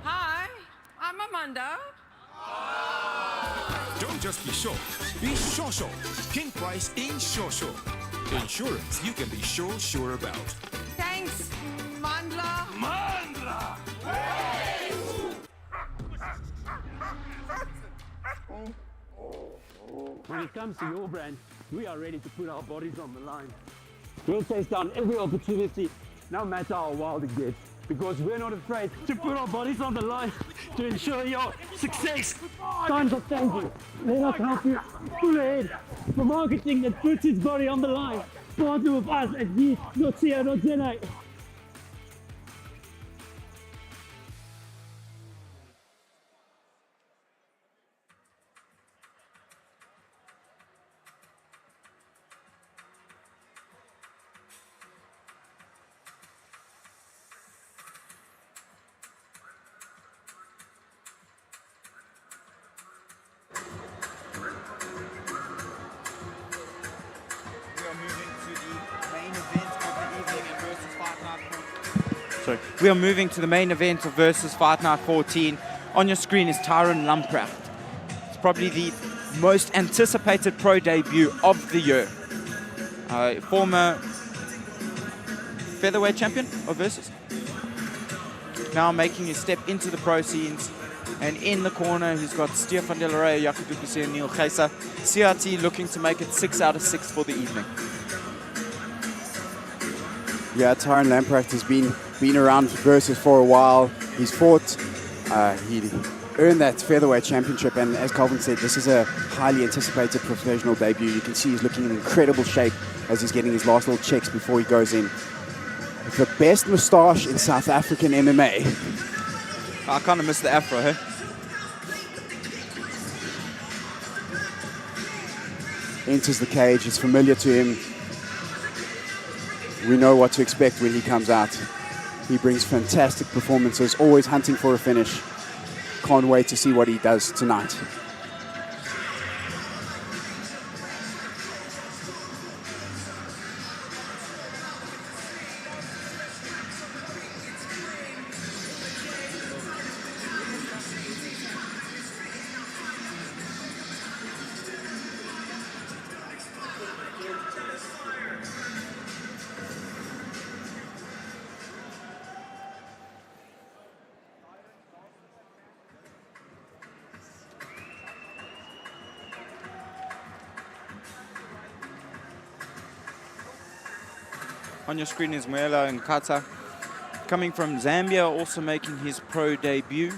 Hi, I'm Amanda. Don't just be sure. Be sure. King Price in sure. Insurance you can be sure about. Thanks, Mandla. Mandla! When it comes to your brand, we are ready to put our bodies on the line. We'll chase down every opportunity, no matter how wild it gets, because we're not afraid to put our bodies on the line to ensure your success. Times of changing. Let us help you pull ahead for marketing that puts its body on the line. Partner with us at yeet.co.za. We are moving to the main event of Versus Fight Night 14. On your screen is Tyron Lamprecht. It's probably the most anticipated pro debut of the year. Former featherweight champion of Versus. Now making his step into the pro scenes. And in the corner, he's got Stefan De La Rey, Jaco du Plessis, and Neil Geyser. CRT looking to make it 6 out of 6 for the evening. Yeah, Tyron Lamprecht has been around Versus for a while. He's fought, he earned that featherweight championship, and as Calvin said, this is a highly anticipated professional debut. You can see he's looking in incredible shape as he's getting his last little checks before he goes in. The best moustache in South African MMA. I kind of miss the afro, huh? Enters the cage, it's familiar to him. We know what to expect when he comes out. He brings fantastic performances, always hunting for a finish. Can't wait to see what he does tonight. On your screen is Muela Nkata, coming from Zambia, also making his pro debut.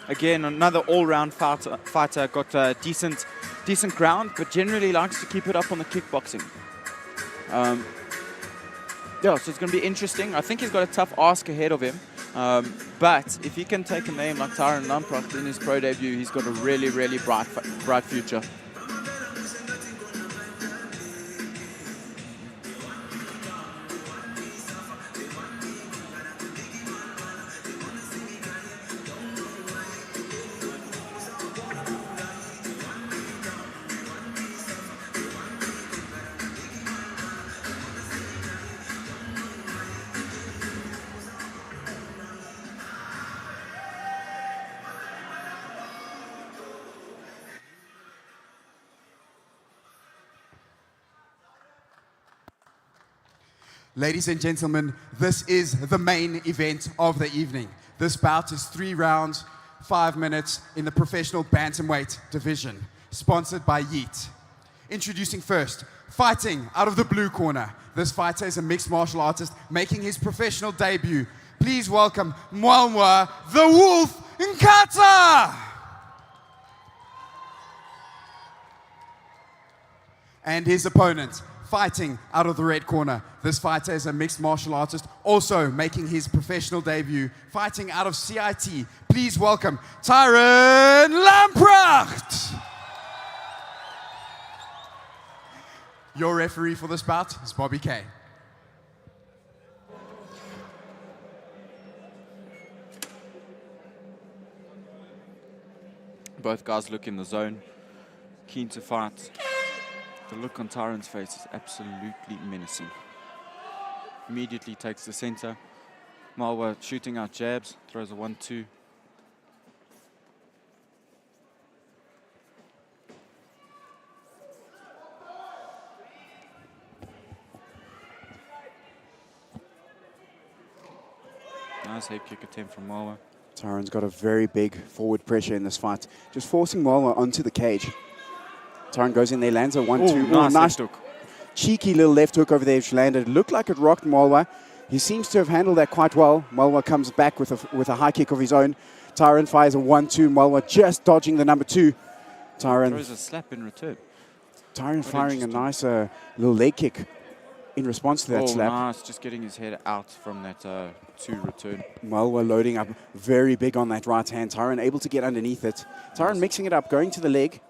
Again, another all-round fighter, got decent ground, but generally likes to keep it up on the kickboxing. Yeah, so it's going to be interesting. I think he's got a tough ask ahead of him. But if he can take a name like Tyron Lamprecht in his pro debut, he's got a really, really bright future. Ladies and gentlemen, this is the main event of the evening. This bout is 3 rounds, 5 minutes in the professional bantamweight division, sponsored by Yeet. Introducing first, fighting out of the blue corner. This fighter is a mixed martial artist making his professional debut. Please welcome Mwalwa the Wolf Nkata! And his opponent, fighting out of the red corner. This fighter is a mixed martial artist, also making his professional debut, fighting out of CIT. Please welcome Tyron Lamprecht. Your referee for this bout is Bobby Kay. Both guys look in the zone, keen to fight. The look on Tyron's face is absolutely menacing. Immediately takes the center. Mwalwa shooting out jabs, throws a 1-2. Nice head kick attempt from Mwalwa. Tyron's got a very big forward pressure in this fight, just forcing Mwalwa onto the cage. Tyron goes in there, lands a 1-2. Ooh, nice left hook. Cheeky little left hook over there, which landed. Looked like it rocked Mwalwa. He seems to have handled that quite well. Mwalwa comes back with a high kick of his own. Tyron fires a 1-2. Mwalwa just dodging the number 2. Tyron Throws a slap in return. Tyron firing a nice little leg kick in response to that slap. Nice, just getting his head out from that 2 return. Mwalwa loading up very big on that right hand. Tyron able to get underneath it. Tyron mixing it up, going to the leg.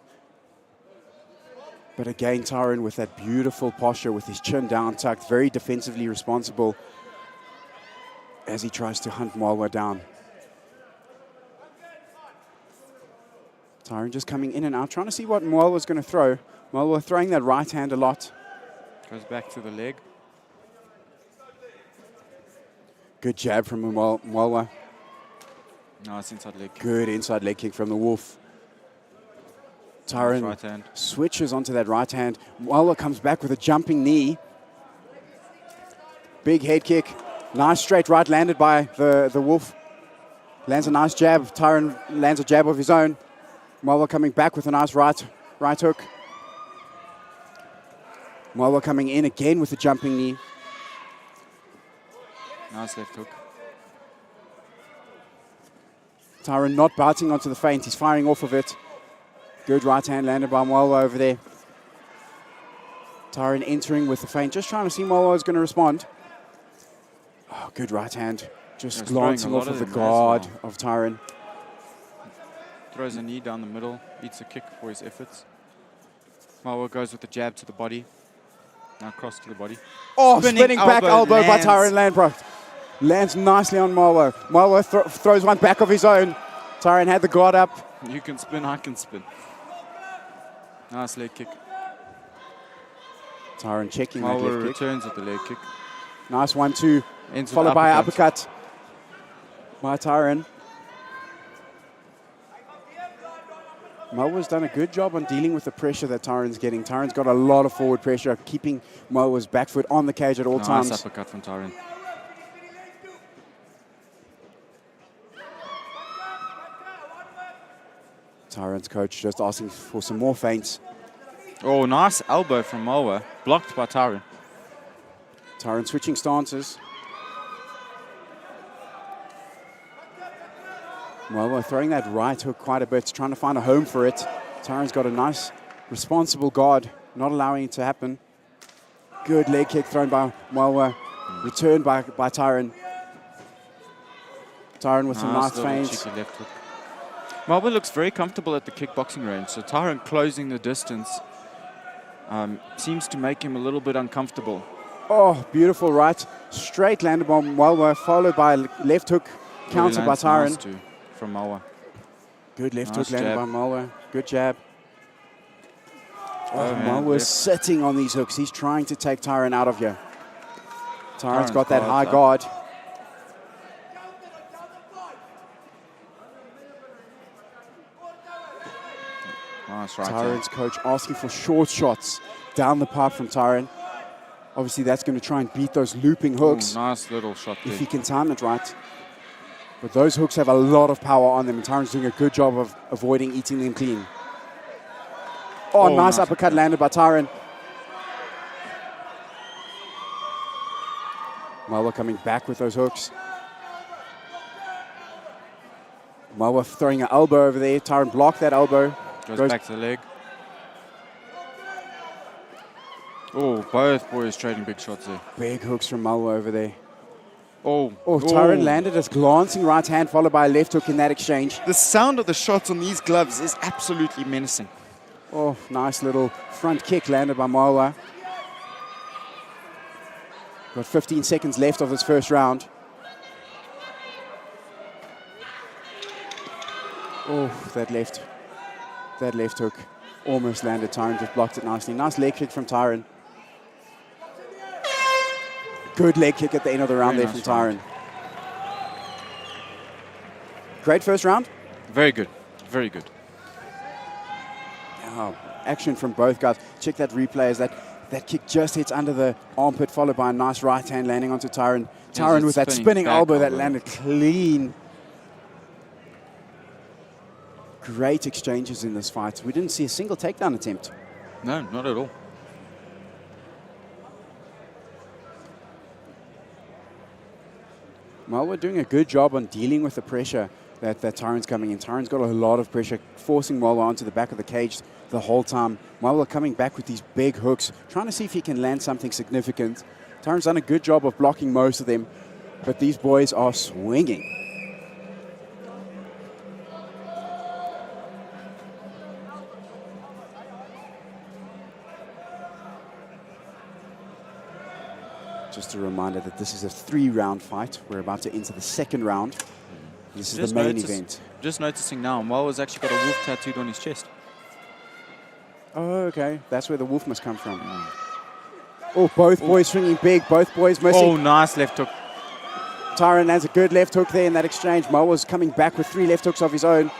But again, Tyron with that beautiful posture, with his chin down tucked, very defensively responsible as he tries to hunt Mwalwa down. Tyron just coming in and out, trying to see what Mwalwa's going to throw. Mwalwa throwing that right hand a lot. Goes back to the leg. Good jab from Mwalwa. Nice inside leg kick. Good inside leg kick from the Wolf. Tyron right hand. switches onto that right hand. Mwalwa comes back with a jumping knee. Big head kick. Nice straight right landed by the Wolf. Lands a nice jab. Tyron lands a jab of his own. Mwalwa coming back with a nice right hook. Mwalwa coming in again with a jumping knee. Nice left hook. Tyron not biting onto the feint. He's firing off of it. Good right hand landed by Mwalwa over there. Tyron entering with the feint, just trying to see Mwalwa is going to respond. Oh, good right hand. Just glancing off of the guard of Tyron. Throws a knee down the middle, eats a kick for his efforts. Mwalwa goes with the jab to the body. Now cross to the body. Oh, spinning back elbow by Tyron Landbrocht. Lands nicely on Mwalwa. Mwalwa throws one back of his own. Tyron had the guard up. You can spin, I can spin. Nice leg kick. Tyron checking that Mwalwa leg kick. returns with the leg kick. Nice 1-2. Ends with Followed by an uppercut. uppercut by Tyron. Mwalwa's done a good job on dealing with the pressure that Tyron's getting. Tyron's got a lot of forward pressure, keeping Mwalwa's back foot on the cage at all times. Nice uppercut from Tyron. Tyron's coach just asking for some more feints. Oh, nice elbow from Mwalwa. Blocked by Tyron. Tyron switching stances. Mwalwa throwing that right hook quite a bit, trying to find a home for it. Tyron's got a nice, responsible guard, not allowing it to happen. Good leg kick thrown by Mwalwa, returned by Tyron. Tyron with some nice feints. Cheeky left hook. Mwalwa looks very comfortable at the kickboxing range, so Tyron closing the distance seems to make him a little bit uncomfortable. Oh, beautiful right. Straight landed by Mwalwa, followed by a left hook, countered by Tyron. Nice from Mwalwa. Good left Nice hook landed jab. by Mwalwa. Good jab. Oh, man, Mwalwa's left. sitting on these hooks. He's trying to take Tyron out of here. Tyron's Tyron's got that high guard's guard. Nice right Tyron's coach asking for short shots down the pipe from Tyron. Obviously, that's going to try and beat those looping hooks. Ooh, nice little shot there. If he can time it right. But those hooks have a lot of power on them, and Tyron's doing a good job of avoiding eating them clean. Oh, nice uppercut landed by Tyron. Mwalwa coming back with those hooks. Mwalwa throwing an elbow over there. Tyron blocked that elbow. Goes back to the leg. Oh, both boys trading big shots there. Big hooks from Mwalwa over there. Oh, Tyron landed a glancing right hand followed by a left hook in that exchange. The sound of the shots on these gloves is absolutely menacing. Oh, nice little front kick landed by Mwalwa. Got 15 seconds left of this first round. Oh, that left hook almost landed. Tyron just blocked it nicely. Nice leg kick from Tyron. Good leg kick at the end of the round Very there nice from Tyron. round. Great first round. Very good. Very good. Oh, action from both guys. Check that replay as that kick just hits under the armpit, followed by a nice right hand landing onto Tyron. Tyron with that spinning back elbow that elbow. landed clean. Great exchanges in this fight. We didn't see a single takedown attempt. No, not at all. Malwa doing a good job on dealing with the pressure that Tyron's coming in. Tyron's got a lot of pressure, forcing Malwa onto the back of the cage the whole time. Malwa coming back with these big hooks, trying to see if he can land something significant. Tyron's done a good job of blocking most of them, but these boys are swinging. Just a reminder that this is a 3-round fight. We're about to enter the second round. This is the main event. Just noticing now, Malwa's actually got a wolf tattooed on his chest. Oh, okay. That's where the wolf must come from. Oh, both boys swinging big. Both boys missing. Oh, nice left hook. Tyron lands a good left hook there in that exchange. Malwa's coming back with 3 left hooks of his own.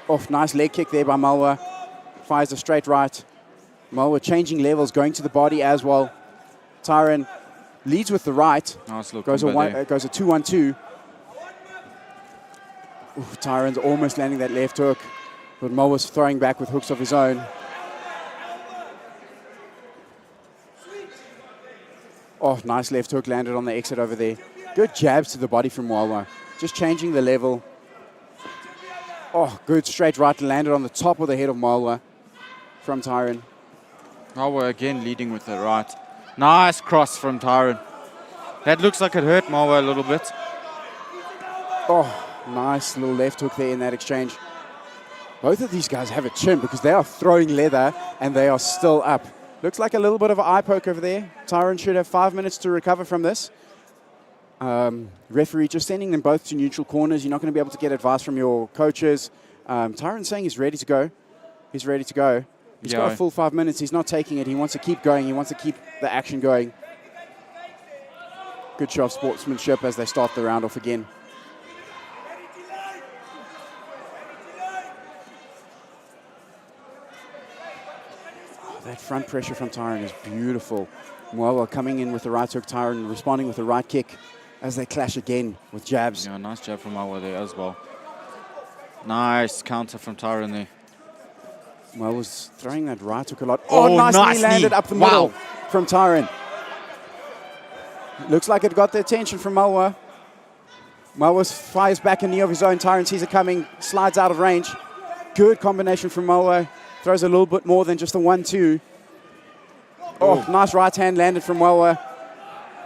Oh, nice leg kick there by Malwa. Fires a straight right. Malwa changing levels, going to the body as well. Tyron leads with the right. Nice look. Goes a 2-1-2. Tyron's almost landing that left hook, but Malwa's throwing back with hooks of his own. Oh, nice left hook landed on the exit over there. Good jabs to the body from Malwa. Just changing the level. Oh, good straight right landed on the top of the head of Malwa from Tyron. Malwa again leading with the right. Nice cross from Tyron. That looks like it hurt Malwa a little bit. Oh, nice little left hook there in that exchange. Both of these guys have a chin because they are throwing leather and they are still up. Looks like a little bit of an eye poke over there. Tyron should have 5 minutes to recover from this. Referee just sending them both to neutral corners. You're not going to be able to get advice from your coaches. Tyron's saying he's ready to go. He's ready to go. He's got a full 5 minutes. He's not taking it. He wants to keep going. He wants to keep the action going. Good show of sportsmanship as they start the round off again. That front pressure from Tyron is beautiful. Malwa coming in with the right hook, Tyron responding with the right kick as they clash again with jabs. Yeah, nice jab from Malwa there as well. Nice counter from Tyron there. Malwa's throwing that right hook a lot. Oh, nicely landed up the middle from Tyron. Looks like it got the attention from Malwa. Malwa fires back a knee of his own. Tyron sees it coming, slides out of range. Good combination from Malwa. Throws a little bit more than just a 1-2. Oh, nice right hand landed from Malwa.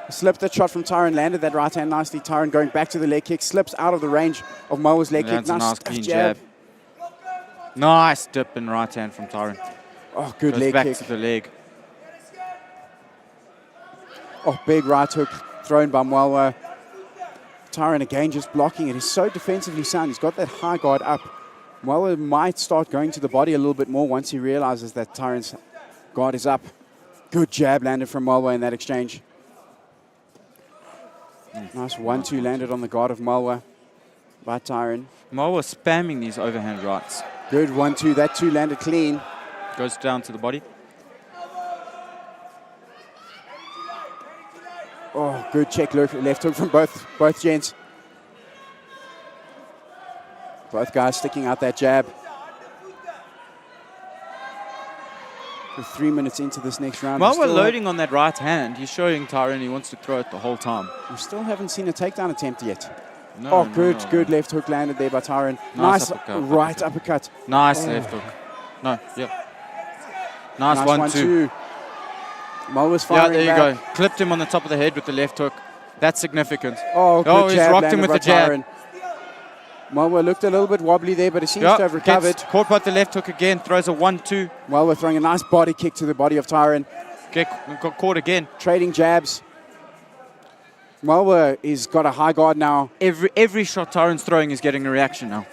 Slipped that shot from Tyron, landed that right hand nicely. Tyron going back to the leg kick, slips out of the range of Malwa's leg kick. Nice clean jab. Nice dip in right hand from Tyron. Oh, good Goes leg back kick. to the leg. Oh, big right hook thrown by Malwa. Tyron again just blocking it. He's so defensively sound. He's got that high guard up. Malwa might start going to the body a little bit more once he realizes that Tyron's guard is up. Good jab landed from Malwa in that exchange. Nice 1-2 landed on the guard of Malwa by Tyron. Malwa spamming these overhand rights. Good 1-2. That 2 landed clean. Goes down to the body. Oh, good check left hook from both gents. Both guys sticking out that jab. We're 3 minutes into this next round. While we're loading on that right hand, he's showing Tyron he wants to throw it the whole time. We still haven't seen a takedown attempt yet. No, oh, no, good, no. good left hook landed there by Tyron. Nice Nice uppercut, right uppercut. Nice Oh. left hook. No, yeah. Nice 1-2. Malwa's Yeah, firing there you back. go. Clipped him on the top of the head with the left hook. That's significant. Oh, good he's jab rocked him landed with the by jab. Tyron. Malwa looked a little bit wobbly there, but he seems to have recovered. Gets caught by the left hook again. Throws a 1-2. Malwa throwing a nice body kick to the body of Tyron. Got caught again. Trading jabs. Malwa is got a high guard now. Every shot Tyron's throwing is getting a reaction now.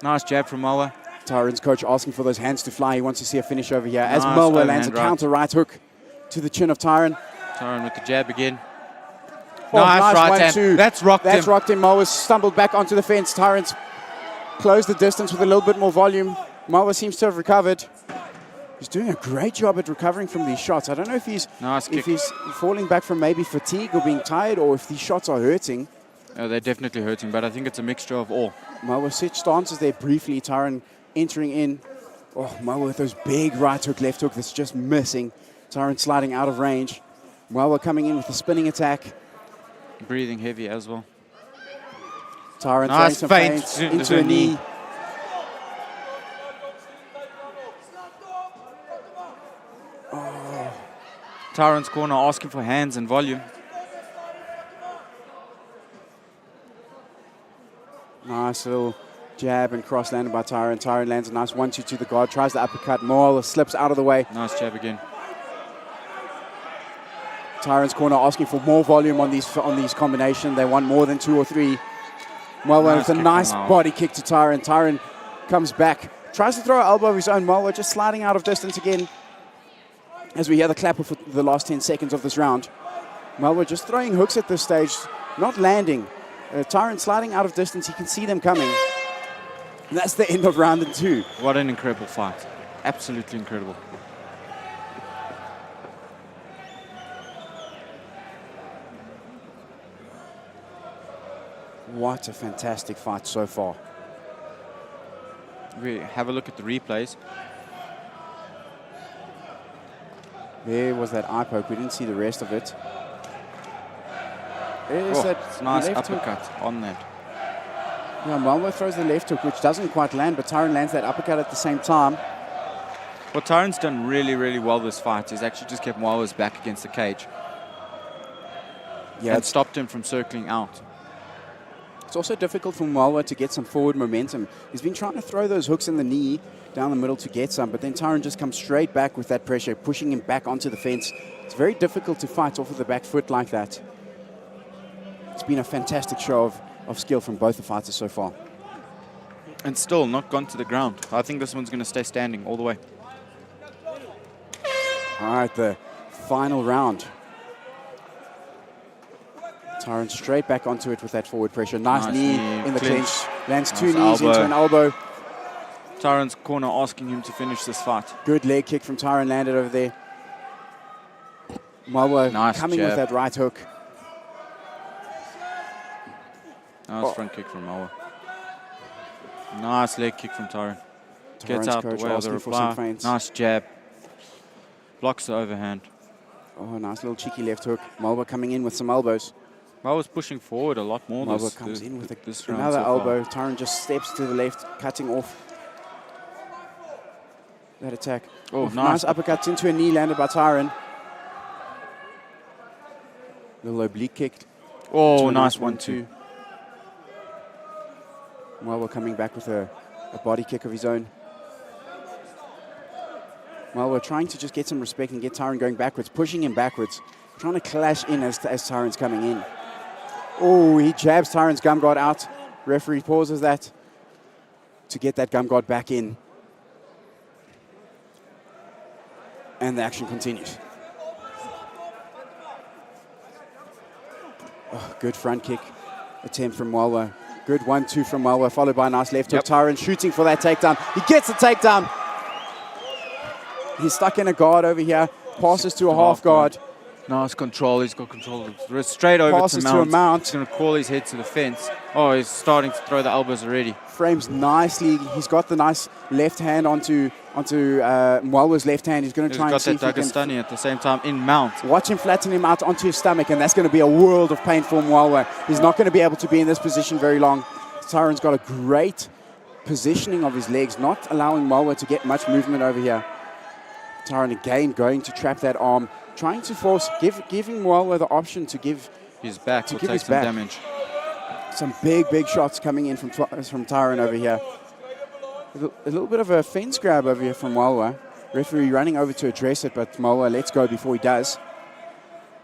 Nice jab from Malwa. Tyron's coach asking for those hands to fly. He wants to see a finish over here. As Nice Malwa lands a overhand right. counter right hook to the chin of Tyron. Tyron with the jab again. Oh, nice right 1-2. hand. That's rocked him. That's rocked him. Malwa's stumbled back onto the fence. Tyron's closed the distance with a little bit more volume. Malwa seems to have recovered. He's doing a great job at recovering from these shots. I don't know if he's Nice if kick. he's falling back from maybe fatigue or being tired, or if these shots are hurting. They're definitely hurting, but I think it's a mixture of all. Malwa switched stances there briefly. Tyron entering in. Oh, Malwa with those big right hook, left hook that's just missing. Tyron sliding out of range. Malwa coming in with the spinning attack. Breathing heavy as well. Tyron Nice throwing some feint feints into a knee. Tyron's corner asking for hands and volume. Nice little jab and cross landed by Tyron. Tyron lands a nice 1-2 to the guard, tries the uppercut. Moala slips out of the way. Nice jab again. Tyron's corner asking for more volume on these combinations. They want more than 2 or 3. Moala with a nice body kick to Tyron. Tyron comes back, tries to throw an elbow of his own. Moala just sliding out of distance again. As we hear the clapper for the last 10 seconds of this round. Moala just throwing hooks at this stage, not landing. Tyron sliding out of distance, he can see them coming. And that's the end of round 2. What an incredible fight. Absolutely incredible. What a fantastic fight so far. We have a look at the replays. There was that eye poke. We didn't see the rest of it. There's that nice left hook. uppercut on that. Yeah, Malwa throws the left hook, which doesn't quite land, but Tyron lands that uppercut at the same time. What Tyron's done really, really well this fight is actually just kept Malwa's back against the cage. Yeah, and stopped him from circling out. It's also difficult for Malwa to get some forward momentum. He's been trying to throw those hooks in the knee down the middle to get some, but then Tyron just comes straight back with that pressure, pushing him back onto the fence. It's very difficult to fight off of the back foot like that. It's been a fantastic show of skill from both the fighters so far. And still not gone to the ground. I think this one's going to stay standing all the way. All right, the final round. Tyron straight back onto it with that forward pressure. Nice knee in the clinch. Lands Nice 2 knees into an elbow. Tyron's corner asking him to finish this fight. Good leg kick from Tyron landed over there. Malwa coming with that right hook. Nice front kick from Malwa. Nice leg kick from Tyron. Gets out the way of the reply. Nice jab. Blocks the overhand. Oh, nice little cheeky left hook. Malwa coming in with some elbows. Malwa's pushing forward a lot more. Malwa comes in with this another round so elbow. far. Tyron just steps to the left, cutting off that attack. Oh, nice uppercuts into a knee landed by Tyron. Little oblique kick. Oh, nice 1-2. Malwa coming back with a body kick of his own. Malwa trying to just get some respect and get Tyron going backwards, pushing him backwards, trying to clash in as Tyron's coming in. Oh, he jabs Tyron's gum guard out. Referee pauses that to get that gum guard back in. And the action continues. Oh, good front kick attempt from Malwa. Good 1-2 from Malwa, followed by a nice left hook. Tyron shooting for that takedown. He gets the takedown. He's stuck in a guard over here. Passes to a half guard. Nice control. He's got control of the wrist straight over Passes to to a mount. He's going to call his head to the fence. Oh, he's starting to throw the elbows already. Frames nicely. He's got the nice left hand onto Malwa's left hand. He's going to try and see He's got if he that can Dagestani at the same time in mount. watch him flatten him out onto his stomach, and that's going to be a world of pain for Malwa. He's not going to be able to be in this position very long. Tyron's got a great positioning of his legs, not allowing Malwa to get much movement over here. Tyron again going to trap that arm, trying to force, giving Malwa the option to give his back, to will give take his some back. damage. Some big shots coming in from Tyron over here. A little bit of a fence grab over here from Malwa. Referee running over to address it, but Malwa lets go before he does.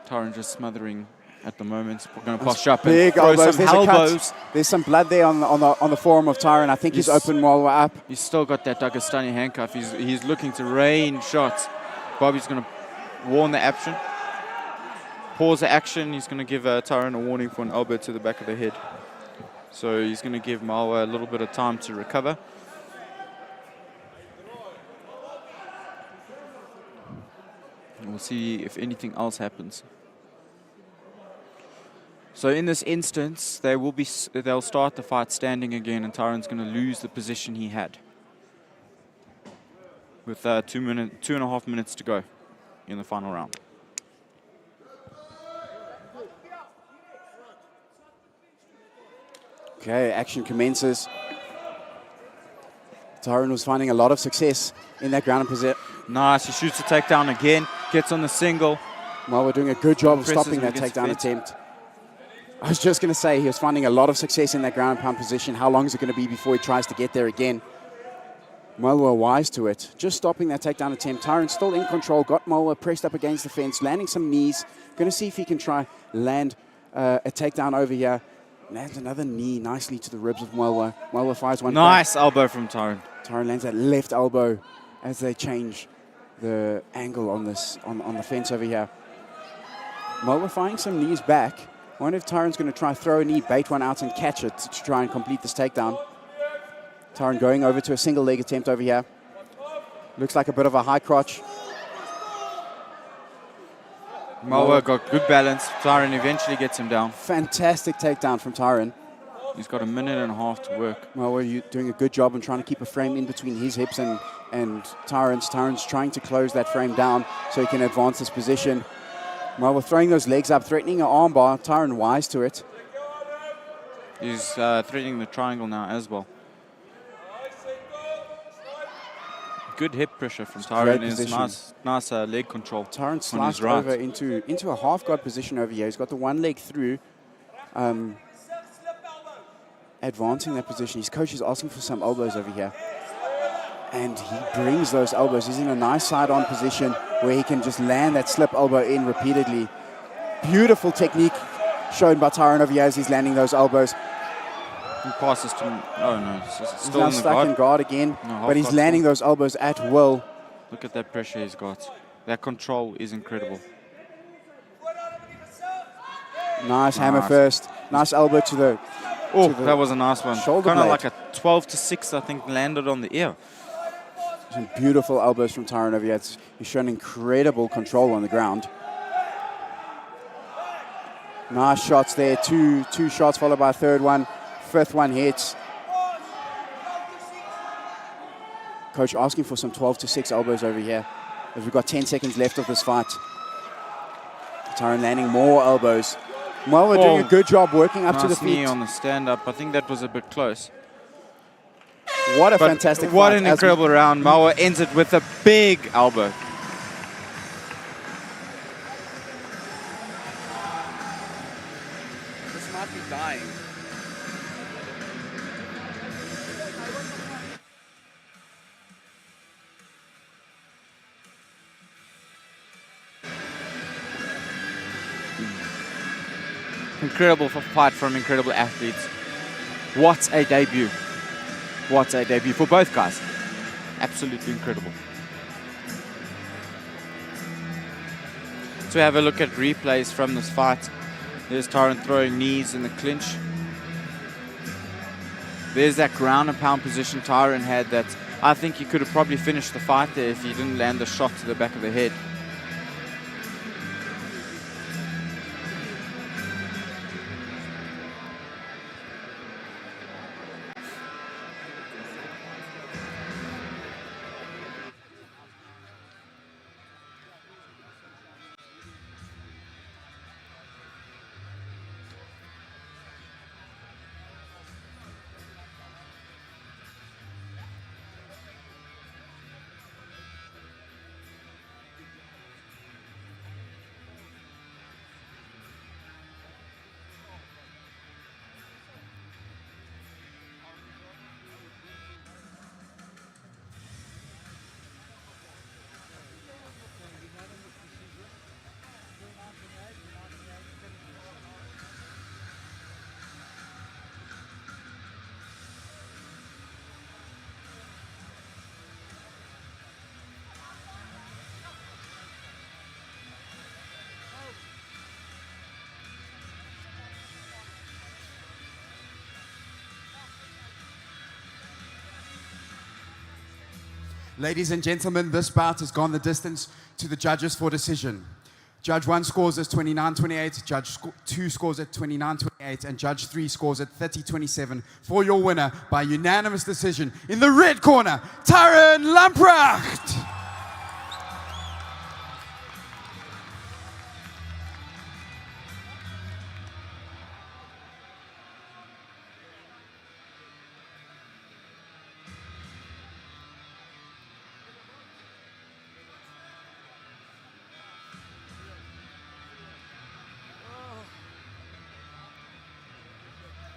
Tyron just smothering at the moment. We're going to posh up Big and throw elbows. some There's a cut. elbows. There's some blood there on the forearm of Tyron. I think he's opened Malwa up. He's still got that Dagestani handcuff. He's looking to rain shots. Bobby's going to warn the action. Pause the action. He's going to give Tyron a warning for an elbow to the back of the head. So he's going to give Malwa a little bit of time to recover. And we'll see if anything else happens. So in this instance, they'll start the fight standing again, and Tyron's going to lose the position he had. With 2.5 minutes to go in the final round. Okay, action commences. Tyron was finding a lot of success in that ground and position. Nice, he shoots the takedown again, gets on the single. Well, we're doing a good job of Presses stopping him that against takedown feet. attempt. I was just going to say he was finding a lot of success in that ground and pound position. How long is it going to be before he tries to get there again? Mulwa wise to it, just stopping that takedown attempt. Tyron still in control, got Mulwa pressed up against the fence, landing some knees. Going to see if he can try land a takedown over here. Lands another knee nicely to the ribs of Mulwa. Mulwa fires one Nice back. elbow from Tyron. Tyron lands that left elbow as they change the angle on this on the fence over here. Mulwa firing some knees back. I wonder if Tyron's going to try throw a knee, bait one out and catch it to try and complete this takedown. Tyron going over to a single leg attempt over here. Looks like a bit of a high crotch. Mulwa got good balance. Tyron eventually gets him down. Fantastic takedown from Tyron. He's got 1.5 minutes to work. Mulwa, you doing a good job in trying to keep a frame in between his hips and Tyron's. Tyron's trying to close that frame down so he can advance his position. Mulwa throwing those legs up, threatening an armbar. Tyron wise to it. He's threatening the triangle now as well. Good hip pressure from Tyron. Great position. Nice leg control. Tyron on his sliced right. over into a half guard position over here. He's got the one leg through, advancing that position. His coach is asking for some elbows over here. And he brings those elbows. He's in a nice side-on position where he can just land that slip elbow in repeatedly. Beautiful technique shown by Tyron over here as he's landing those elbows. He passes to... Oh, no. He's He's still now in the stuck guard. in guard again, No, but he's half-guard landing still. those elbows at will. Look at that pressure he's got. That control is incredible. Nice hammer Nice. first. Nice elbow to the... Oh, to the that was a nice one. shoulder Kind of blade. like a 12-6, I think, landed on the ear. Some beautiful elbows from Tyron over here. He's shown incredible control on the ground. Nice shots there. Two shots followed by a third one. Fifth one hits. Coach asking for some 12-6 elbows over here. As we've got 10 seconds left of this fight. Tyron landing more elbows. Well, we're doing a good job working up to the Nice knee feet. on the stand-up. I think that was a bit close. What a But fantastic What fight. an As we- incredible round. Mulwa ends it with a big elbow. This might be dying. Incredible fight from incredible athletes. What a debut. What a debut for both guys. Absolutely incredible. So we have a look at replays from this fight. There's Tyron throwing knees in the clinch. There's that ground and pound position Tyron had that I think he could have probably finished the fight there if he didn't land the shot to the back of the head. Ladies and gentlemen, this bout has gone the distance to the judges for decision. Judge 1 scores as 29-28, Judge 2 scores at 29-28, and Judge 3 scores at 30-27 for your winner by unanimous decision in the red corner, Tyron Lamprecht.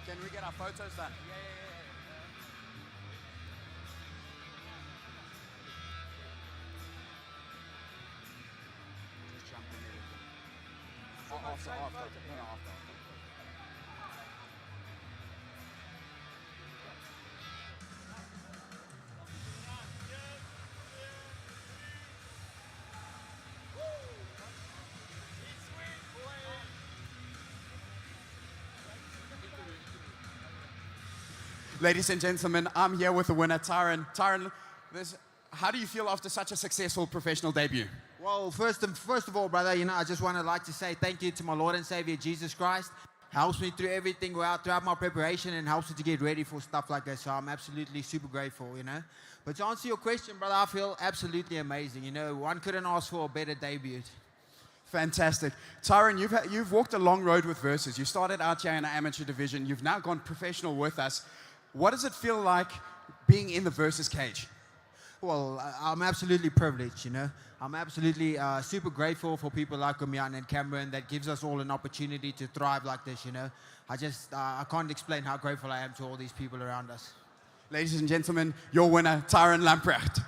Can we get our photos done? Just jump in there. After. No, after. Ladies and gentlemen, I'm here with the winner, Tyron. Tyron, how do you feel after such a successful professional debut? Well, first of all, brother, I just want to to say thank you to my Lord and Savior, Jesus Christ. Helps me through everything throughout my preparation and helps me to get ready for stuff like this. So I'm absolutely super grateful, But to answer your question, brother, I feel absolutely amazing. One couldn't ask for a better debut. Fantastic. Tyron, you've walked a long road with Versus. You started out here in the amateur division. You've now gone professional with us. What does it feel like being in the Versus cage? Well, I'm absolutely privileged, I'm absolutely super grateful for people like Umian and Cameron that gives us all an opportunity to thrive like this, I can't explain how grateful I am to all these people around us. Ladies and gentlemen, your winner, Tyron Lamprecht.